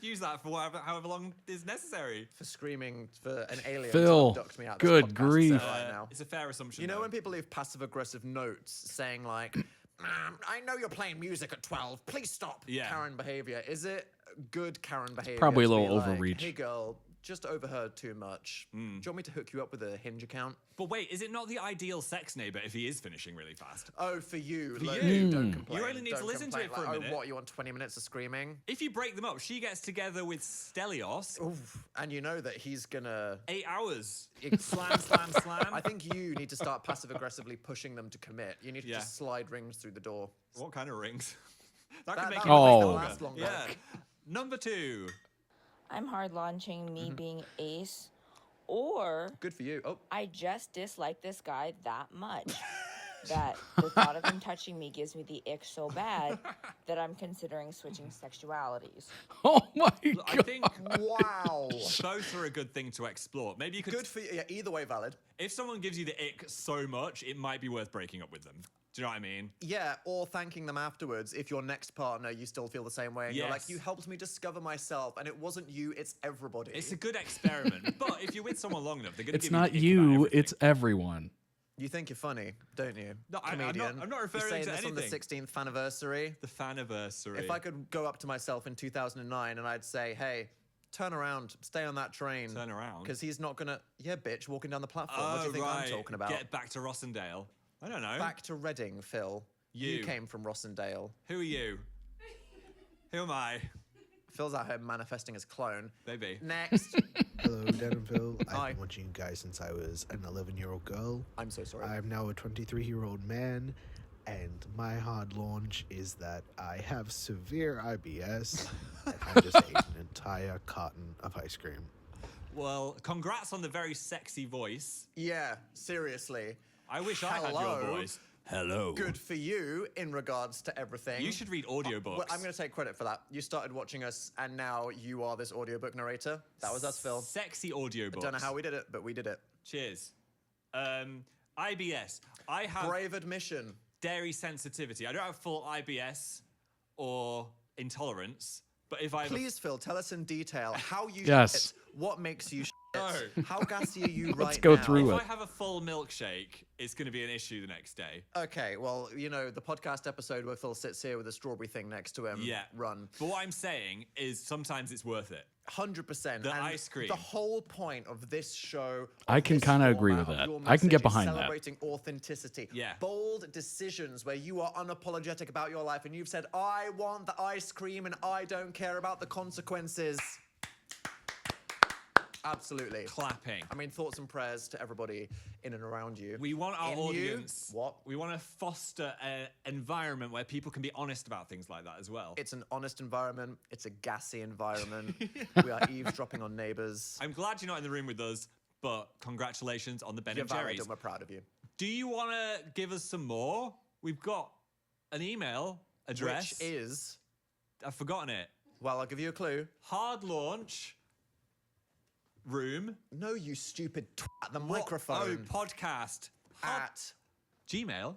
Use that for however long is necessary. for screaming for an alien Phil, to abduct me out of good this podcast grief. set right now. It's a fair assumption. You know though. when people leave passive-aggressive notes saying like, I know you're playing music at 12, please stop. Yeah. Karen behavior. Is it good Karen behavior? Probably a to be little like, overreach. Hey girl, just overheard too much. Do you want me to hook you up with a Hinge account? But wait, is it not the ideal sex neighbor if he is finishing really fast? Oh, for you. For like, you. Don't complain. You only need to Don't listen to it complain. for a Like, minute. Oh, what, you want 20 minutes of screaming? If you break them up, she gets together with Stelios. Oof. And you know that he's gonna... 8 hours. slam, slam. I think you need to start passive-aggressively pushing them to commit. You need to Yeah. just slide rings through the door. What kind of rings? That can make would it make them longer. last longer. Yeah. Number 2. I'm hard launching me being ace, or Good for you. Oh, I just dislike this guy that much that the thought of him touching me gives me the ick so bad that I'm considering switching sexualities. Oh my I god. think wow. both are a good thing to explore. Maybe you could. Good for you. Yeah, either way valid. If someone gives you the ick so much, it might be worth breaking up with them. Do you know what I mean? Yeah, or thanking them afterwards if your next partner, you still feel the same way. And you're like, Yes. you helped me discover myself, and it wasn't you, it's everybody. It's a good experiment. But if you're with someone long enough, they're going to It's give not you. you, it's everyone. You think you're funny, don't you? No, I'm Comedian. not referring you're saying to this on the anything. 16th anniversary. The faniversary. If I could go up to myself in 2009 and I'd say, hey, turn around, stay on that train. Turn around? Because he's not gonna, yeah, bitch, walking down the platform. What do you think right. I'm talking about? Get back to Rossendale. I don't know. Back to Reading, Phil. You. came from Rossendale. Who are you? Who am I? Phil's out here manifesting his clone. Maybe. Next. Hello, Dan and Phil. Hi. I've been watching you guys since I was an 11-year-old girl. I'm so sorry. I'm now a 23-year-old man, and my hard launch is that I have severe IBS, and I just ate an entire carton of ice cream. Well, congrats on the very sexy voice. Yeah, seriously. I wish I had your voice. Hello. Good for you in regards to everything. You should read audiobooks. Well, I'm going to take credit for that. You started watching us, and now you are this audiobook narrator. That was us, Phil. Sexy audiobooks. I don't know how we did it, but we did it. Cheers. IBS. I have Brave admission. dairy sensitivity. I don't have full IBS or intolerance, but if I Please, Phil, tell us in detail how you Yes. shit, what makes you shit, How gassy are you right now? Let's go through If it. I have a full milkshake, it's going to be an issue the next day. Okay, well, you know, the podcast episode where Phil sits here with a strawberry thing next to him. Yeah. Run. But what I'm saying is sometimes it's worth it. 100%. The And ice cream. The whole point of this show. I can kind of agree with that. I can get behind that. Celebrating authenticity. Yeah. Bold decisions where you are unapologetic about your life and you've said, I want the ice cream and I don't care about the consequences. Absolutely. Clapping. I mean, thoughts and prayers to everybody in and around you. We want our In you? audience. What? We want to foster an environment where people can be honest about things like that as well. It's an honest environment. It's a gassy environment. We are eavesdropping on neighbors. I'm glad you're not in the room with us, but congratulations on the Ben You're and valid Jerry's. and we're proud of you. Do you want to give us some more? We've got an email address. Which is? I've forgotten it. Well, I'll give you a clue. Hard launch room. No, you stupid twat. The What? microphone. Oh, podcast. At gmail.biz.com.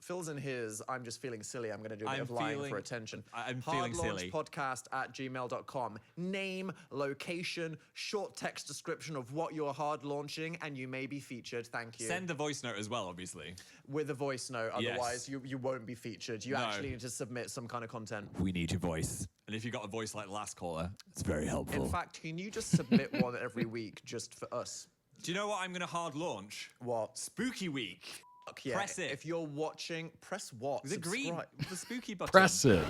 Phil's in his, I'm just feeling silly. I'm going to do a bit I'm of lying feeling- for attention. I'm feeling silly. Podcast at gmail.com. Name, location, short text description of what you're hard launching, and you may be featured. Thank you. Send a voice note as well, obviously. With a voice note, Yes. otherwise you won't be featured. You No. actually need to submit some kind of content. We need your voice. And if you got a voice like the last caller, it's very helpful. In fact, can you just submit one every week just for us? Do you know what I'm going to hard launch? What? Spooky Week. Fuck yeah. Press it. If you're watching, press what? The green, Subscribe. the spooky button. Press it.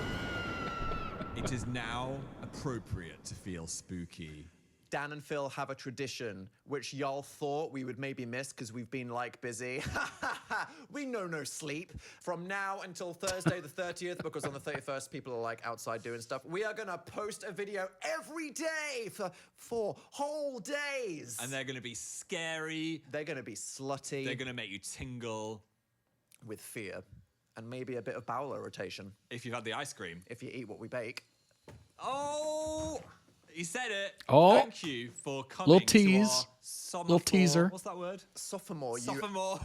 It is now appropriate to feel spooky. Dan and Phil have a tradition which y'all thought we would maybe miss because we've been like busy. We know no sleep. From now until Thursday the 30th, because on the 31st people are like outside doing stuff, we are gonna post a video every day for 4 whole days. And they're going to be scary. They're gonna be slutty. They're going to make you tingle. With fear. And maybe a bit of bowel irritation. If you've had the ice cream. If you eat what we bake. Oh! He said it. Oh. Thank you for coming Little to tease. our summer Little teaser. What's that word? Sophomore. Sophomore.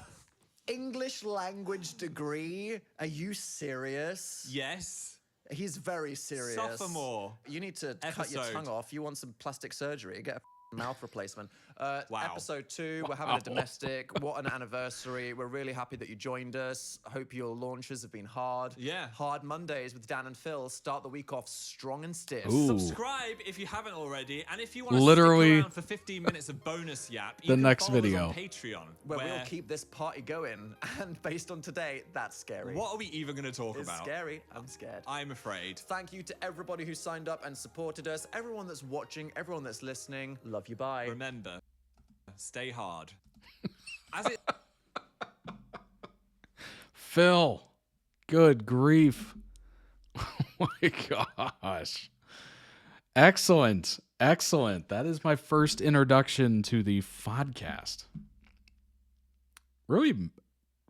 English language degree? Are you serious? Yes. He's very serious. Sophomore. You need to cut your Episode. tongue off. You want some plastic surgery. Get a mouth replacement. Wow. Episode 2, we're having a domestic. What an anniversary. We're really happy that you joined us. Hope your launches have been hard. Yeah. Hard Mondays with Dan and Phil. Start the week off strong and stiff. Ooh. Subscribe if you haven't already, and if you want to Literally, stick around for 15 minutes of bonus yap, you the can next follow us video. on Patreon, Where we'll keep this party going. And based on today, that's scary. What are we even going to talk It's about? scary. I'm scared. I'm afraid. Thank you to everybody who signed up and supported us. Everyone that's watching, everyone that's listening. Love you. Bye. Remember, stay hard. As it Phil. Good grief. Oh my gosh. Excellent. Excellent. That is my first introduction to the Phodcast. Really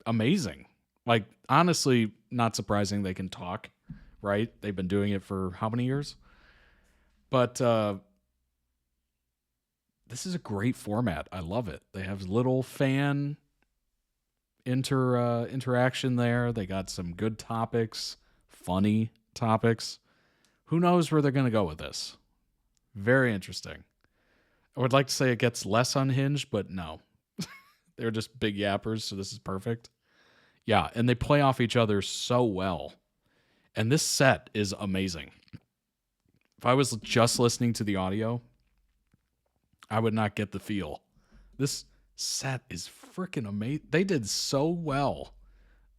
amazing. Like, honestly, not surprising they can talk, right? They've been doing it for how many years? But this is a great format. I love it. They have little fan interaction there. They got some good topics, funny topics. Who knows where they're going to go with this? Very interesting. I would like to say it gets less unhinged, but no. They're just big yappers, so this is perfect. Yeah, and they play off each other so well. And this set is amazing. If I was just listening to the audio, I would not get the feel. This set is freaking amazing. They did so well.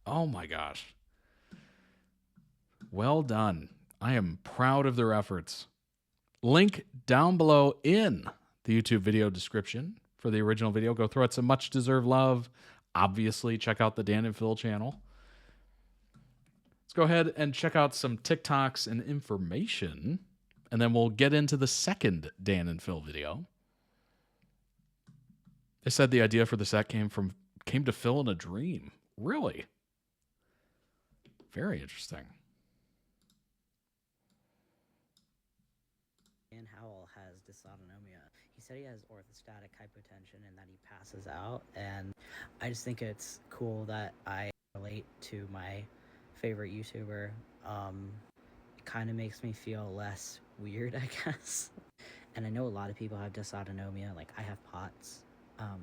Oh my gosh. Well done. I am proud of their efforts. Link down below in the YouTube video description for the original video. Go throw it some much deserved love. Obviously, check out the Dan and Phil channel. Let's go ahead and check out some TikToks and information, and then we'll get into the second Dan and Phil video. They said the idea for the set came to Phil in a dream. Really? Very interesting. Dan Howell has dysautonomia. He said he has orthostatic hypotension and that he passes out. And I just think it's cool that I relate to my favorite YouTuber. It kind of makes me feel less weird, I guess. and I know a lot of people have dysautonomia. Like I have POTS, but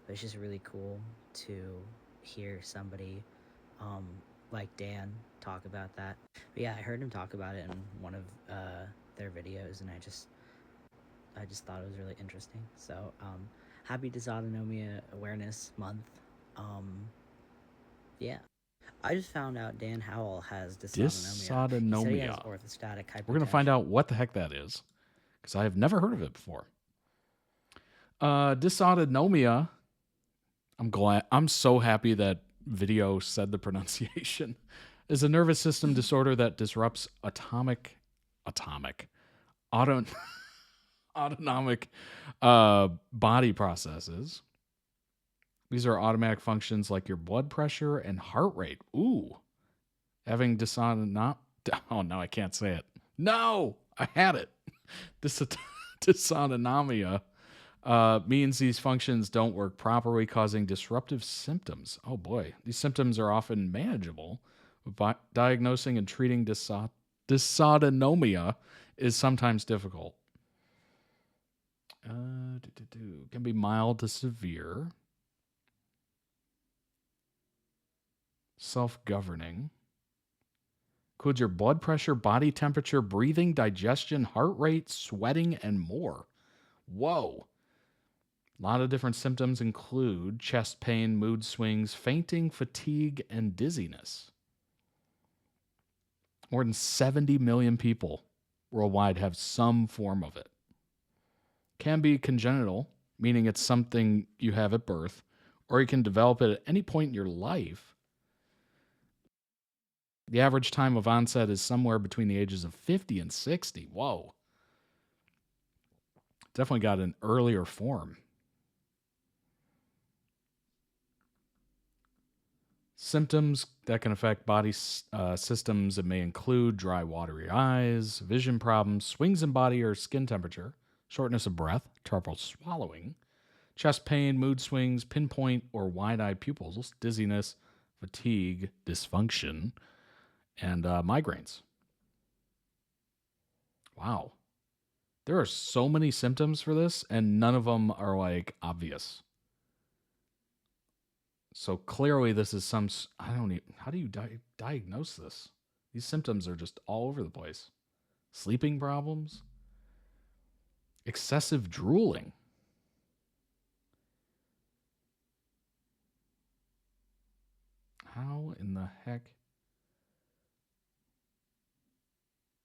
it's just really cool to hear somebody like Dan talk about that. But yeah, I heard him talk about it in one of their videos, and I just thought it was really interesting. So happy Dysautonomia Awareness Month. Yeah. I just found out Dan Howell has dysautonomia. He said he has orthostatic hypotension. We're going to find out what the heck that is, because I have never heard of it before. Dysautonomia. I'm so happy that video said the pronunciation. Is a nervous system disorder that disrupts autonomic body processes. These are automatic functions like your blood pressure and heart rate. Ooh. Having dysautonomia. Oh, no, I can't say it. No, I had it. Dysautonomia means these functions don't work properly, causing disruptive symptoms. Oh, boy. These symptoms are often manageable. But diagnosing and treating dysautonomia is sometimes difficult. Can be mild to severe. Self-governing. Includes your blood pressure, body temperature, breathing, digestion, heart rate, sweating, and more. Whoa. A lot of different symptoms include chest pain, mood swings, fainting, fatigue, and dizziness. More than 70 million people worldwide have some form of it. Can be congenital, meaning it's something you have at birth, or you can develop it at any point in your life. The average time of onset is somewhere between the ages of 50 and 60. Whoa. Definitely got an earlier form. Symptoms that can affect body systems. It may include dry, watery eyes, vision problems, swings in body or skin temperature, shortness of breath, trouble swallowing, chest pain, mood swings, pinpoint or wide-eyed pupils, dizziness, fatigue, dysfunction, and migraines. Wow. There are so many symptoms for this, and none of them are like obvious. So clearly this is how do you diagnose this? These symptoms are just all over the place. Sleeping problems, excessive drooling. How in the heck?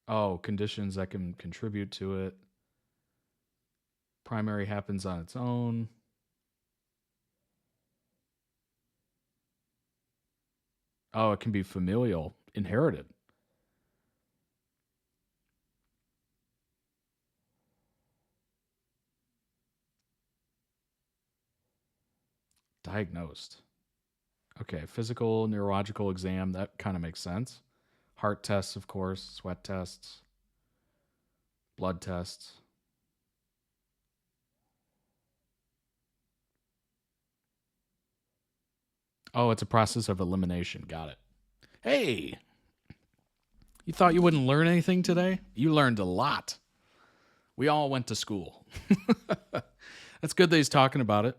Oh, conditions that can contribute to it. Primary happens on its own. Oh, it can be familial, inherited. Diagnosed. Okay, physical, neurological exam, that kind of makes sense. Heart tests, of course, sweat tests, blood tests. Oh, it's a process of elimination. Got it. Hey, you thought you wouldn't learn anything today? You learned a lot. We all went to school. That's good that he's talking about it.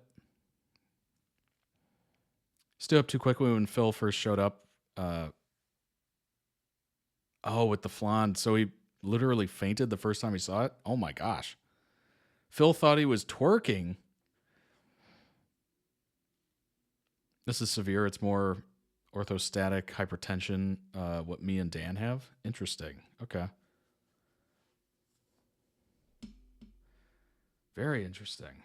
Stood up too quickly when Phil first showed up. With the flan. So he literally fainted the first time he saw it? Oh my gosh. Phil thought he was twerking. This is severe. It's more orthostatic hypertension, what me and Dan have. Interesting. Okay. Very interesting.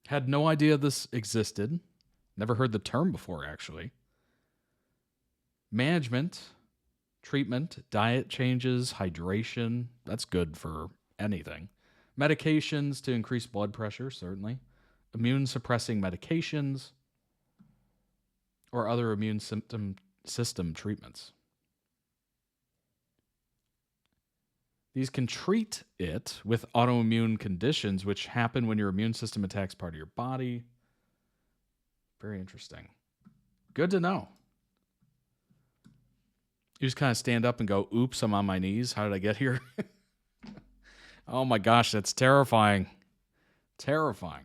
Had no idea this existed. Never heard the term before, actually. Management, treatment, diet changes, hydration. That's good for anything. Medications to increase blood pressure, certainly. Immune suppressing medications or other immune system treatments. These can treat it with autoimmune conditions, which happen when your immune system attacks part of your body. Very interesting. Good to know. You just kind of stand up and go, oops, I'm on my knees. How did I get here? Oh my gosh, that's terrifying. Terrifying.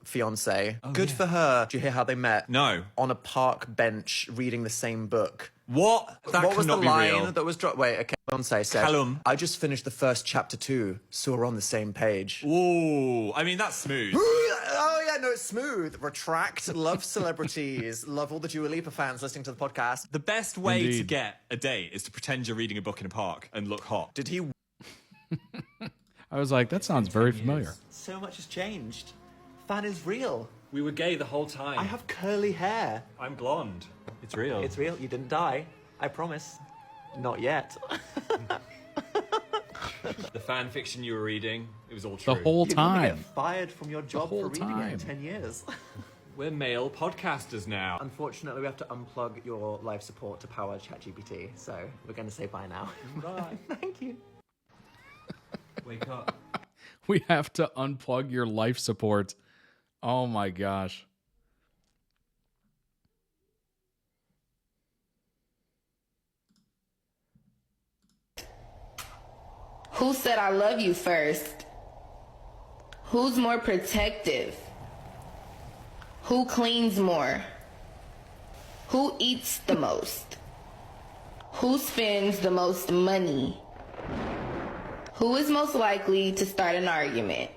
Fiance. Good for her. Do you hear how they met? No. On a park bench reading the same book. What? That What was the cannot be line real. that was dropped? Wait, okay. Fiance said, Callum. I just finished the first chapter too, so we're on the same page. Ooh, I mean, that's smooth. Oh, yeah, no, it's smooth. Retract. Love celebrities. Love all the Dua Lipa fans listening to the podcast. The best way to Indeed. get a date is to pretend you're reading a book in a park and look hot. Did he? I was like, that sounds very familiar. So much has changed. Fan is real. We were gay the whole time. I have curly hair. I'm blonde. It's real. It's real. You didn't die. I promise. Not yet. The fan fiction you were reading, it was all true. The whole You're gonna time. get fired from your job whole for reading it in time. 10 years. We're male podcasters now. Unfortunately, we have to unplug your live support to power ChatGPT, so we're going to say bye now. Bye. Thank you. Wake up. We have to unplug your life support. Oh my gosh. Who said I love you first? Who's more protective? Who cleans more? Who eats the most? Who spends the most money? Who is most likely to start an argument?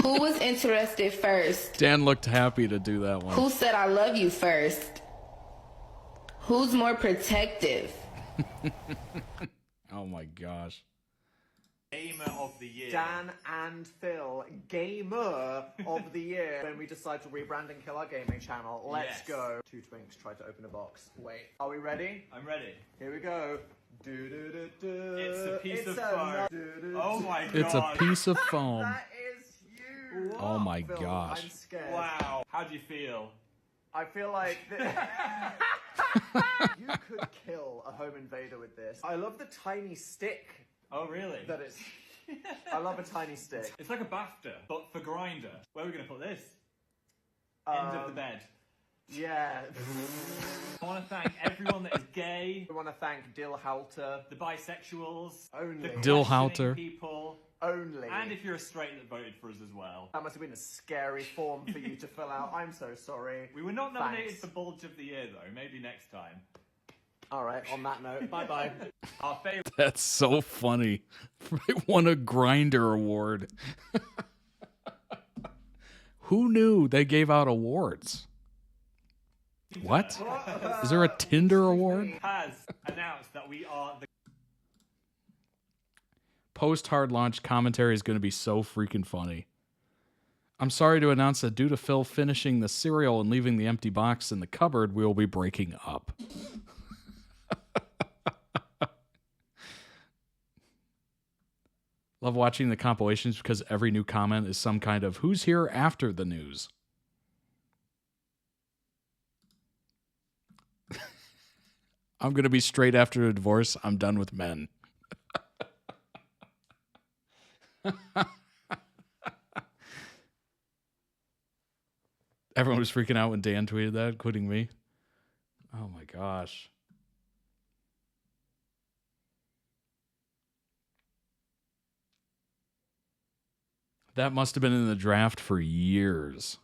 Who was interested first? Dan looked happy to do that one. Who said I love you first? Who's more protective? Oh my gosh. Gamer of the year. Dan and Phil, Gamer of the Year. When we decide to rebrand and kill our gaming channel, let's Yes. go. Two twinks tried to open a box. Wait, are we ready? I'm ready. Here we go. Do-do-do-do. It's a piece of a foam. nut. Do-do-do. Oh my god. It's a piece of foam. That is you. Oh my Phil, gosh. I'm scared. Wow. How do you feel? I feel like you could kill a home invader with this. I love the tiny stick Oh, really? that it's. I love a tiny stick. It's like a BAFTA, but for grinder. Where are we going to put this? End of the bed. Yeah. I want to thank everyone that is gay, We want to thank Dill Halter. the bisexuals, Only. the Dill questioning Halter. people, Only. and if you're a straight that voted for us as well. That must have been a scary form for you to fill out. I'm so sorry. We were not nominated Thanks. for Bulge of the Year, though. Maybe next time. All right, on that note, bye-bye. Our favorite. That's so funny. They won a Grinder award. Who knew they gave out awards? What? Is there a Tinder award? Has announced that we are the. Post hard launch commentary is going to be so freaking funny. I'm sorry to announce that due to Phil finishing the cereal and leaving the empty box in the cupboard, we will be breaking up. Love watching the compilations because every new comment is some kind of who's here after the news. I'm going to be straight after a divorce. I'm done with men. Everyone was freaking out when Dan tweeted that, including me. Oh my gosh. That must have been in the draft for years.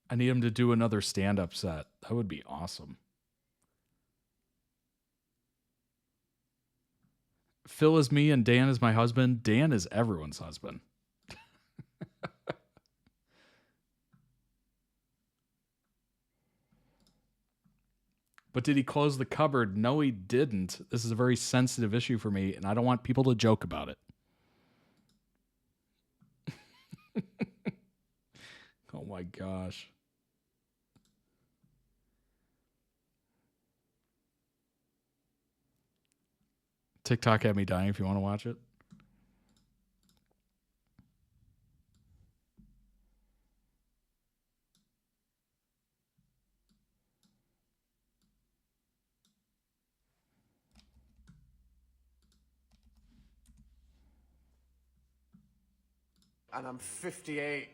I need him to do another stand-up set. That would be awesome. Phil is me and Dan is my husband. Dan is everyone's husband. But did he close the cupboard? No, he didn't. This is a very sensitive issue for me, and I don't want people to joke about it. Oh my gosh. TikTok had me dying if you want to watch it. And I'm 58.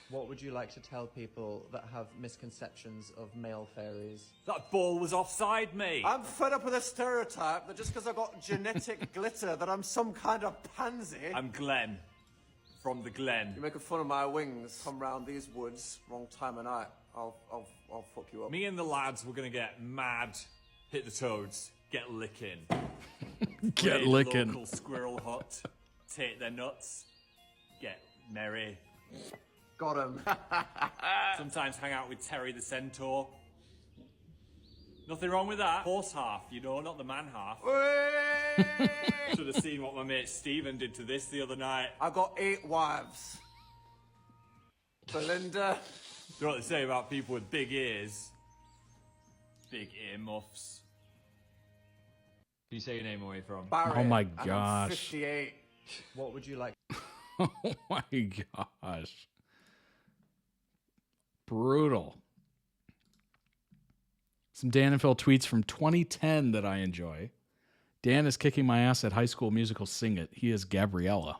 What would you like to tell people that have misconceptions of male fairies? That ball was offside, mate. I'm fed up with a stereotype that just because I've got genetic glitter that I'm some kind of pansy. I'm Glenn. From the Glen. You're making fun of my wings. Come round these woods, wrong time of night. I'll fuck you up. Me and the lads were gonna get mad, hit the toads, get licking. Get Raid licking. Local squirrel hut, take their nuts, get merry. Got him. Sometimes hang out with Terry the Centaur. Nothing wrong with that. Horse half, you know, not the man half. Should have seen what my mate Stephen did to this the other night. I got 8 wives. Belinda. You know what they say about people with big ears? Big ear muffs. Can you say your name away from? Barry, Oh my and I'm gosh. 58. What would you like? Oh my gosh. Brutal. Some Dan and Phil tweets from 2010 that I enjoy. Dan is kicking my ass at High School Musical Sing It. He is Gabriella.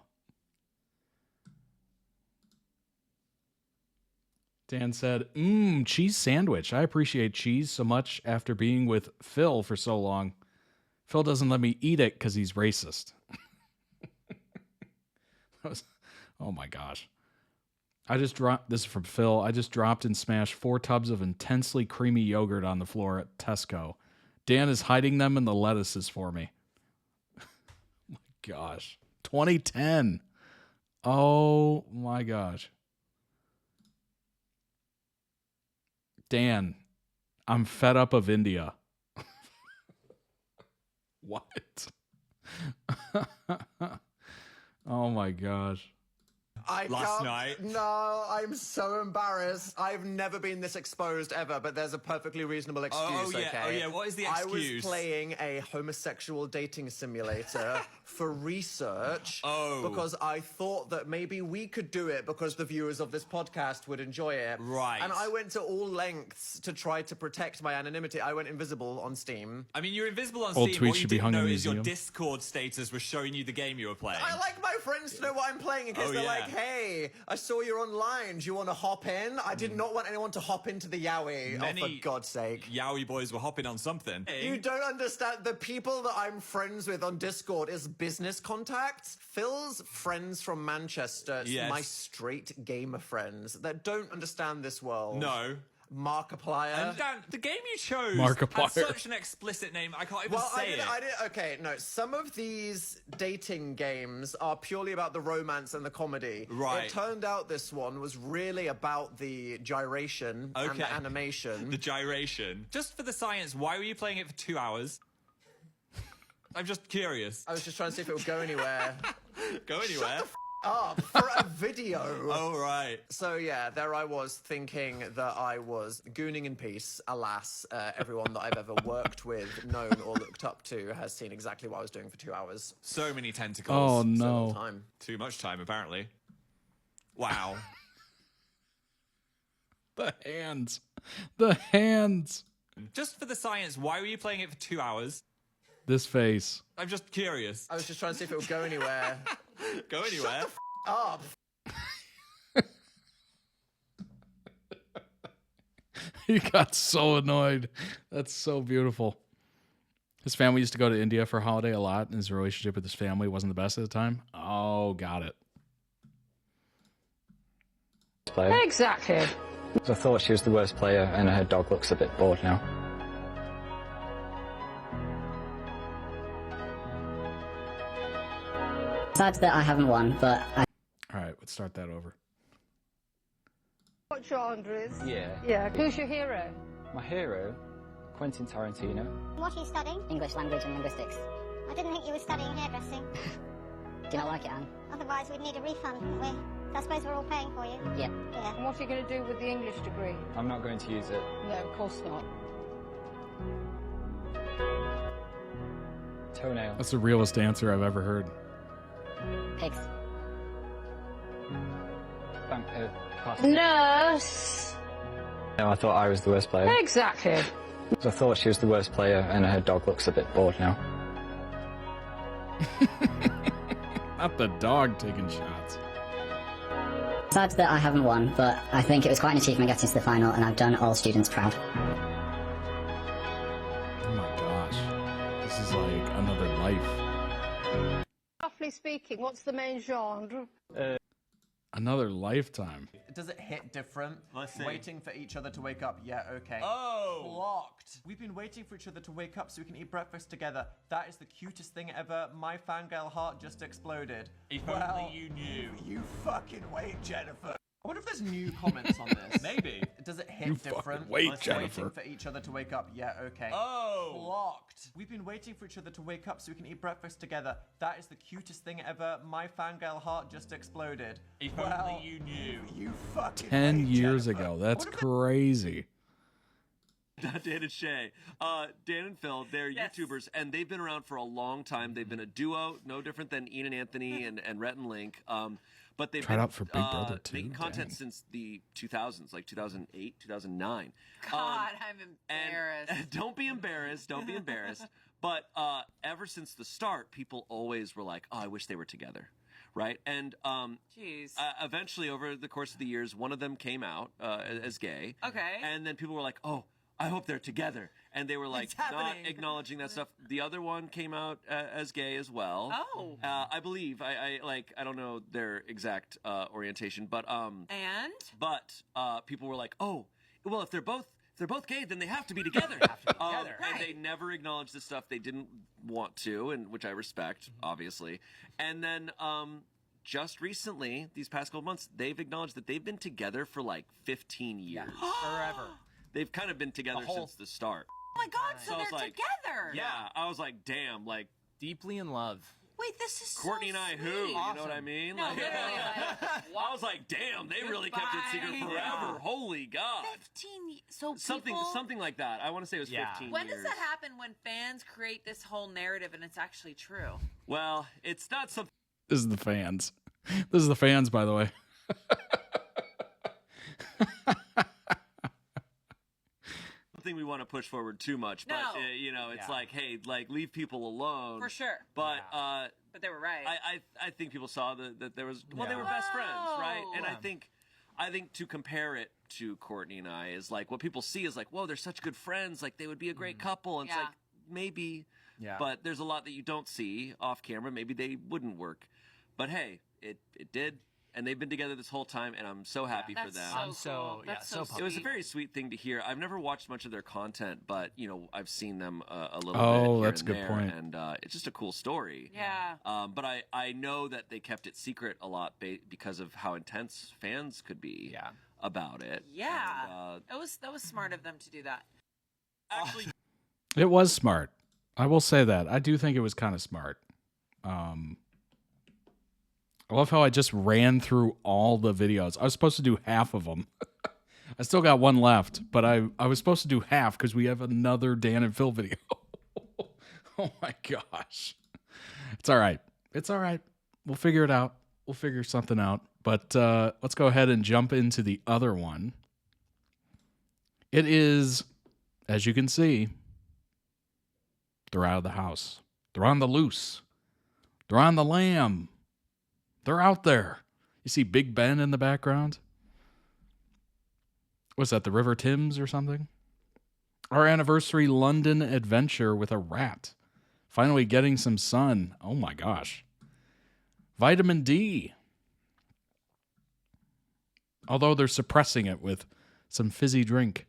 Dan said, cheese sandwich. I appreciate cheese so much after being with Phil for so long. Phil doesn't let me eat it because he's racist. Oh my gosh. This is from Phil. I just dropped and smashed 4 tubs of intensely creamy yogurt on the floor at Tesco. Dan is hiding them in the lettuces for me. My gosh. 2010. Oh my gosh. Dan, I'm fed up of India. What? Oh my gosh. Last night. No, I'm so embarrassed. I've never been this exposed ever, but there's a perfectly reasonable excuse, okay? Oh yeah, what is the I excuse? was playing a homosexual dating simulator for research because I thought that maybe we could do it because the viewers of this podcast would enjoy it. Right. And I went to all lengths to try to protect my anonymity. I went invisible on Steam. I mean, you're invisible on Old Steam. tweets What you should be didn't hung in know a is your museum. Discord status was showing you the game you were playing. I like my friends to know what I'm playing in case they're like, hey, I saw you're online. Do you want to hop in? I did not want anyone to hop into the Yowie. Many Oh, for God's sake. Yowie boys were hopping on something. You don't understand. The people that I'm friends with on Discord is business contacts. Phil's friends from Manchester, Yes. my straight gamer friends that don't understand this world. No. Markiplier. And Dan, the game you chose Markiplier. had such an explicit name, I can't even say it. Okay, no. Some of these dating games are purely about the romance and the comedy. Right. It turned out this one was really about the gyration and the animation. The gyration. Just for the science, why were you playing it for 2 hours? I'm just curious. I was just trying to see if it would go anywhere. Go anywhere? Up for a video. Oh, right. So, yeah, there I was thinking that I was gooning in peace. Alas, everyone that I've ever worked with, known, or looked up to has seen exactly what I was doing for 2 hours. So many tentacles. Oh, So no. little time. Too much time, apparently. Wow. The hands. The hands. Just for the science, why were you playing it for 2 hours? This face. I'm just curious. I was just trying to see if it would go anywhere. Go anywhere? Shut the up. He got so annoyed. That's so beautiful. His family used to go to India for a holiday a lot, and his relationship with his family wasn't the best at the time. Oh, got it. Exactly. I thought she was the worst player, and her dog looks a bit bored now. Sad that I haven't won, but I... All right, let's start that over. What genre is? Yeah. Yeah. Who's your hero? My hero, Quentin Tarantino. What are you studying? English language and linguistics. I didn't think you were studying hairdressing. Do you not like it, Anne? Otherwise, we'd need a refund, wouldn't we? I suppose we're all paying for you. Yeah. Yeah. And what are you going to do with the English degree? I'm not going to use it. No, of course not. Toenail. That's the realest answer I've ever heard. Pigs. Nurse. No, I thought I was the worst player. Exactly. I thought she was the worst player, and her dog looks a bit bored now. Not the dog taking shots. Sad that I haven't won, but I think it was quite an achievement getting to the final, and I've done all students proud. Oh my gosh. This is like another life. Roughly speaking, what's the main genre? Another lifetime. Does it hit different? Let's see. Waiting for each other to wake up. Yeah, okay. Oh! Blocked. We've been waiting for each other to wake up so we can eat breakfast together. That is the cutest thing ever. My fangirl heart just exploded. If only you knew. You fucking wait, Jennifer. I wonder if there's new comments on this. Maybe. Does it hit You different? fucking wait, Let's Jennifer. Waiting for each other to wake up. Yeah, okay. Oh! Blocked. We've been waiting for each other to wake up so we can eat breakfast together. That is the cutest thing ever. My fangirl heart just exploded. If only you knew. You fucking 10 wait, years Jennifer. ago. That's crazy. Dan and Shay. Dan and Phil, they're YouTubers, and they've been around for a long time. They've been a duo, no different than Ian and Anthony and Rhett and Link. But they've Tried been out for Big Brother, too. making content Dang. since the 2000s, like 2008, 2009. God, I'm embarrassed. And don't be embarrassed. Don't be embarrassed. But ever since the start, people always were like, oh, I wish they were together. Right? And Jeez. Eventually, over the course of the years, one of them came out as gay. Okay. And then people were like, oh, I hope they're together. And they were like What's not happening? acknowledging that stuff. The other one came out as gay as well. Oh. I believe. I don't know their exact orientation, but people were like, oh, well, if they're both gay, then they have to be together. And they never acknowledged the stuff they didn't want to, and which I respect, obviously. And then just recently, these past couple months, they've acknowledged that they've been together for like 15 years. Forever. They've kind of been together since the start. Oh my God, so I was they're like, together. Yeah, I was like, damn, like deeply in love. Wait, this is Courtney so and I, sweet. who? You know what I mean? No, Like, literally, I was like, damn, they really kept it secret Goodbye. forever. Yeah. Holy God. 15. So Something like that. I want to say it was 15 When years. does that happen? When fans create this whole narrative and it's actually true? Well, it's not something. This is the fans. This is the fans, by the way. We want to push forward too much, but it's like, hey, like leave people alone. For sure. But they were right. I think people saw that there was they were best friends, right? And I think to compare it to Courtney and I is like what people see is like, whoa, they're such good friends, like they would be a great couple. And it's like maybe, but there's a lot that you don't see off camera. Maybe they wouldn't work, but hey, it did. And they've been together this whole time, and I'm so happy for them. So It was a very sweet thing to hear. I've never watched much of their content, but I've seen them a little bit. Oh, Here that's and a good there, point. And it's just a cool story. Yeah. But I know that they kept it secret a lot because of how intense fans could be about it. Yeah. That was smart of them to do that. Actually, It was smart. I will say that. I do think it was kind of smart. I love how I just ran through all the videos. I was supposed to do half of them. I still got one left, but I was supposed to do half because we have another Dan and Phil video. Oh my gosh. It's all right. It's all right. We'll figure it out. We'll figure something out. But let's go ahead and jump into the other one. It is, as you can see, they're out of the house. They're on the loose. They're on the lam. They're out there. You see Big Ben in the background? What's that, the River Thames or something? Our anniversary London adventure with a rat. Finally getting some sun. Oh my gosh. Vitamin D. Although they're suppressing it with some fizzy drink.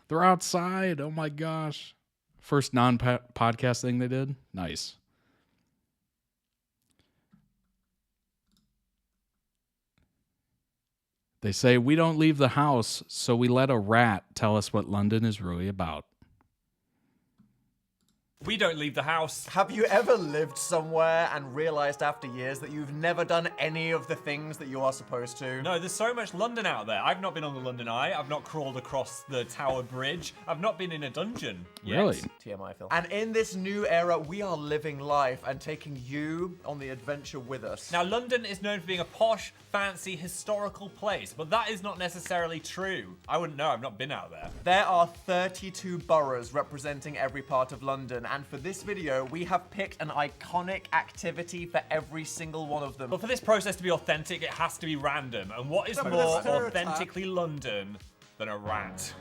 They're outside. Oh my gosh. First non-podcast thing they did. Nice. They say, we don't leave the house, so we let a rat tell us what London is really about. We don't leave the house. Have you ever lived somewhere and realized after years that you've never done any of the things that you are supposed to? No, there's so much London out there. I've not been on the London Eye. I've not crawled across the Tower Bridge. I've not been in a dungeon yet. Really? TMI, Phil. And in this new era, we are living life and taking you on the adventure with us. Now, London is known for being a posh, fancy, historical place, but that is not necessarily true. I wouldn't know. I've not been out there. There are 32 boroughs representing every part of London, and for this video, we have picked an iconic activity for every single one of them. But for this process to be authentic, it has to be random. And what is more authentically London than a rat?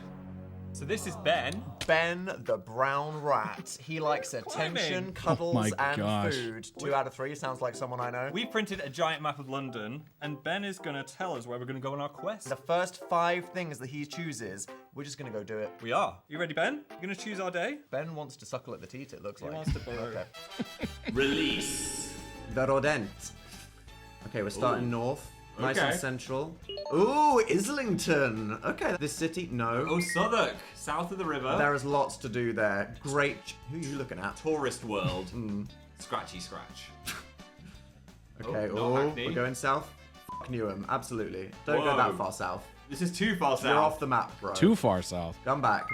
So this is Ben. Ben the brown rat. He likes attention, cuddles, and food. 2 out of 3 sounds like someone I know. We printed a giant map of London, and Ben is going to tell us where we're going to go on our quest. The first 5 things that he chooses, we're just going to go do it. We are. You ready, Ben? You're going to choose our day? Ben wants to suckle at the teat, it looks like. He wants to burrow. Okay. Release. The rodent. Okay, we're starting north. Nice Okay. and central. Ooh, Islington. Okay, this city, no. Oh, Southwark, south of the river. There is lots to do there. Great. Who are you looking at? Tourist world. Scratchy scratch. Okay, Oh, not Hackney. we're going south. F Newham, absolutely. Don't go that far south. This is too far south. You're off the map, bro. Too far south. Come back.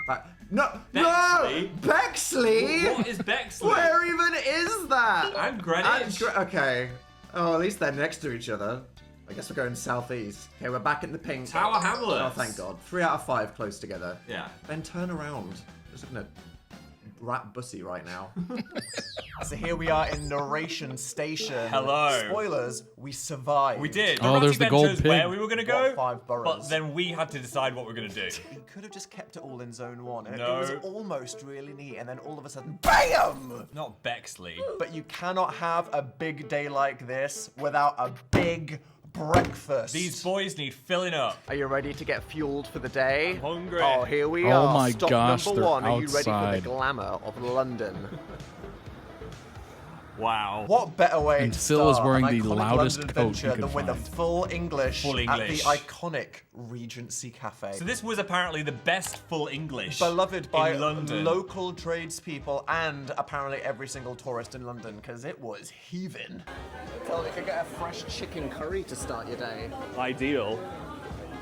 No, Bexley? no! Bexley? What is Bexley? Where even is that? And Greenwich. Okay. Oh, at least they're next to each other. I guess we're going southeast. Okay, we're back in the pink. Tower Hamlets. Oh, thank God. 3 out of 5 close together. Yeah. Then turn around. Just looking at rat bussy right now. So here we are in Narration Station. Hello. Spoilers, we survived. We did. Oh, there's the gold chose pig. where we were going to go, What, 5 boroughs? but then we had to decide what we're going to do. You could have just kept it all in zone 1. And No. It was almost really neat, and then all of a sudden, BAM! Not Bexley. But you cannot have a big day like this without a big breakfast. These boys need filling up. Are you ready to get fueled for the day? Hungry. Oh, here we Oh are. my Stop gosh, number they're 1. Are you ready for outside. the glamour of London? Wow. What better way And to Phil is start wearing an the iconic loudest London coat you adventure can than with a find. full English, Full at the English. iconic Regency Cafe. So this was apparently the best full English Beloved by in London. local tradespeople and apparently every single tourist in London, because it was heaving. Phil, you could get a fresh chicken curry to start your day. Ideal.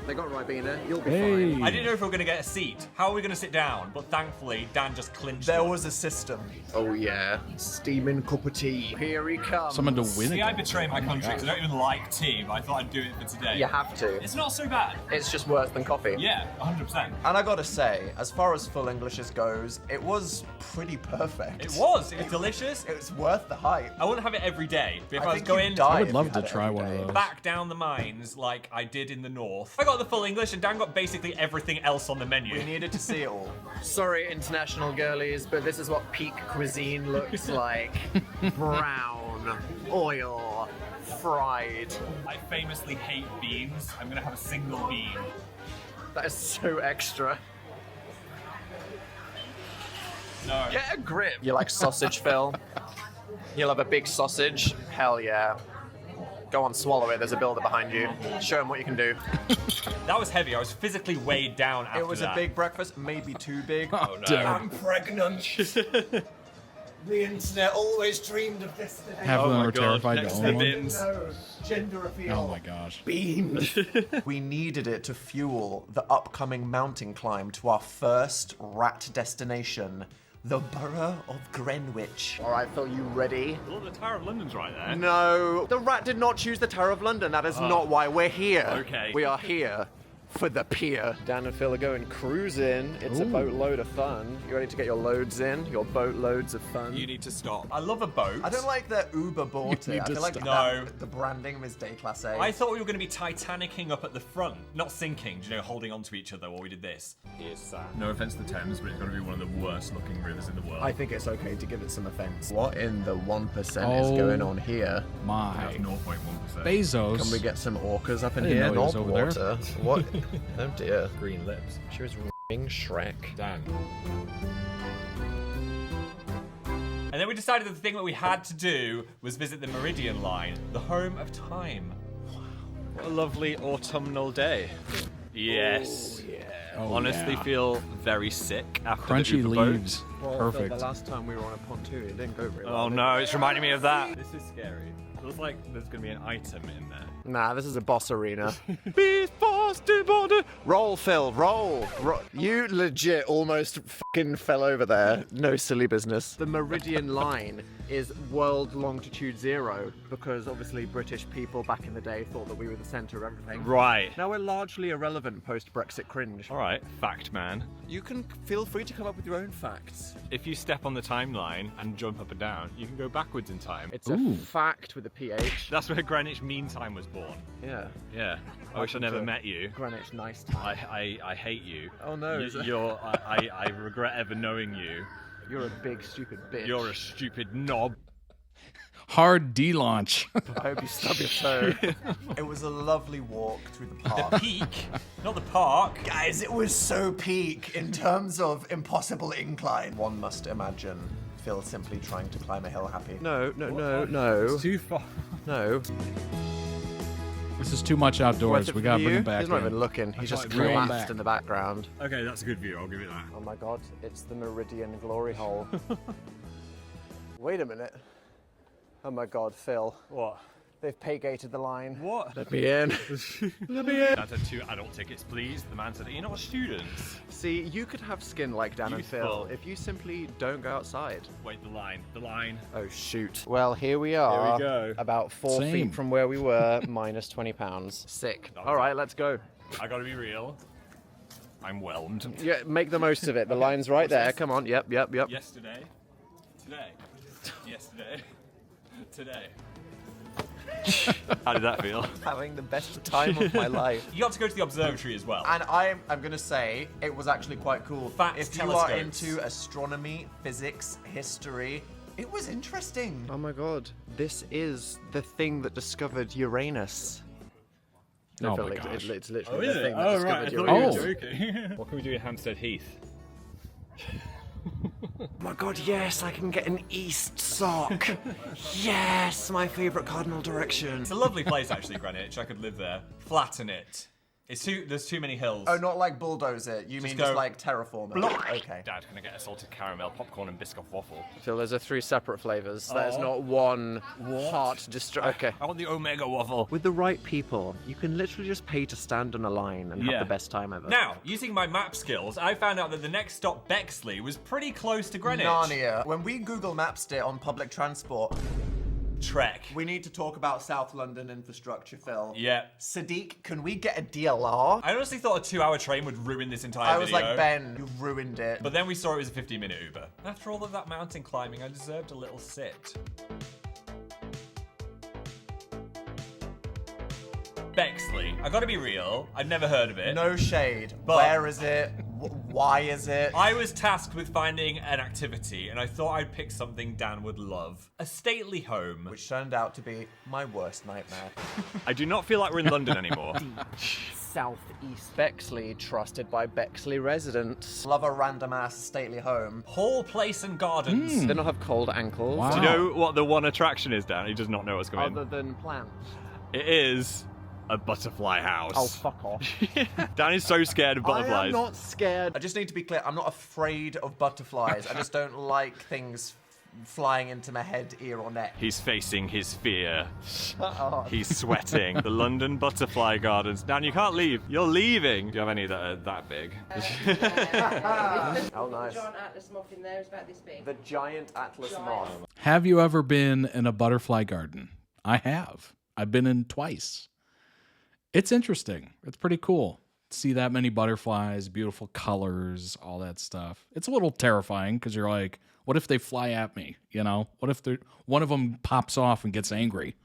They got Ribena, you'll be Hey. fine. I didn't know if we were going to get a seat. How are we going to sit down? But thankfully, Dan just clinched There it. was a system. Oh yeah, steaming cup of tea. Here he comes. Someone to win See, it. I betray my country because I don't even like tea, but I thought I'd do it for today. You have to. It's not so bad. It's just worse than coffee. Yeah, 100%. And I gotta say, as far as full Englishes goes, it was pretty perfect. It was delicious. It was worth the hype. I wouldn't have it every day, but if I, was think you'd going die I would if love you to had it try every one of day. those. back down the mines like I did in the north, I got the full English and Dan got basically everything else on the menu. We needed to see it all. Sorry, international girlies, but this is what peak cuisine looks like. Brown, oil, fried. I famously hate beans. I'm gonna have a single bean. That is so extra. No. Get a grip. You like sausage, Phil? You'll have a big sausage? Hell yeah. Go on, swallow it. There's a builder behind you. Show him what you can do. That was heavy. I was physically weighed down after It was that. a big breakfast, maybe too big. Oh, no. I'm pregnant. The internet always dreamed of this day. Half of them my were God, terrified next to to the own one. bins. No, gender reveal. Oh my gosh. Beans. We needed it to fuel the upcoming mountain climb to our first rat destination, the borough of Greenwich. All right, Phil, you ready? Well, the Tower of London's right there. No, the rat did not choose the Tower of London. That is not why we're here. Okay. We are here for the pier. Dan and Phil are going cruising. It's a boatload of fun. You ready to get your loads in? Your boatloads of fun? You need to stop. I love a boat. I don't like that Uber bought You it. need I to feel like stop. that, the branding was déclassé. I thought we were going to be Titanicking up at the front, not sinking, you know, holding onto each other while we did this. Here's sad. No offense to the Thames, but it's going to be one of the worst looking rivers in the world. I think it's okay to give it some offense. What in the 1% is Oh. going on here? My. 0.1%. Bezos. Can we get some orcas up in I didn't here? know he was Not over there. water. What? Oh dear. Green lips. She was ring Shrek. Dan. And then we decided that the thing that we had to do was visit the Meridian Line, the home of time. What a lovely autumnal day. Yes. Oh, Honestly, yeah. feel very sick after Crunchy the Uber boat. leaves. Well, Perfect. The last time we were on a pontoon, it didn't go very well. Oh no, it's reminding me of that. This is scary. Feels like there's going to be an item in there. Nah, this is a boss arena. Beast Boss! Roll, Phil, roll. You legit almost fucking fell over there. No silly business. The meridian line is world longitude 0 because obviously British people back in the day thought that we were the centre of everything. Right. Now we're largely irrelevant post-Brexit cringe. All right, fact man. You can feel free to come up with your own facts. If you step on the timeline and jump up and down, you can go backwards in time. It's a fact with a PH. That's where Greenwich Mean Time was born. Yeah. Yeah. I wish I never met you. Greenwich Nice Time. I hate you. Oh no. I regret ever knowing you. You're a big stupid bitch. You're a stupid knob. Hard D-launch. I hope you stub your toe. It was a lovely walk through the park. The peak, not the park. Guys, it was so peak in terms of impossible incline. One must imagine Phil simply trying to climb a hill happy. No. It's too far. No. This is too much outdoors. We gotta bring him back. He's not in. even looking. He's just Reel him collapsed back. in the background. Okay, that's a good view. I'll give it that. Oh my god, it's the Meridian glory hole. Wait a minute. Oh my god, Phil. What? They've pay-gated the line. What? Let me in. Let me in. Dan said 2 adult tickets, please. The man said, you're not students. See, you could have skin like Dan and Phil Youthful. if you simply don't go outside. Wait, the line. Oh, shoot. Well, here we are. Here we go. About 4 Same. feet from where we were, minus 20 pounds. Sick. All right, let's go. I gotta be real. I'm whelmed. Yeah, make the most of it. The line's right there. Come on. Yep. Yesterday. Today. Yesterday. Today. How did that feel? Having the best time of my life. You got to go to the observatory as well. And I'm going to say it was actually quite cool. Fat if telescopes. you are into astronomy, physics, history, it was interesting. Oh my god, this is the thing that discovered Uranus. Oh Phil, my gosh. It's literally Oh, the is it? thing that Oh, discovered right. I Uranus. thought you were joking. What can we do at Hampstead Heath? Oh my god, yes, I can get an east sock. Yes, my favourite cardinal direction. It's a lovely place, actually, Greenwich. I could live there. Flatten it. There's too many hills. Oh, not like bulldoze it. You mean just go like terraform it? block. Okay. Dad, can I get a salted caramel, popcorn, and Biscoff waffle? So those are 3 separate flavours. That is Oh. not one heart Okay. I want the Omega waffle. With the right people, you can literally just pay to stand on a line and have the best time ever. Now, using my map skills, I found out that the next stop, Bexley, was pretty close to Greenwich. Narnia. When we Google Maps it on public transport, Trek. we need to talk about South London infrastructure, Phil. Yeah. Sadiq, can we get a DLR? I honestly thought a 2-hour train would ruin this entire I was video. like, Ben, you ruined it. But then we saw it was a 15-minute Uber. After all of that mountain climbing, I deserved a little sit. Bexley. I gotta be real, I'd never heard of it. No shade. But- Where is it? Why is it? I was tasked with finding an activity, and I thought I'd pick something Dan would love. A stately home. Which turned out to be my worst nightmare. I do not feel like we're in London anymore. Southeast Bexley, trusted by Bexley residents. Love a random-ass stately home. Hall Place and Gardens. They don't have cold ankles. Wow. Do you know what the one attraction is, Dan? He does not know what's going Other on. than plants. It is a butterfly house. Oh, fuck off. Dan is so scared of I butterflies. am not scared. I just need to be clear, I'm not afraid of butterflies. I just don't like things flying into my head, ear, or neck. He's facing his fear. Shut up. He's sweating. The London Butterfly Gardens. Dan, you can't leave. You're leaving. Do you have any that are that big? Oh, nice. The giant atlas moth in there is about this big. The giant atlas moth. Have you ever been in a butterfly garden? I have. I've been in twice. It's interesting. It's pretty cool. See that many butterflies, beautiful colors, all that stuff. It's a little terrifying because you're like, what if they fly at me? You know, what if one of them pops off and gets angry?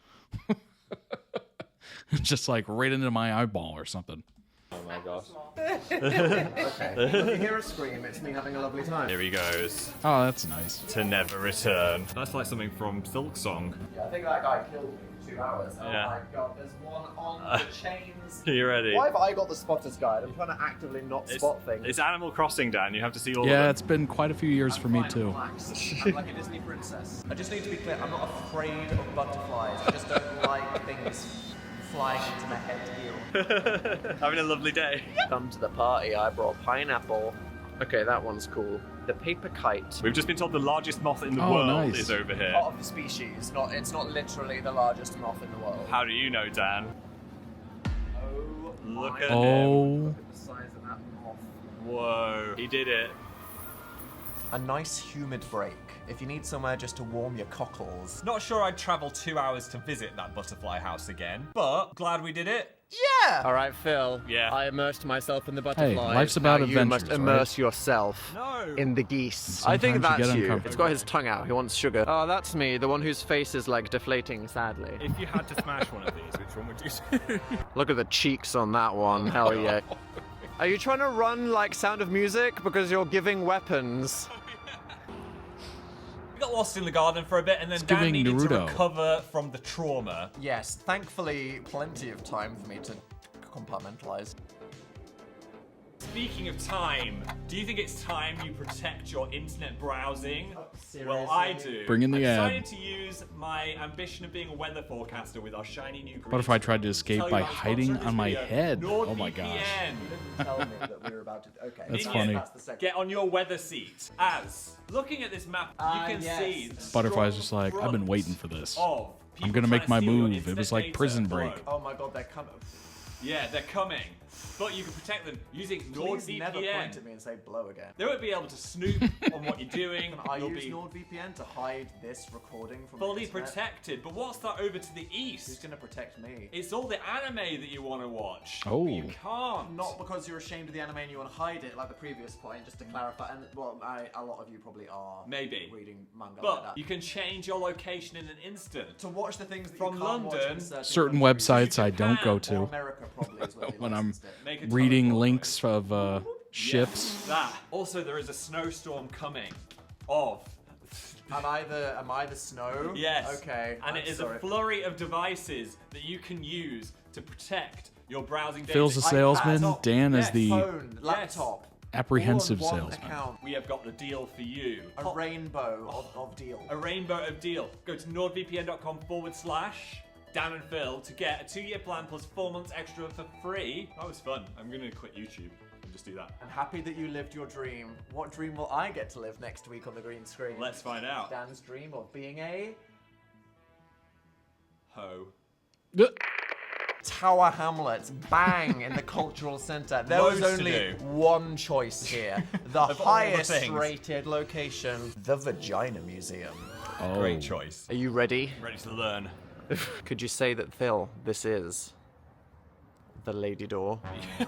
Just like right into my eyeball or something. Oh my gosh. Okay. If you hear a scream, it's me having a lovely time. Here he goes. Oh, that's nice. To never return. That's like something from Silk Song. Yeah, I think that guy killed me in 2 hours. Oh Yeah. my god, there's one on the chains. Are you ready? Why have I got the spotter's guide? I'm trying to actively not spot things. It's Animal Crossing, Dan. You have to see all of Yeah, them. it's been quite a few years for me too. I'm like a Disney princess. I just need to be clear, I'm not afraid of butterflies. I just don't like things flying into my head, ear. Having a lovely day. Come to the party, I brought pineapple. Okay, that one's cool. The paper kite. We've just been told the largest moth in the Oh, world nice. is over here. Part of the species, it's not literally the largest moth in the world. How do you know, Dan? Oh Look at Oh. him. Look at the size of that moth. Whoa. He did it. A nice humid break. If you need somewhere just to warm your cockles. Not sure I'd travel 2 hours to visit that butterfly house again, but glad we did it. Yeah! All right, Phil. Yeah. I immersed myself in the butterflies. life's about now you must adventures, immerse right? yourself in the geese. I sometimes think you that's get you. uncomfortable. It's got his tongue out. He wants sugar. Oh, that's me, the one whose face is like deflating sadly. If you had to smash one of these, which one would you say? Look at the cheeks on that one. Hell yeah. Are you trying to run like Sound of Music? Because you're giving weapons. We got lost in the garden for a bit, and then It's Dan giving needed to Naruto. recover from the trauma. Yes, thankfully, plenty of time for me to compartmentalize. Speaking of time, do you think it's time you protect your internet browsing? Seriously? Well, I do. Bring in the I ad. decided to use my ambition of being a weather forecaster with our shiny new green. Butterfly tried to escape Tell you by about the hiding sponsor of on my this video, head. Oh my NordVPN. gosh. Tell me that we were about to. Okay, That's Idiot. funny. That's the second. Get on your weather seat. As looking at this map, you can yes. see the Butterfly's strong just like, I've been front waiting for this. of I'm people gonna trying make to my steal your move. It internet was like data Prison below. Break. Oh my god, they're coming. Yeah, they're coming. But you can protect them using Please never point NordVPN. at me and say blow again. They won't be able to snoop on what you're doing. Can I You'll use be NordVPN to hide this recording from fully the internet? protected. But what's that over to the Who's east? gonna protect me? It's all the anime that you want to watch. Oh. But you can't. Not because you're ashamed of the anime and you want to hide it, like the previous point, just to clarify. And well, a lot of you probably are. Maybe. Reading manga But like that. you can change your location in an instant. To watch the things that From you can't watch London, in Certain countries. websites I don't go Or to America probably is where they when I'm licensed it. Make a ton reading of links of ships. That. Also, there is a snowstorm coming. Of. Am I the snow? Yes. Okay. And I'm it is sorry. a flurry of devices that you can use to protect your browsing data. Phil's the salesman. iPad, Dan is the phone, laptop. apprehensive all on one salesman. account. We have got the deal for you. A rainbow of deal. A rainbow of deal. Go to nordvpn.com/Dan and Phil to get a 2-year plan plus 4 months extra for free. That was fun. I'm going to quit YouTube and just do that. I'm happy that you lived your dream. What dream will I get to live next week on the green screen? Let's find out. Dan's dream of being a Ho. Tower Hamlets, bang, in the cultural centre. There was Loads to only do. one choice here. The Of all the highest things. rated location, the Vagina Museum. Oh. Great choice. Are you ready? Ready to learn. Could you say that, Phil, this is the lady door?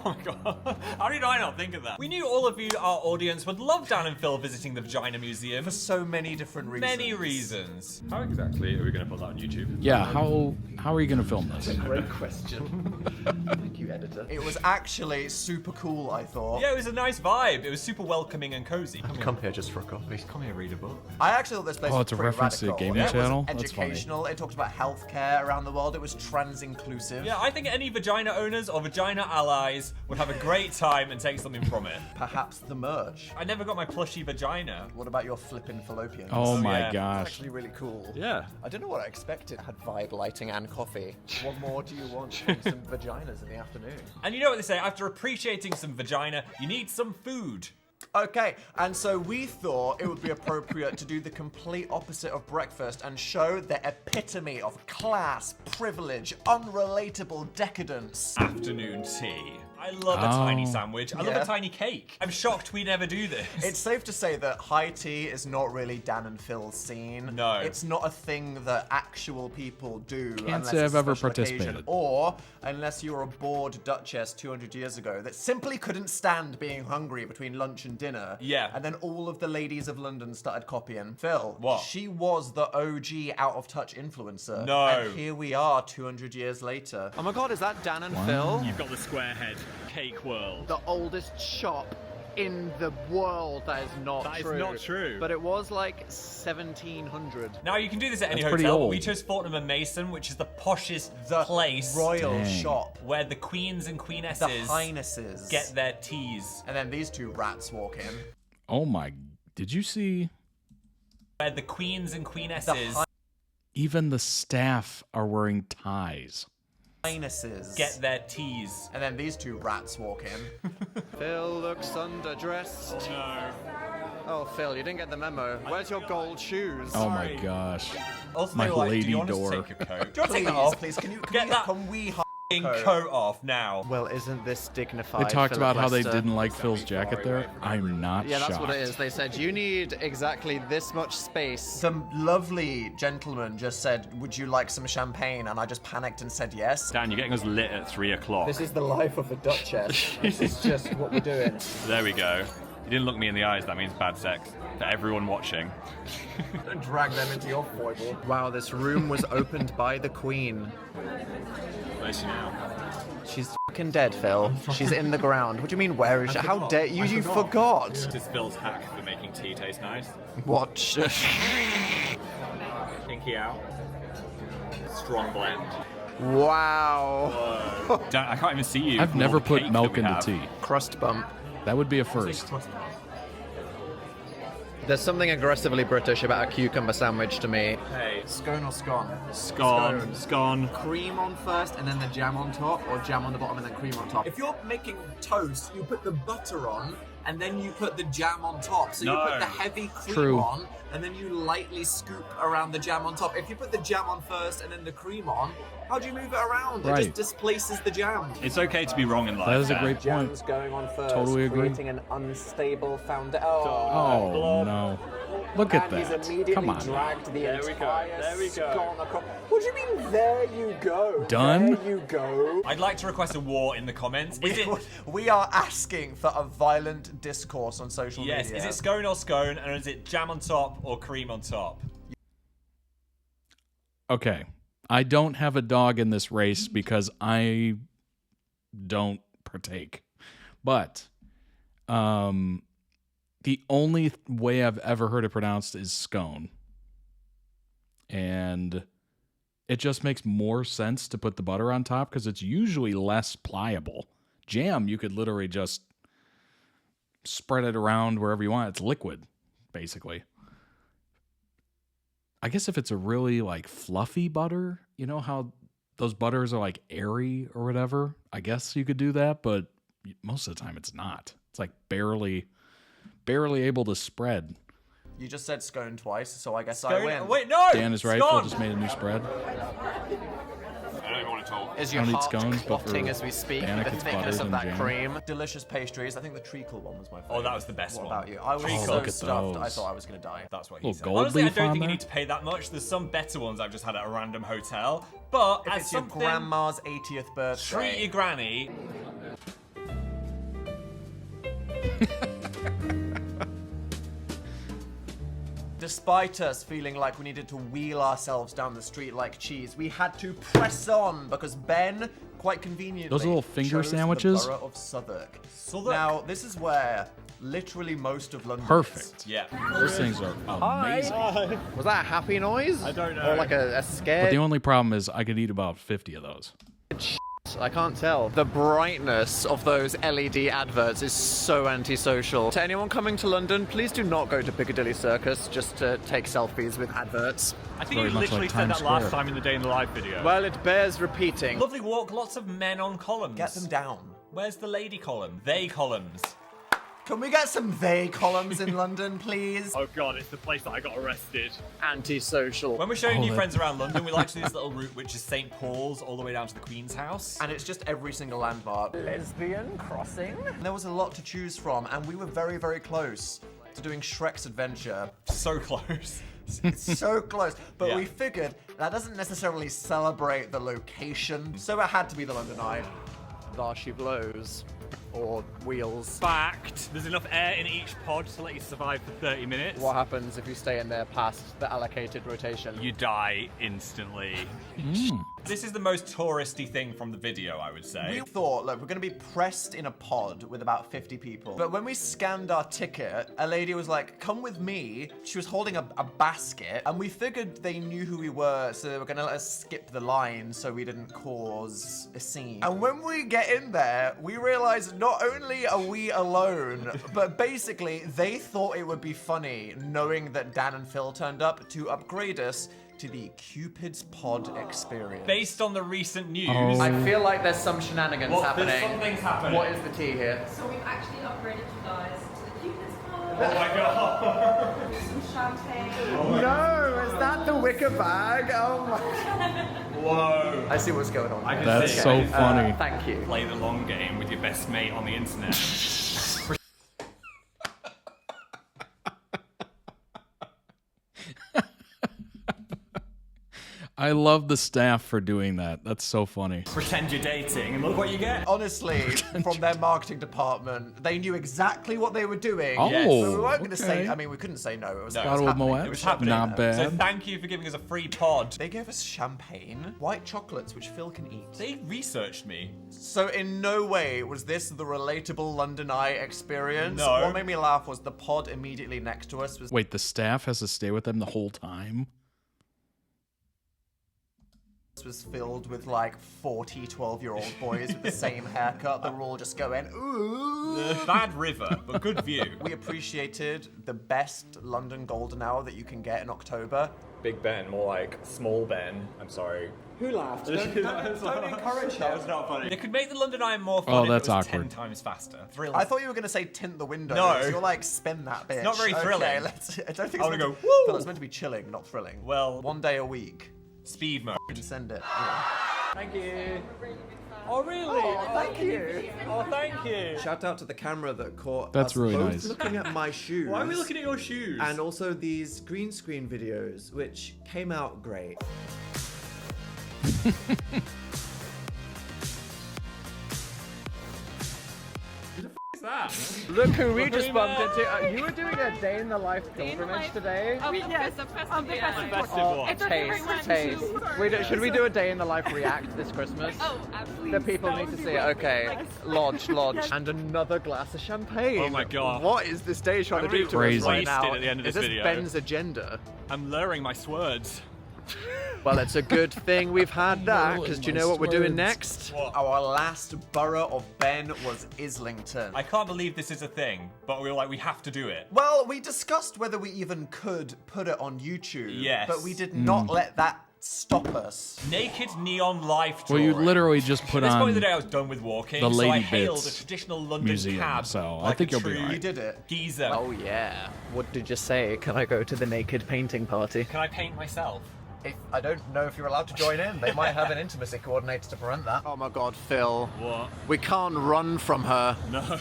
Oh my god. How did I not think of that? We knew all of you, our audience, would love Dan and Phil visiting the Vagina Museum. For so many different reasons. Many reasons. How exactly are we going to put that on YouTube? Yeah, how are you gonna film this? Great question. Thank you, editor. It was actually super cool, I thought. Yeah, it was a nice vibe. It was super welcoming and cozy. Come here just for a coffee. Come here, read a book. I actually thought this place Oh, was it's a pretty reference to a radical. gaming It channel? was That's funny. educational. It talked about healthcare around the world. It was trans-inclusive. Yeah, I think any vagina owners or vagina allies would have a great time and take something from it. Perhaps the merch. I never got my plushy vagina. What about your flippin' fallopians? Oh my yeah. It's gosh. actually really cool. Yeah. I don't know what I expected. It had vibe lighting and coffee. What more do you want from some vaginas in the afternoon? And you know what they say, after appreciating some vagina, you need some food. Okay, and so we thought it would be appropriate to do the complete opposite of breakfast and show the epitome of class, privilege, unrelatable decadence. Afternoon tea. I love a tiny sandwich. I love Yeah. a tiny cake. I'm shocked we never do this. It's safe to say that high tea is not really Dan and Phil's scene. No. It's not a thing that actual people do. Can't unless say it's I've ever a special occasion, participated. or unless you're a bored duchess 200 years ago that simply couldn't stand being hungry between lunch and dinner. Yeah. And then all of the ladies of London started copying. Phil, What? she was the OG out-of-touch influencer. No. And here we are 200 years later. Oh my god, is that Dan and Phil? You've got the square head. Cake world. The oldest shop in the world. That is not That is true. not true. But it was like 1700. Now you can do this at any That's pretty hotel. old. We chose Fortnum and Mason, which is the poshest The place royal Dang. shop. where the queens and The queenesses highnesses. get their teas. And then these two rats walk in. Oh my, did you see? Where the queens and queenesses The Even the staff are wearing ties. highnesses. get their teas. And then these two rats walk in. Phil looks underdressed. No. Oh, Phil, you didn't get the memo. Where's your gold shoes? Oh my gosh. Also, My they were like, do lady you want us door. to take your coat? Do you want to Please, take that off? please, can Get that. can we coat off now. Well, isn't this dignified? They talked Philip about how they Lester? didn't like Phil's jacket there. I'm not Yeah, that's shocked. what it is. They said, you need exactly this much space. Some lovely gentleman just said, would you like some champagne? And I just panicked and said yes. Dan, you're getting us lit at 3 o'clock. This is the life of a Duchess. This is just what we're doing. There we go. You didn't look me in the eyes, that means bad sex. To everyone watching. Don't drag them into your foible. Wow, this room was opened by the Queen. Where's she now? She's fucking dead, Phil. She's in the ground. What do you mean, where is she? How dare you? You forgot. This is Phil's hack for making tea taste nice. Watch. Pinky out. Strong blend. Wow. Dan, I can't even see you. I've from never all the put cake milk that we into have. tea. Crust bump. That would be a first. There's something aggressively British about a cucumber sandwich to me. Hey, scone or scone? Scone. Cream on first and then the jam on top, or jam on the bottom and then cream on top? If you're making toast, you put the butter on and then you put the jam on top. So you No. put the heavy cream True. on and then you lightly scoop around the jam on top. If you put the jam on first and then the cream on, how do you move it around? It Right. just displaces the jam. It's okay to be wrong in life. That is a Dan. great point. Jam's going on first, Totally agree. creating an unstable foundation. Oh, no. Look at And he's that. immediately Come on. dragged the There we go, entire there we go. scone across. What do you mean, there you go? Done? There you go. I'd like to request a war in the comments. Is it? We are asking for a violent discourse on social Yes. media. Is it scone or scone, and is it jam on top or cream on top? Okay. I don't have a dog in this race because I don't partake. But the only way I've ever heard it pronounced is scone. And it just makes more sense to put the butter on top because it's usually less pliable. Jam, you could literally just spread it around wherever you want. It's liquid, basically. I guess if it's a really like fluffy butter, you know how those butters are like airy or whatever, I guess you could do that, but most of the time it's not. It's like barely able to spread. You just said scone twice, so I guess I Scone- win. Wait, no! Dan is right. Scone! Phil just made a new spread. I don't even want to talk. Is I your don't eat heart scones, but for clotting as we speak Danica, with the it's thickness butter of than that jam. cream? Delicious pastries. I think the treacle one was my favorite. Oh, that was the best What one. about you? I was Oh, so look at stuffed, I those. thought I was going to die. That's what he Little said. gold Honestly, I leaf don't on think you there? need to pay that much. There's some better ones I've just had at a random hotel. But If as it's your something, grandma's 80th birthday. treat your granny. Despite us feeling like we needed to wheel ourselves down the street like cheese, we had to press on because Ben, quite conveniently, Those little finger chose sandwiches? the borough of Southwark. Southwark. Now, this is where literally most of London Perfect. Yeah. Those things are amazing. Was that a happy noise? I don't know. Or like a But scared? the only problem is I could eat about 50 of those. I can't tell. The brightness of those LED adverts is so antisocial. To anyone coming to London, please do not go to Piccadilly Circus just to take selfies with adverts. I think Very you much literally like said Times that last Square. time in the Day in the Life video. Well, it bears repeating. Lovely walk, lots of men on columns. Get them down. Where's the lady column? They columns. Can we get some they columns in London, please? Oh god, it's the place that I got arrested. Antisocial. When we're showing Oh, new that- friends around London, we like to do this little route which is St. Paul's all the way down to the Queen's house. And it's just every single landmark. Lesbian crossing? There was a lot to choose from, and we were very, very close to doing Shrek's Adventure. So close. It's so close. But Yeah. we figured that doesn't necessarily celebrate the location, so it had to be the London Eye. There she blows. Or wheels. Fact, there's enough air in each pod to let you survive for 30 minutes. What happens if you stay in there past the allocated rotation? You die instantly. Mm. This is the most touristy thing from the video, I would say. We thought, look, we're going to be pressed in a pod with about 50 people. But when we scanned our ticket, a lady was like, come with me. She was holding a basket, and we figured they knew who we were, so they were going to let us skip the line so we didn't cause a scene. And when we get in there, we realize not only are we alone, but basically they thought it would be funny knowing that Dan and Phil turned up to upgrade us to the Cupid's Pod experience. Based on the recent news, I feel like there's some shenanigans happening. There's some things happening. What is the tea here? So we've actually upgraded you guys to the Cupid's Pod. Oh my god. Some champagne. No, is that the wicker bag? Oh my. Whoa. I see what's going on. I can That's see. so funny. Thank you. Play the long game with your best mate on the internet. I love the staff for doing that. That's so funny. Pretend you're dating, and look what you get. Honestly, from their marketing department, they knew exactly what they were doing. Oh, So we weren't going to okay. say, I mean, we couldn't say no. It was, Bottle of Moet. it was happening. Not bad. So thank you for giving us a free pod. They gave us champagne, white chocolates, which Phil can eat. They researched me. So in no way was this the relatable London Eye experience. No. What made me laugh was the pod immediately next to us was Wait, the staff has to stay with them the whole time? filled with like 40 12-year-old boys with the same haircut that were all just going, ooh. Bad river, but good view. We appreciated the best London golden hour that you can get in October. Big Ben, more like small Ben. I'm sorry. Who laughed? Don't encourage That him. was not funny. It could make the London Eye more fun Oh, if that's it was awkward. 10 times faster. Thrilling. I thought you were going to say tint the windows. No. You're like, spin that bitch. It's not very Okay, thrilling. I don't think I it's wanna meant go, to, woo! Phil, it's meant to be chilling, not thrilling. Well, one day a week. Speed mode. And send it. Yeah. Thank you. Oh, really? Oh, thank you. Oh, thank you. Shout out to the camera that caught That's us really both nice. looking at my shoes. Why are we looking at your shoes? And also these green screen videos, which came out great. That? Look who we Look just who bumped we into. You were doing a day in the life pilgrimage today. Yes, of the festival. It's our favorite one. Taste. Should we do a day in the life react this Christmas? Oh, absolutely. The people need to see it. Okay. Lodge. And another glass of champagne. Oh my god. What is this day trying to do to Crazy. us right now? Wasted at the end of Is this this video. Ben's agenda? I'm lowering my swords. Well, it's a good thing we've had that, because do you know what we're doing next? What? Our last borough of Ben was Islington. I can't believe this is a thing, but we were like, we have to do it. Well, we discussed whether we even could put it on YouTube. Yes. But we did not let that stop us. Naked neon life Well, drawing. you literally just put At this point on of the day, I was done with walking, the so I Lady hailed a Bits traditional London museum, cab. so I like think a you'll be true all right. You did it. geezer. Oh yeah. What did you say? Can I go to the naked painting party? Can I paint myself? I don't know if you're allowed to join in. They might have an intimacy coordinator to prevent that. Oh my god, Phil. What? We can't run from her. No.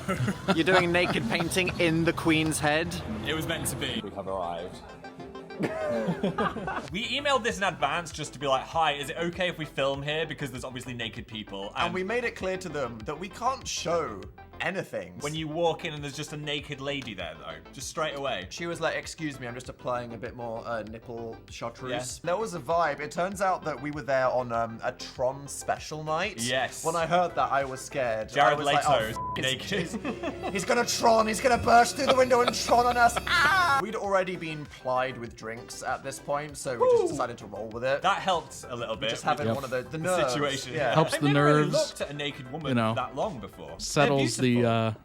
You're doing naked painting in the Queen's head? It was meant to be. We have arrived. We emailed this in advance just to be like, hi, is it okay if we film here? Because there's obviously naked people. And we made it clear to them that we can't show anything. When you walk in and there's just a naked lady there, though, just straight away. She was like, excuse me, I'm just applying a bit more nipple chartreuse. Yes. There was a vibe. It turns out that we were there on a Tron special night. Yes. When I heard that, I was scared. Jared I was Leto like, is naked. He's gonna Tron, he's gonna burst through the window and Tron on us. Ah! We'd already been plied with drinks at this point, so we just decided to roll with it. That helped a little bit. Just having Yep. one of the nerves. situation. Yeah. Helps I've the never really nerves, looked at a naked woman you know, that long before. Settles They're beautiful. the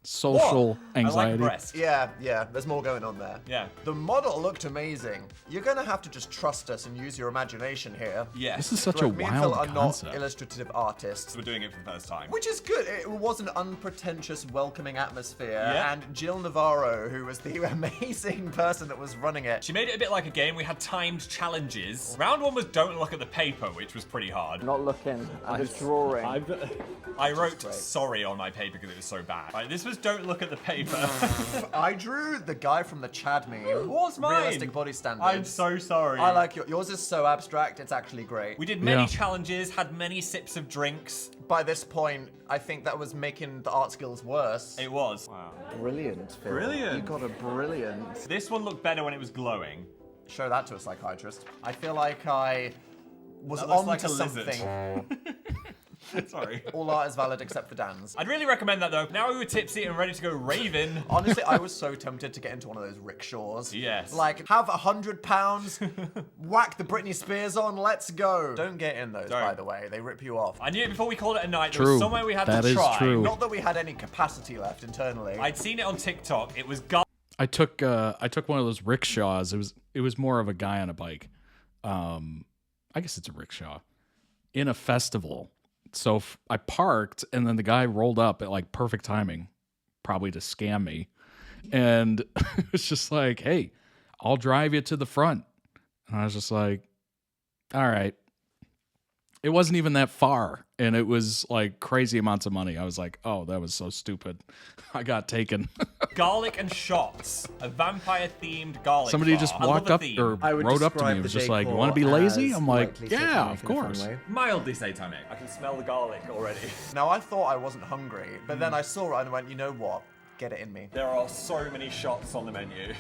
social I like anxiety. breasts. Yeah, there's more going on there. Yeah. The model looked amazing. You're gonna have to just trust us and use your imagination here. Yes. This is such Look, a me and Phil wild are concept. not illustrative artists. We're doing it for the first time. Which is good. It was an unpretentious, welcoming atmosphere. Yeah. And Jill Navarro, who was the amazing person that was running it. She made it a bit like a game. We had timed challenges. Round one was don't look at the paper, which was pretty hard. Not looking, I'm just drawing. I wrote sorry on my paper because it was so bad. Right, this was don't look at the paper. I drew the guy from the Chad meme. What's mine? Realistic body standards. I'm so sorry. I like yours is so abstract, it's actually great. We did many challenges, had many sips of drinks. By this point, I think that was making the art skills worse. It was. Wow. Brilliant, Phil. Brilliant. You got a brilliant. This one looked better when it was glowing. Show that to a psychiatrist. I feel like I was That looks on like to a lizard. something. Sorry. All art is valid except for Dan's. I'd really recommend that though. Now we were tipsy and ready to go raving. Honestly, I was so tempted to get into one of those rickshaws. Yes. Like, have £100, whack the Britney Spears on, let's go. Don't get in those, by the way. They rip you off. I knew it before we called it a night. There True. was somewhere we had That to is try. true. Not that we had any capacity left internally. I'd seen it on TikTok. It was I took one of those rickshaws. It was more of a guy on a bike. I guess it's a rickshaw in a festival. So I parked, and then the guy rolled up at like perfect timing, probably to scam me. And it's just like, hey, I'll drive you to the front. And I was just like, all right. It wasn't even that far, and it was like crazy amounts of money. I was like, oh, that was so stupid. I got taken. Garlic and shots. A vampire-themed garlic Somebody bar. just I love walked a up theme. or rode up to me and was just like, you want to be lazy? I'm like, yeah, of course. Mildly satanic. I can smell the garlic already. Now, I thought I wasn't hungry, but then I saw it and went, you know what? Get it in me. There are so many shots on the menu.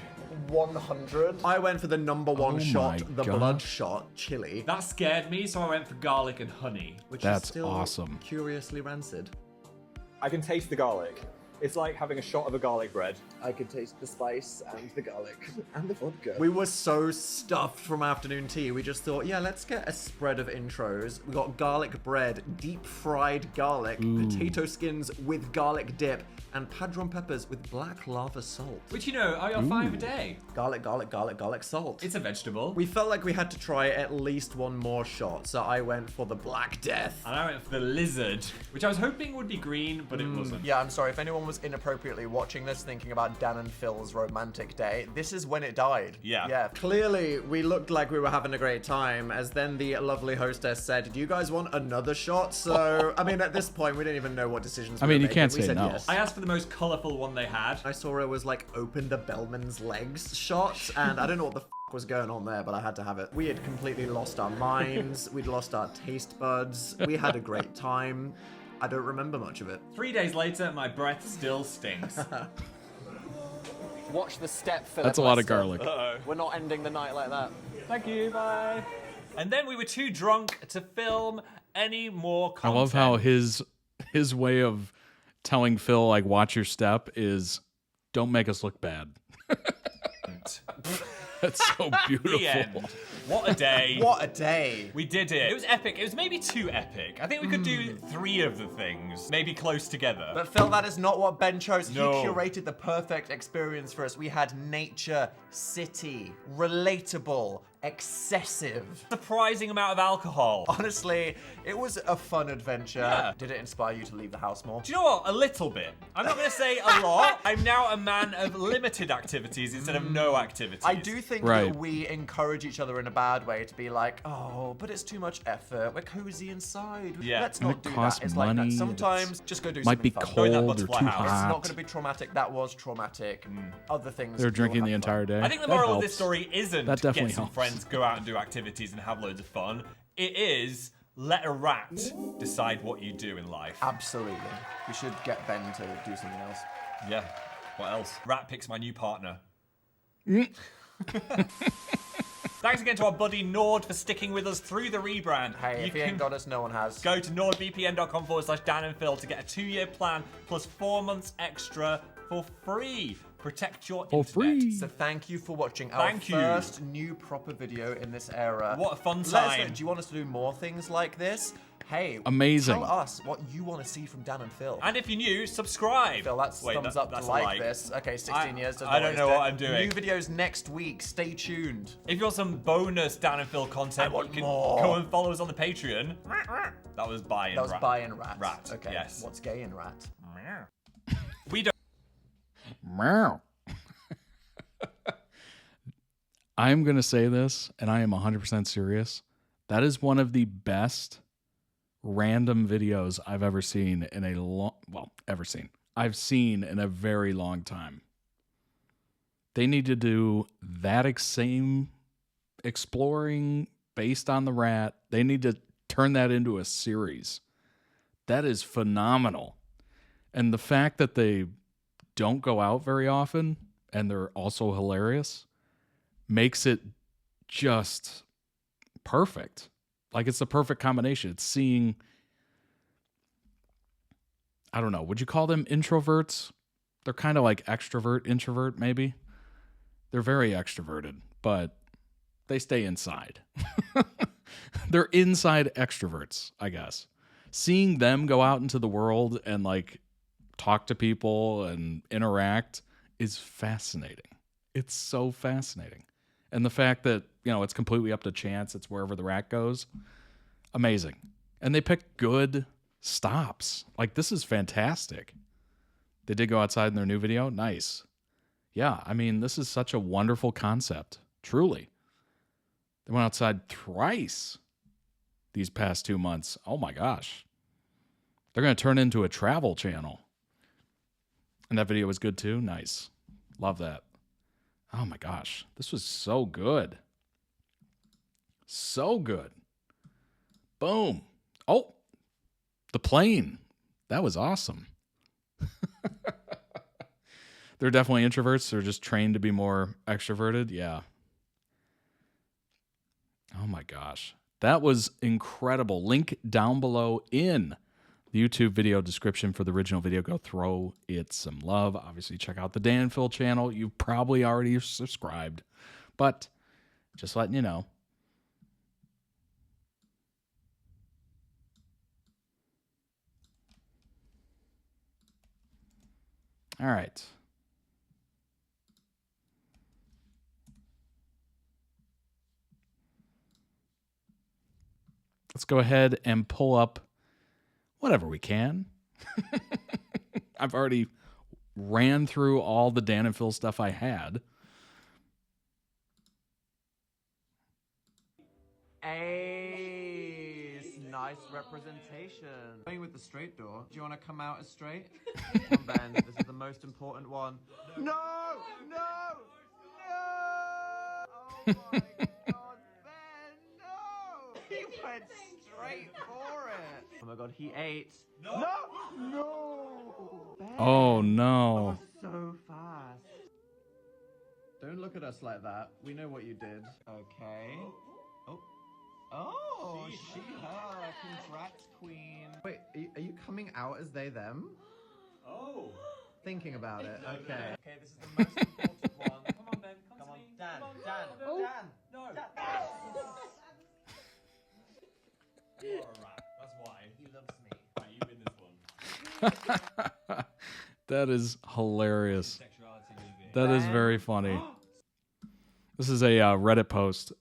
100. I went for the number one shot, the God. blood shot, chili. That scared me, so I went for garlic and honey. Which That's is still awesome. curiously rancid. I can taste the garlic. It's like having a shot of a garlic bread. I could taste the spice and the garlic and the vodka. We were so stuffed from afternoon tea, we just thought, yeah, let's get a spread of intros. We got garlic bread, deep fried garlic, potato skins with garlic dip, and padron peppers with black lava salt. Which, you know, are your 5 a day. Garlic, garlic, garlic, garlic salt. It's a vegetable. We felt like we had to try at least one more shot, so I went for the Black Death. And I went for the lizard, which I was hoping would be green, but it wasn't. Yeah, I'm sorry, if anyone was inappropriately watching this thinking about Dan and Phil's romantic day, this is when it died. Yeah. Yeah. Clearly, we looked like we were having a great time, as then the lovely hostess said, do you guys want another shot? So, I mean, at this point, we didn't even know what decisions we were you making. can't We say said no. yes. I asked for the most colourful one they had. I saw it was like open the bellman's legs shot, and I don't know what the was going on there, but I had to have it. We had completely lost our minds. We'd lost our taste buds. We had a great time. I don't remember much of it. 3 days later, my breath still stinks. Watch the step, Philip. That's a lot of Lester. garlic. Uh-oh. We're not ending the night like that. Thank you, bye. And then we were too drunk to film any more I content. love how his way of telling Phil, like, watch your step is, don't make us look bad. That's so beautiful. The end. What a day. What a day. We did it. It was epic. It was maybe too epic. I think we could do 3 of the things, maybe close together. But Phil, that is not what Ben chose. No. He curated the perfect experience for us. We had nature, city, relatable, excessive. Surprising amount of alcohol. Honestly, it was a fun adventure. Yeah. Did it inspire you to leave the house more? Do you know what? A little bit. I'm not going to say a lot. I'm now a man of limited activities instead of no activities. I do think that we encourage each other in a bad way to be like, oh, but it's too much effort. We're cozy inside. Yeah. Let's And not it do costs that. It's like money, that. Sometimes just go do might something be fun. Go in that cold or butterfly too house. It's hot. not going to be traumatic. That was traumatic. Other things. They're will drinking have the fun. entire day. I think the That moral of helps. this story isn't That definitely get some helps. friends, go out and do activities and have loads of fun. It is let a rat decide what you do in life. Absolutely. We should get Ben to do something else. Yeah. What else? Rat picks my new partner. Thanks again to our buddy Nord for sticking with us through the rebrand. Hey, if he ain't got us, no one has. Go to nordvpn.com/Dan and Phil to get a 2-year plan plus 4 months extra for free. Protect your For internet. free. So thank you for watching Thank you. our first new proper video in this era. What a fun Let us know, time. do you want us to do more things like this? Hey, Amazing. Tell us what you want to see from Dan and Phil. And if you're new, subscribe. Phil, that's Wait, thumbs up that's to a like this. Okay, 16 I- years. doesn't I don't always know do what it. I'm doing. New videos next week. Stay tuned. If you want some bonus Dan and Phil content, you can go and follow us on the Patreon. That was buy and That was rat. buy and rat. Rat. Okay. Yes. What's gay and rat? We don't. Meow. I'm going to say this, and I am 100% serious. That is one of the best random videos I've ever seen in a long, I've seen in a very long time. They need to do that same exploring based on the rat. They need to turn that into a series. That is phenomenal. And the fact that they don't go out very often and they're also hilarious makes it just perfect. Like, it's the perfect combination. It's seeing, I don't know, would you call them introverts? They're kind of like extrovert, introvert, maybe. They're very extroverted, but they stay inside. They're inside extroverts, I guess. Seeing them go out into the world and like talk to people and interact is fascinating. It's so fascinating. And the fact that, you know, it's completely up to chance, it's wherever the rat goes, amazing. And they pick good stops. Like, this is fantastic. They did go outside in their new video. Nice. Yeah, I mean, this is such a wonderful concept. Truly. They went outside thrice. these past 2 months. Oh my gosh. They're going to turn into a travel channel. And that video was good too. Nice. Love that. Oh my gosh. This was so good. So good. Boom. Oh, the plane. That was awesome. They're definitely introverts. They're just trained to be more extroverted. Yeah. Oh my gosh. That was incredible. Link down below in the YouTube video description for the original video. Go throw it some love. Obviously, check out the Dan and Phil channel. You've probably already subscribed, but just letting you know. All right. Let's go ahead and pull up whatever we can. I've already ran through all the Dan and Phil stuff I had. Ace, nice representation. Going with the straight door. Do you want to come out as straight? Come on, Ben, this is the most important one. No! No! No! Oh my God, Ben, no! He went straight for it. Oh my God, he ate. No! No! No! Ben, Oh no. so fast. Don't look at us like that. We know what you did. Okay. Oh. Oh, she, her. Congrats, queen. Wait, are you coming out as they, them? Oh. Thinking about it. Okay. Okay, this is the most important one. Come on, Ben. Come on, Dan. Come on, Dan. Dan. Dan. No. Dan. You're a rat. That's why. He loves me. Right, you win this one. That is hilarious. That is very funny. This is a Reddit post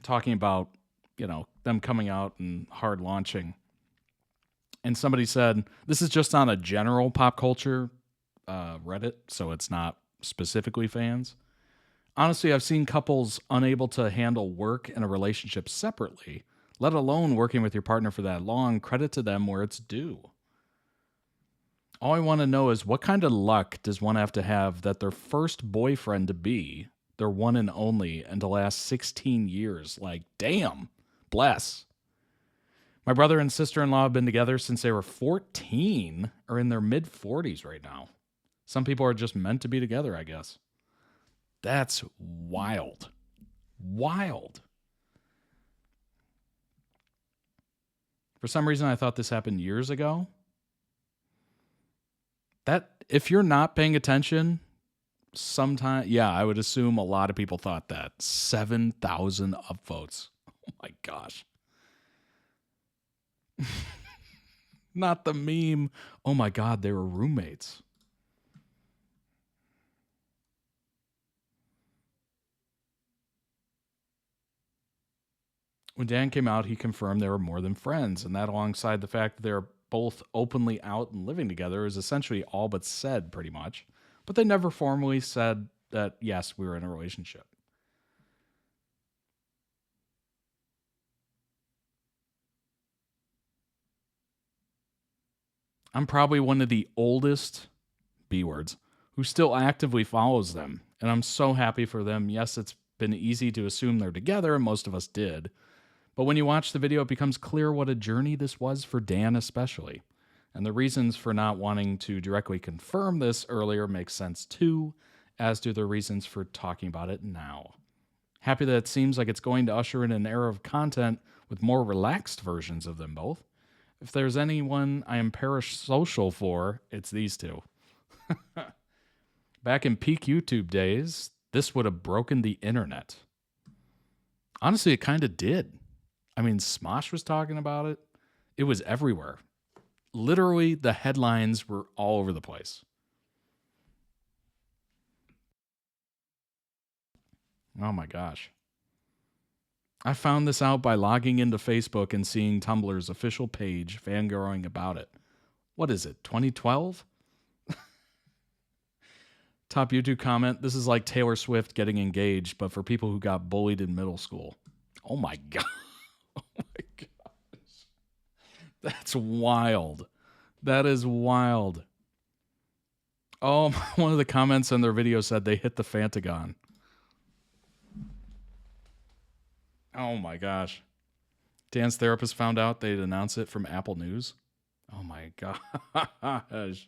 talking about, you know, them coming out and hard launching. And somebody said, this is just on a general pop culture Reddit, so it's not specifically fans. Honestly, I've seen couples unable to handle work and a relationship separately, let alone working with your partner for that long. Credit to them where it's due. All I want to know is what kind of luck does one have to have that their first boyfriend to be their one and only and to last 16 years? Like, damn, bless. My brother and sister-in-law have been together since they were 14 or in their mid-40s right now. Some people are just meant to be together, I guess. That's wild. Wild. For some reason, I thought this happened years ago. That, if you're not paying attention, sometime, yeah, I would assume a lot of people thought that. 7,000 upvotes. Oh my gosh. Not the meme. Oh my God, they were roommates. When Dan came out, he confirmed they were more than friends, and that alongside the fact that they're both openly out and living together is essentially all but said, pretty much. But they never formally said that, yes, we were in a relationship. I'm probably one of the oldest B words who still actively follows them, and I'm so happy for them. Yes, it's been easy to assume they're together, and most of us did. But when you watch the video, it becomes clear what a journey this was for Dan especially. And the reasons for not wanting to directly confirm this earlier make sense too, as do the reasons for talking about it now. Happy that it seems like it's going to usher in an era of content with more relaxed versions of them both. If there's anyone I am parasocial for, it's these two. Back in peak YouTube days, this would have broken the internet. Honestly, it kind of did. I mean, Smosh was talking about it. It was everywhere. Literally, the headlines were all over the place. Oh my gosh. I found this out by logging into Facebook and seeing Tumblr's official page fangirling about it. What is it, 2012? Top YouTube comment, this is like Taylor Swift getting engaged, but for people who got bullied in middle school. Oh my God. Oh my God. That's wild. That is wild. Oh, one of the comments on their video said they hit the Fantagon. Oh my gosh. Dan's therapist found out they'd announce it from Apple News. Oh my gosh.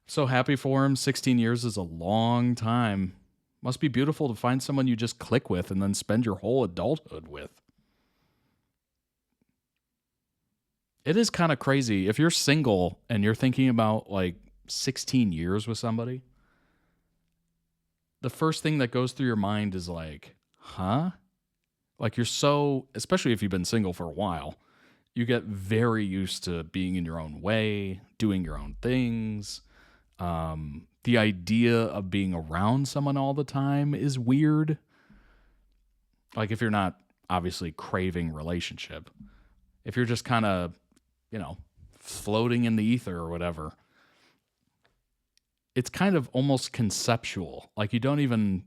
So happy for him. 16 years is a long time. Must be beautiful to find someone you just click with and then spend your whole adulthood with. It is kind of crazy. If you're single and you're thinking about like 16 years with somebody, the first thing that goes through your mind is like, huh? Like you're so, especially if you've been single for a while, you get very used to being in your own way, doing your own things. The idea of being around someone all the time is weird. Like if you're not obviously craving relationship, if you're just kind of, you know, floating in the ether or whatever, it's kind of almost conceptual. Like you don't even,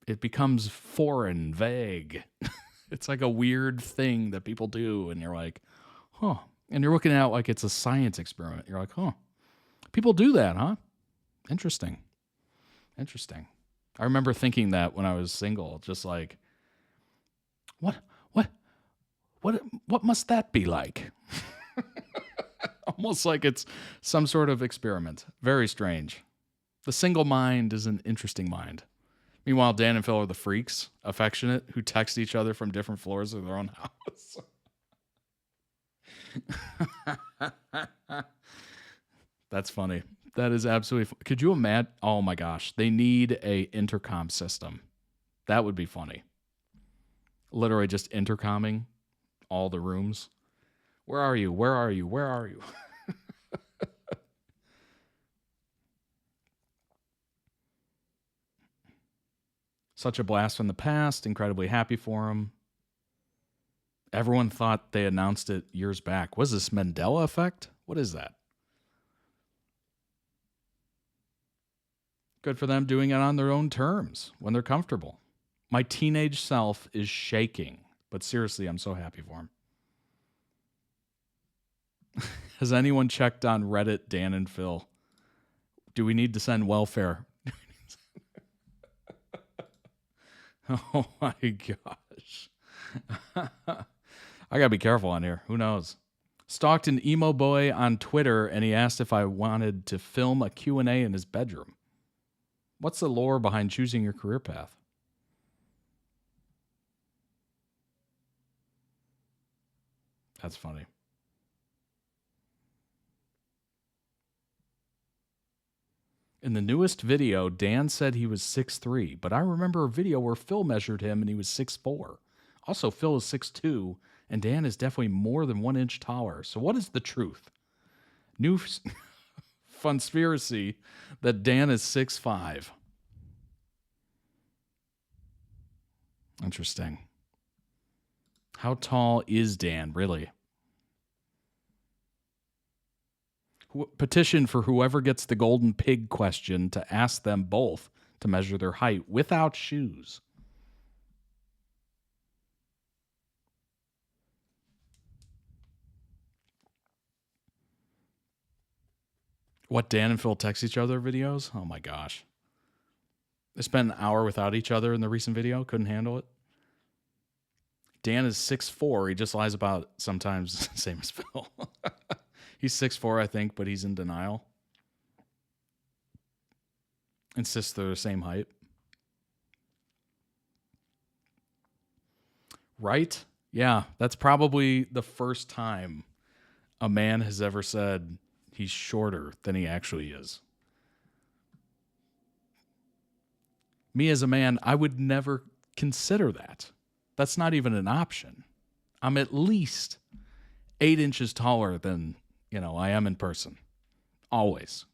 it becomes foreign, vague. It's like a weird thing that people do. And you're like, huh. And you're looking at it like it's a science experiment. You're like, huh. People do that, huh? Interesting. Interesting. I remember thinking that when I was single, just like, what must that be like? Almost like it's some sort of experiment. Very strange. The single mind is an interesting mind. Meanwhile, Dan and Phil are the freaks, affectionate, who text each other from different floors of their own house. That's funny. That is absolutely Could you imagine? Oh my gosh. They need a intercom system. That would be funny. Literally just intercomming all the rooms. Where are you? Where are you? Where are you? Such a blast from the past. Incredibly happy for him. Everyone thought they announced it years back. Was this Mandela effect? What is that? Good for them doing it on their own terms when they're comfortable. My teenage self is shaking, but seriously, I'm so happy for him. Has anyone checked on Reddit, Dan and Phil? Do we need to send welfare? Oh my gosh. I gotta be careful on here. Who knows? Stalked an emo boy on Twitter and he asked if I wanted to film a Q&A in his bedroom. What's the lore behind choosing your career path? That's funny. In the newest video, Dan said he was 6'3", but I remember a video where Phil measured him and he was 6'4". Also, Phil is 6'2", and Dan is definitely more than 1 inch taller. So what is the truth? New funspiracy that Dan is 6'5". Interesting. How tall is Dan, really? Petition for whoever gets the golden pig question to ask them both to measure their height without shoes. What, Dan and Phil text each other videos? Oh my gosh. They spent an hour without each other in the recent video. Couldn't handle it. Dan is 6'4". He just lies about sometimes same as Phil. He's 6'4", I think, but he's in denial. Insists they're the same height. Right? Yeah, that's probably the first time a man has ever said he's shorter than he actually is. Me as a man, I would never consider that. That's not even an option. I'm at least 8 inches taller than, I am in person. Always.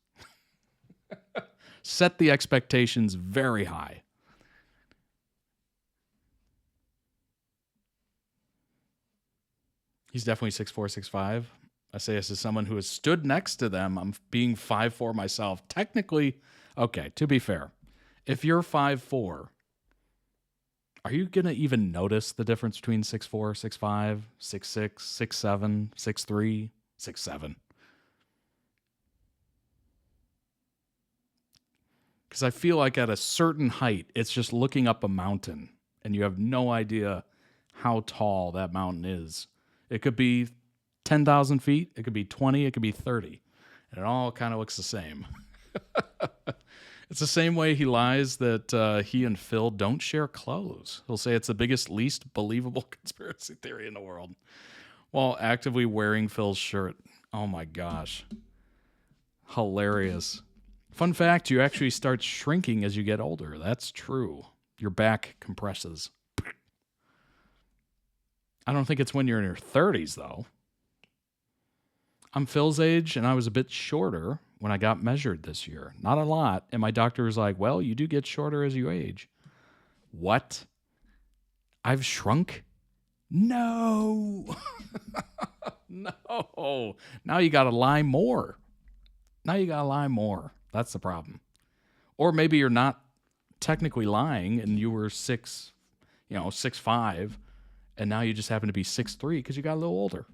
Set the expectations very high. He's definitely 6'4", 6'5". I say this as someone who has stood next to them. I'm being 5'4" myself. Technically, okay, to be fair, if you're 5'4", Are you going to even notice the difference between 6'4", 6'5", 6'6", 6'7", 6'3", 6'7"? Because I feel like at a certain height, it's just looking up a mountain, and you have no idea how tall that mountain is. It could be 10,000 feet, it could be 20, it could be 30, and it all kind of looks the same. It's the same way he lies that he and Phil don't share clothes. He'll say it's the biggest, least believable conspiracy theory in the world while actively wearing Phil's shirt. Oh my gosh. Hilarious. Fun fact, you actually start shrinking as you get older. That's true. Your back compresses. I don't think it's when you're in your 30s, though. I'm Phil's age, and I was a bit shorter when I got measured this year. Not a lot. And my doctor was like, well, you do get shorter as you age. What? I've shrunk? No. No. Now you got to lie more. That's the problem. Or maybe you're not technically lying and you were 6'5", and now you just happen to be 6'3" because you got a little older.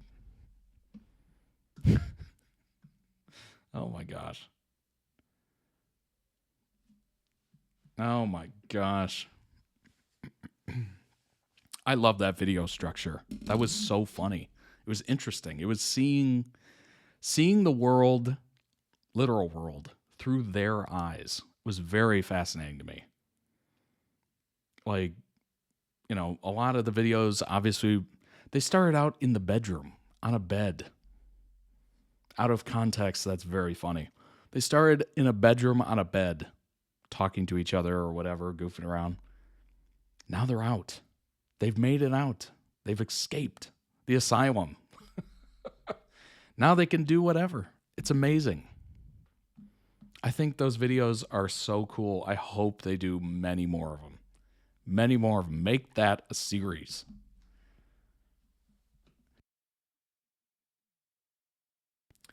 Oh my gosh. Oh my gosh. I love that video structure. That was so funny. It was interesting. It was seeing the world, literal world, through their eyes. It was very fascinating to me. Like, you know, a lot of the videos, obviously, they started out in the bedroom, on a bed. Out of context, that's very funny. They started in a bedroom on a bed, talking to each other or whatever, goofing around. Now they're out. They've made it out. They've escaped the asylum. Now they can do whatever. It's amazing. I think those videos are so cool. I hope they do many more of them. Many more of them. Make that a series.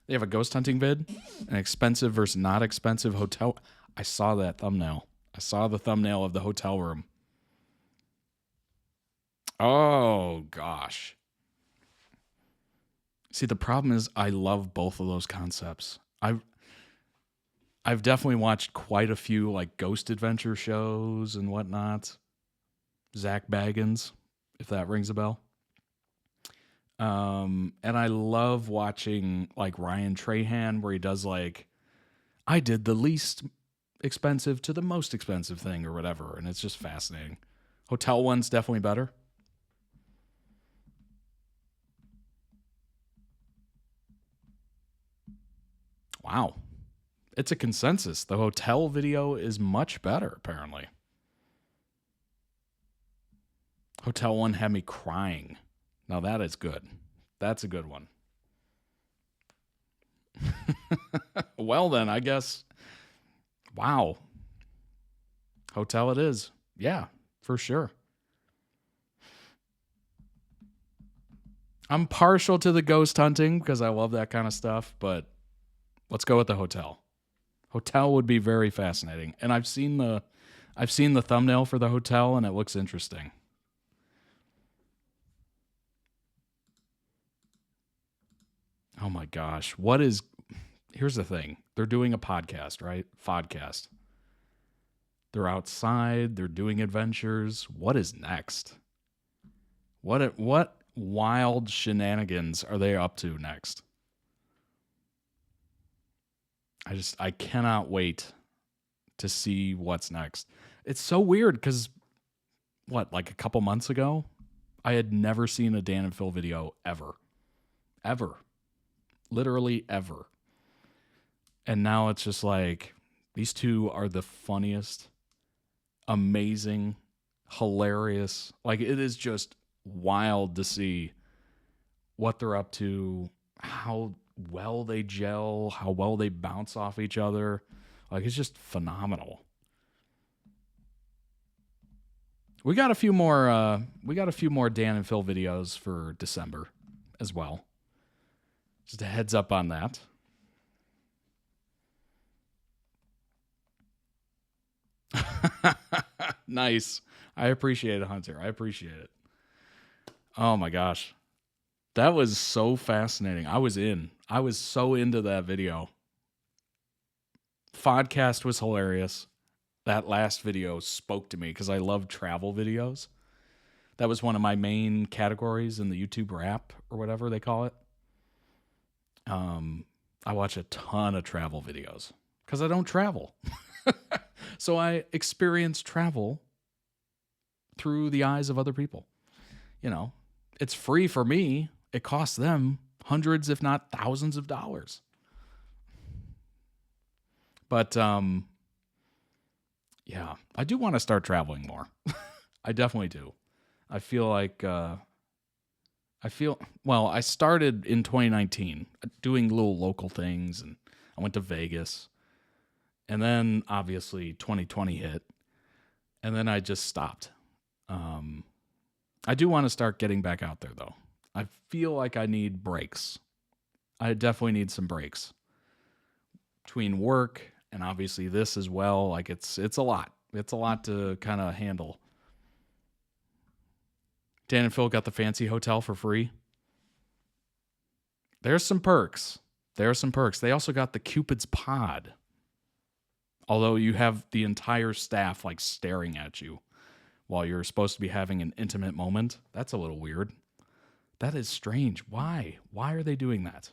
They have a ghost hunting vid, an expensive versus not expensive hotel. I saw that thumbnail. I saw the thumbnail of the hotel room. Oh, gosh. See, the problem is I love both of those concepts. I've definitely watched quite a few like ghost adventure shows and whatnot. Zach Baggins, if that rings a bell. And I love watching like Ryan Trahan, where he does like, I did the least expensive to the most expensive thing or whatever. And it's just fascinating. Hotel one's definitely better. Wow. It's a consensus. The hotel video is much better, apparently. Hotel one had me crying. Now that is good. That's a good one. Well then, I guess. Wow. Hotel it is. Yeah, for sure. I'm partial to the ghost hunting because I love that kind of stuff, but let's go with the hotel. Hotel would be very fascinating. And I've seen the thumbnail for the hotel and it looks interesting. Oh my gosh. Here's the thing. They're doing a podcast, right? Phodcast. They're outside, they're doing adventures. What is next? What wild shenanigans are they up to next? I cannot wait to see what's next. It's so weird because, like a couple months ago, I had never seen a Dan and Phil video ever. Ever. Literally ever. And now it's just like, these two are the funniest, amazing, hilarious. Like, it is just wild to see what they're up to, how well they gel, how well they bounce off each other. Like, it's just phenomenal. We got a few more Dan and Phil videos for December as well. Just a heads up on that. Nice. I appreciate it, Hunter. I appreciate it. Oh my gosh. That was so fascinating. I was so into that video. Phodcast was hilarious. That last video spoke to me because I love travel videos. That was one of my main categories in the YouTube Wrap or whatever they call it. I watch a ton of travel videos because I don't travel. So I experience travel through the eyes of other people. You know, it's free for me. It costs them hundreds, if not thousands of dollars. But, yeah, I do want to start traveling more. I definitely do. I feel like, I started in 2019 doing little local things, and I went to Vegas. And then, obviously, 2020 hit. And then I just stopped. I do want to start getting back out there, though. I feel like I need breaks. I definitely need some breaks. Between work and obviously this as well, like it's a lot. It's a lot to kind of handle. Dan and Phil got the fancy hotel for free. There's some perks. They also got the Cupid's Pod. Although you have the entire staff like staring at you while you're supposed to be having an intimate moment. That's a little weird. That is strange. Why? Why are they doing that?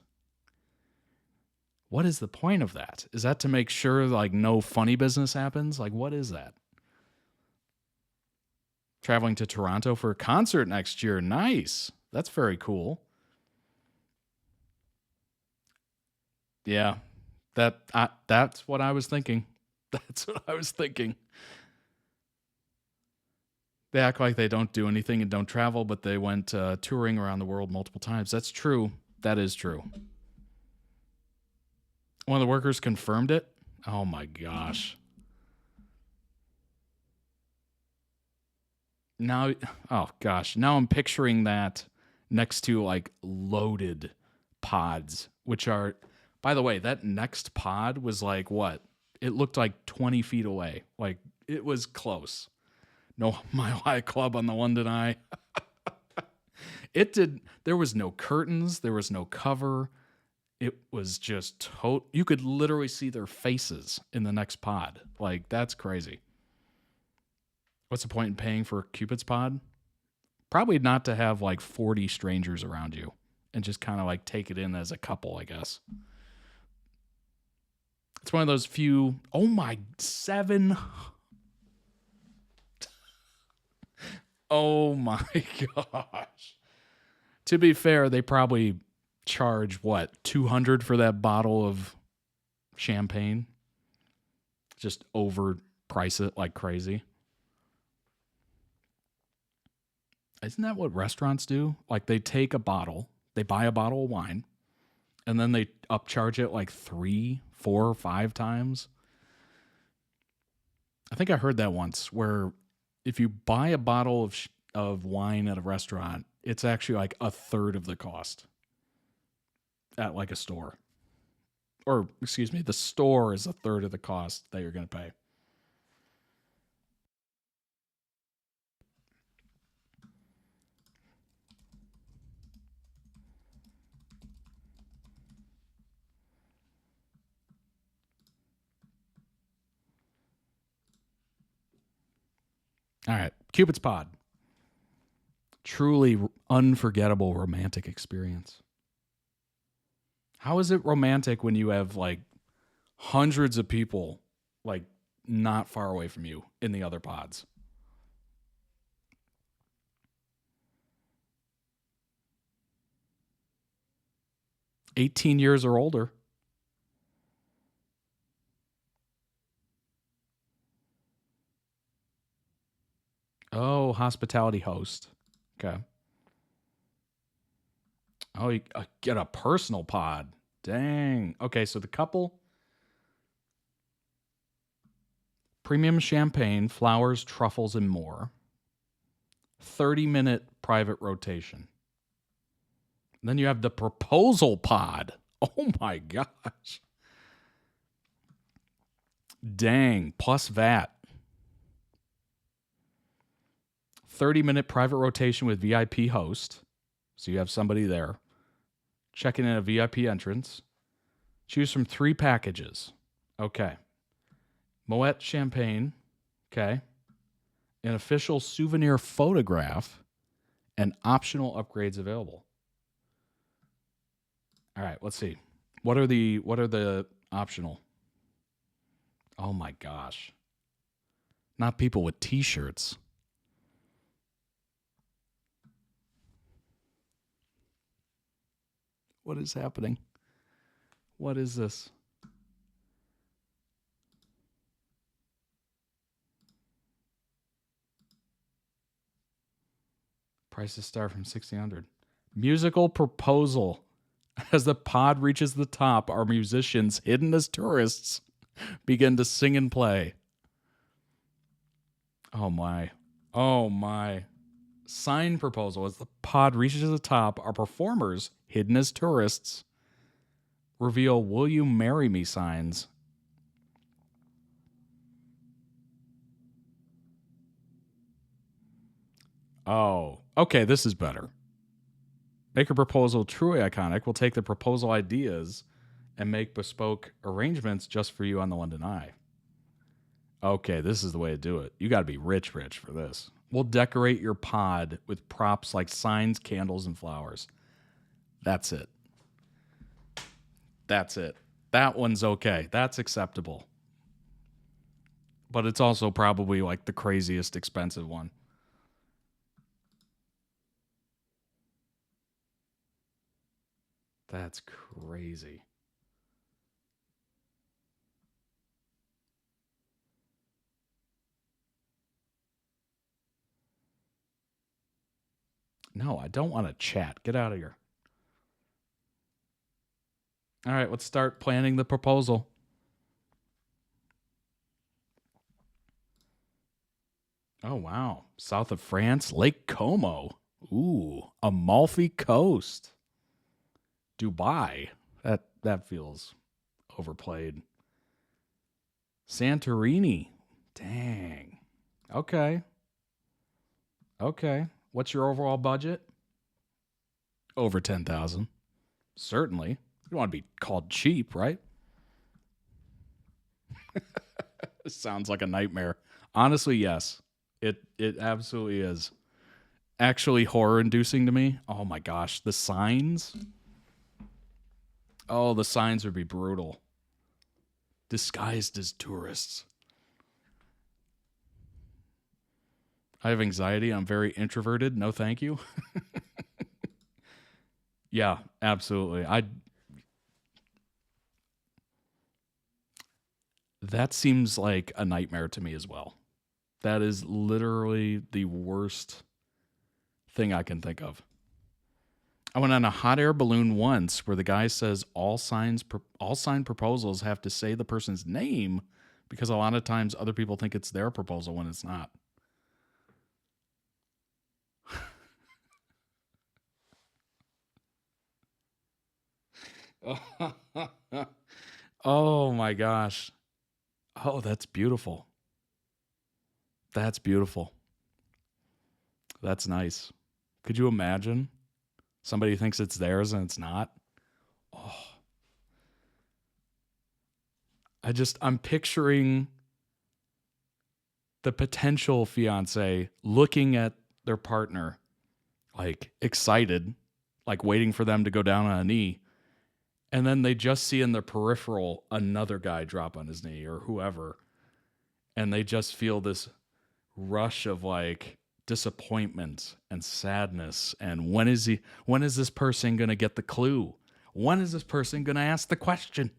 What is the point of that? Is that to make sure like no funny business happens? Like what is that? Traveling to Toronto for a concert next year. Nice. That's very cool. Yeah. That's what I was thinking. They act like they don't do anything and don't travel, but they went touring around the world multiple times. That's true. That is true. One of the workers confirmed it. Oh my gosh. Now I'm picturing that next to like loaded pods, which are, by the way, that next pod was like what? It looked like 20 feet away. Like it was close. No Mile High Club on the London Eye. There was no curtains. There was no cover. It was just you could literally see their faces in the next pod. Like, that's crazy. What's the point in paying for Cupid's Pod? Probably not to have like 40 strangers around you and just kind of like take it in as a couple, I guess. It's one of those few, 7. Oh my gosh. To be fair, they probably charge what, $200 for that bottle of champagne? Just overprice it like crazy. Isn't that what restaurants do? Like they take a bottle, they buy a bottle of wine, and then they upcharge it like 3, 4, 5 times. I think I heard that once where if you buy a bottle of wine at a restaurant, it's actually like a third of the cost at like a store. Or, excuse me, the store is a third of the cost that you're going to pay. All right, Cupid's Pod. Truly unforgettable romantic experience. How is it romantic when you have like hundreds of people like not far away from you in the other pods? $18 years or older. Oh, hospitality host. Okay. Oh, you get a personal pod. Dang. Okay, so the couple. Premium champagne, flowers, truffles, and more. 30-minute private rotation. And then you have the proposal pod. Oh my gosh. Dang. Plus VAT. 30-minute private rotation with VIP host. So you have somebody there. Checking in a VIP entrance. Choose from 3 packages. Okay. Moet champagne. Okay. An official souvenir photograph. And optional upgrades available. All right, let's see. What are the optional? Oh my gosh. Not people with t-shirts. What is happening? What is this? Prices start from $1,600. Musical proposal. As the pod reaches the top, our musicians, hidden as tourists, begin to sing and play. Oh my. Oh my. Sign proposal. As the pod reaches the top, our performers, hidden as tourists, reveal "Will you marry me" signs. Oh, okay, this is better. Make a proposal truly iconic. We'll take the proposal ideas and make bespoke arrangements just for you on the London Eye. Okay, this is the way to do it. You got to be rich for this. We'll decorate your pod with props like signs, candles, and flowers. That's it. That's it. That one's okay. That's acceptable. But it's also probably like the craziest expensive one. That's crazy. No, I don't want to chat. Get out of here. All right, let's start planning the proposal. Oh, wow. South of France, Lake Como. Ooh, Amalfi Coast. Dubai. That feels overplayed. Santorini. Dang. Okay. What's your overall budget? Over 10,000. Certainly. You don't want to be called cheap, right? This sounds like a nightmare. Honestly, yes. It absolutely is. Actually horror-inducing to me. Oh my gosh, the signs. Oh, the signs would be brutal. Disguised as tourists. I have anxiety. I'm very introverted. No, thank you. Yeah, absolutely. That seems like a nightmare to me as well. That is literally the worst thing I can think of. I went on a hot air balloon once where the guy says all signed proposals have to say the person's name because a lot of times other people think it's their proposal when it's not. Oh my gosh. Oh, that's beautiful. That's beautiful. That's nice. Could you imagine? Somebody thinks it's theirs and it's not. Oh. I'm picturing the potential fiance looking at their partner, like excited, like waiting for them to go down on a knee. And then they just see in the peripheral another guy drop on his knee or whoever. And they just feel this rush of like disappointment and sadness. And when is this person going to get the clue? When is this person going to ask the question?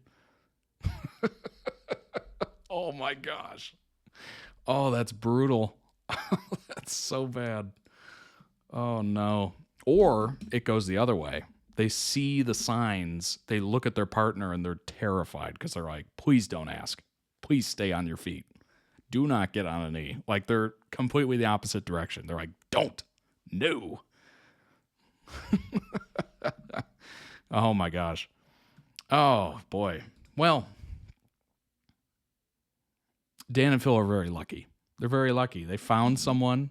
Oh my gosh. Oh, that's brutal. That's so bad. Oh no. Or it goes the other way. They see the signs, they look at their partner and they're terrified because they're like, please don't ask. Please stay on your feet. Do not get on a knee. Like they're completely the opposite direction. They're like, don't. No. Oh my gosh. Oh boy. Well, Dan and Phil are very lucky. They're very lucky. They found someone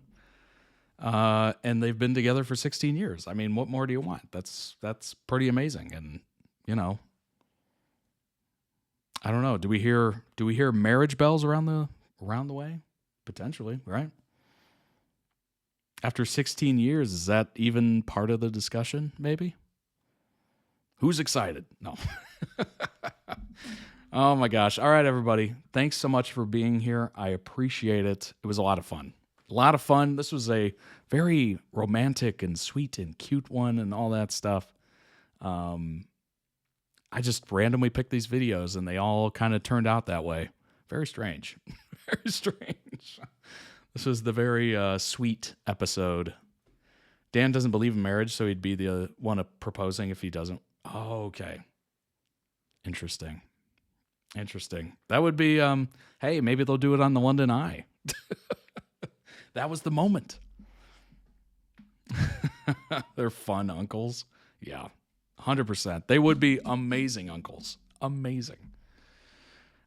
And they've been together for 16 years. I mean, what more do you want? That's pretty amazing. And, you know, I don't know. Do we hear marriage bells around the way? Potentially, right? After 16 years, is that even part of the discussion, maybe? Who's excited? No. Oh my gosh. All right, everybody. Thanks so much for being here. I appreciate it. It was a lot of fun. A lot of fun. This was a very romantic and sweet and cute one and all that stuff. I just randomly picked these videos and they all kind of turned out that way. Very strange. Very strange. This was the very sweet episode. Dan doesn't believe in marriage, so he'd be the one proposing if he doesn't. Oh, okay. Interesting. That would be, hey, maybe they'll do it on the London Eye. That was the moment. They're fun uncles. Yeah, 100%. They would be amazing uncles. Amazing.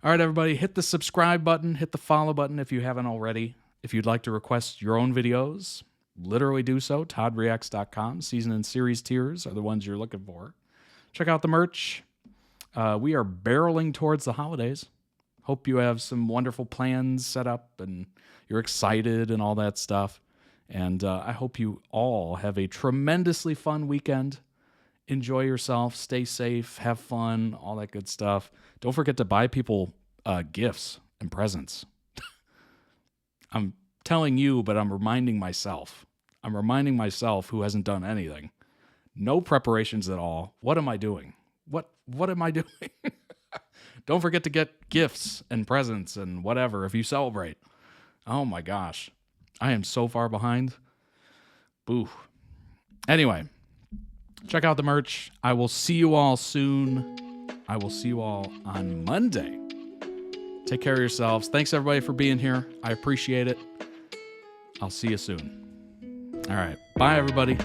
All right, everybody, hit the subscribe button, hit the follow button if you haven't already. If you'd like to request your own videos, literally do so. ToddReacts.com. Season and series tiers are the ones you're looking for. Check out the merch. We are barreling towards the holidays. Hope you have some wonderful plans set up and you're excited and all that stuff. And I hope you all have a tremendously fun weekend. Enjoy yourself, stay safe, have fun, all that good stuff. Don't forget to buy people gifts and presents. I'm telling you, but I'm reminding myself. I'm reminding myself who hasn't done anything. No preparations at all. What am I doing? What am I doing? Don't forget to get gifts and presents and whatever if you celebrate. Oh my gosh. I am so far behind. Boo. Anyway, check out the merch. I will see you all soon. I will see you all on Monday. Take care of yourselves. Thanks everybody for being here. I appreciate it. I'll see you soon. All right. Bye everybody.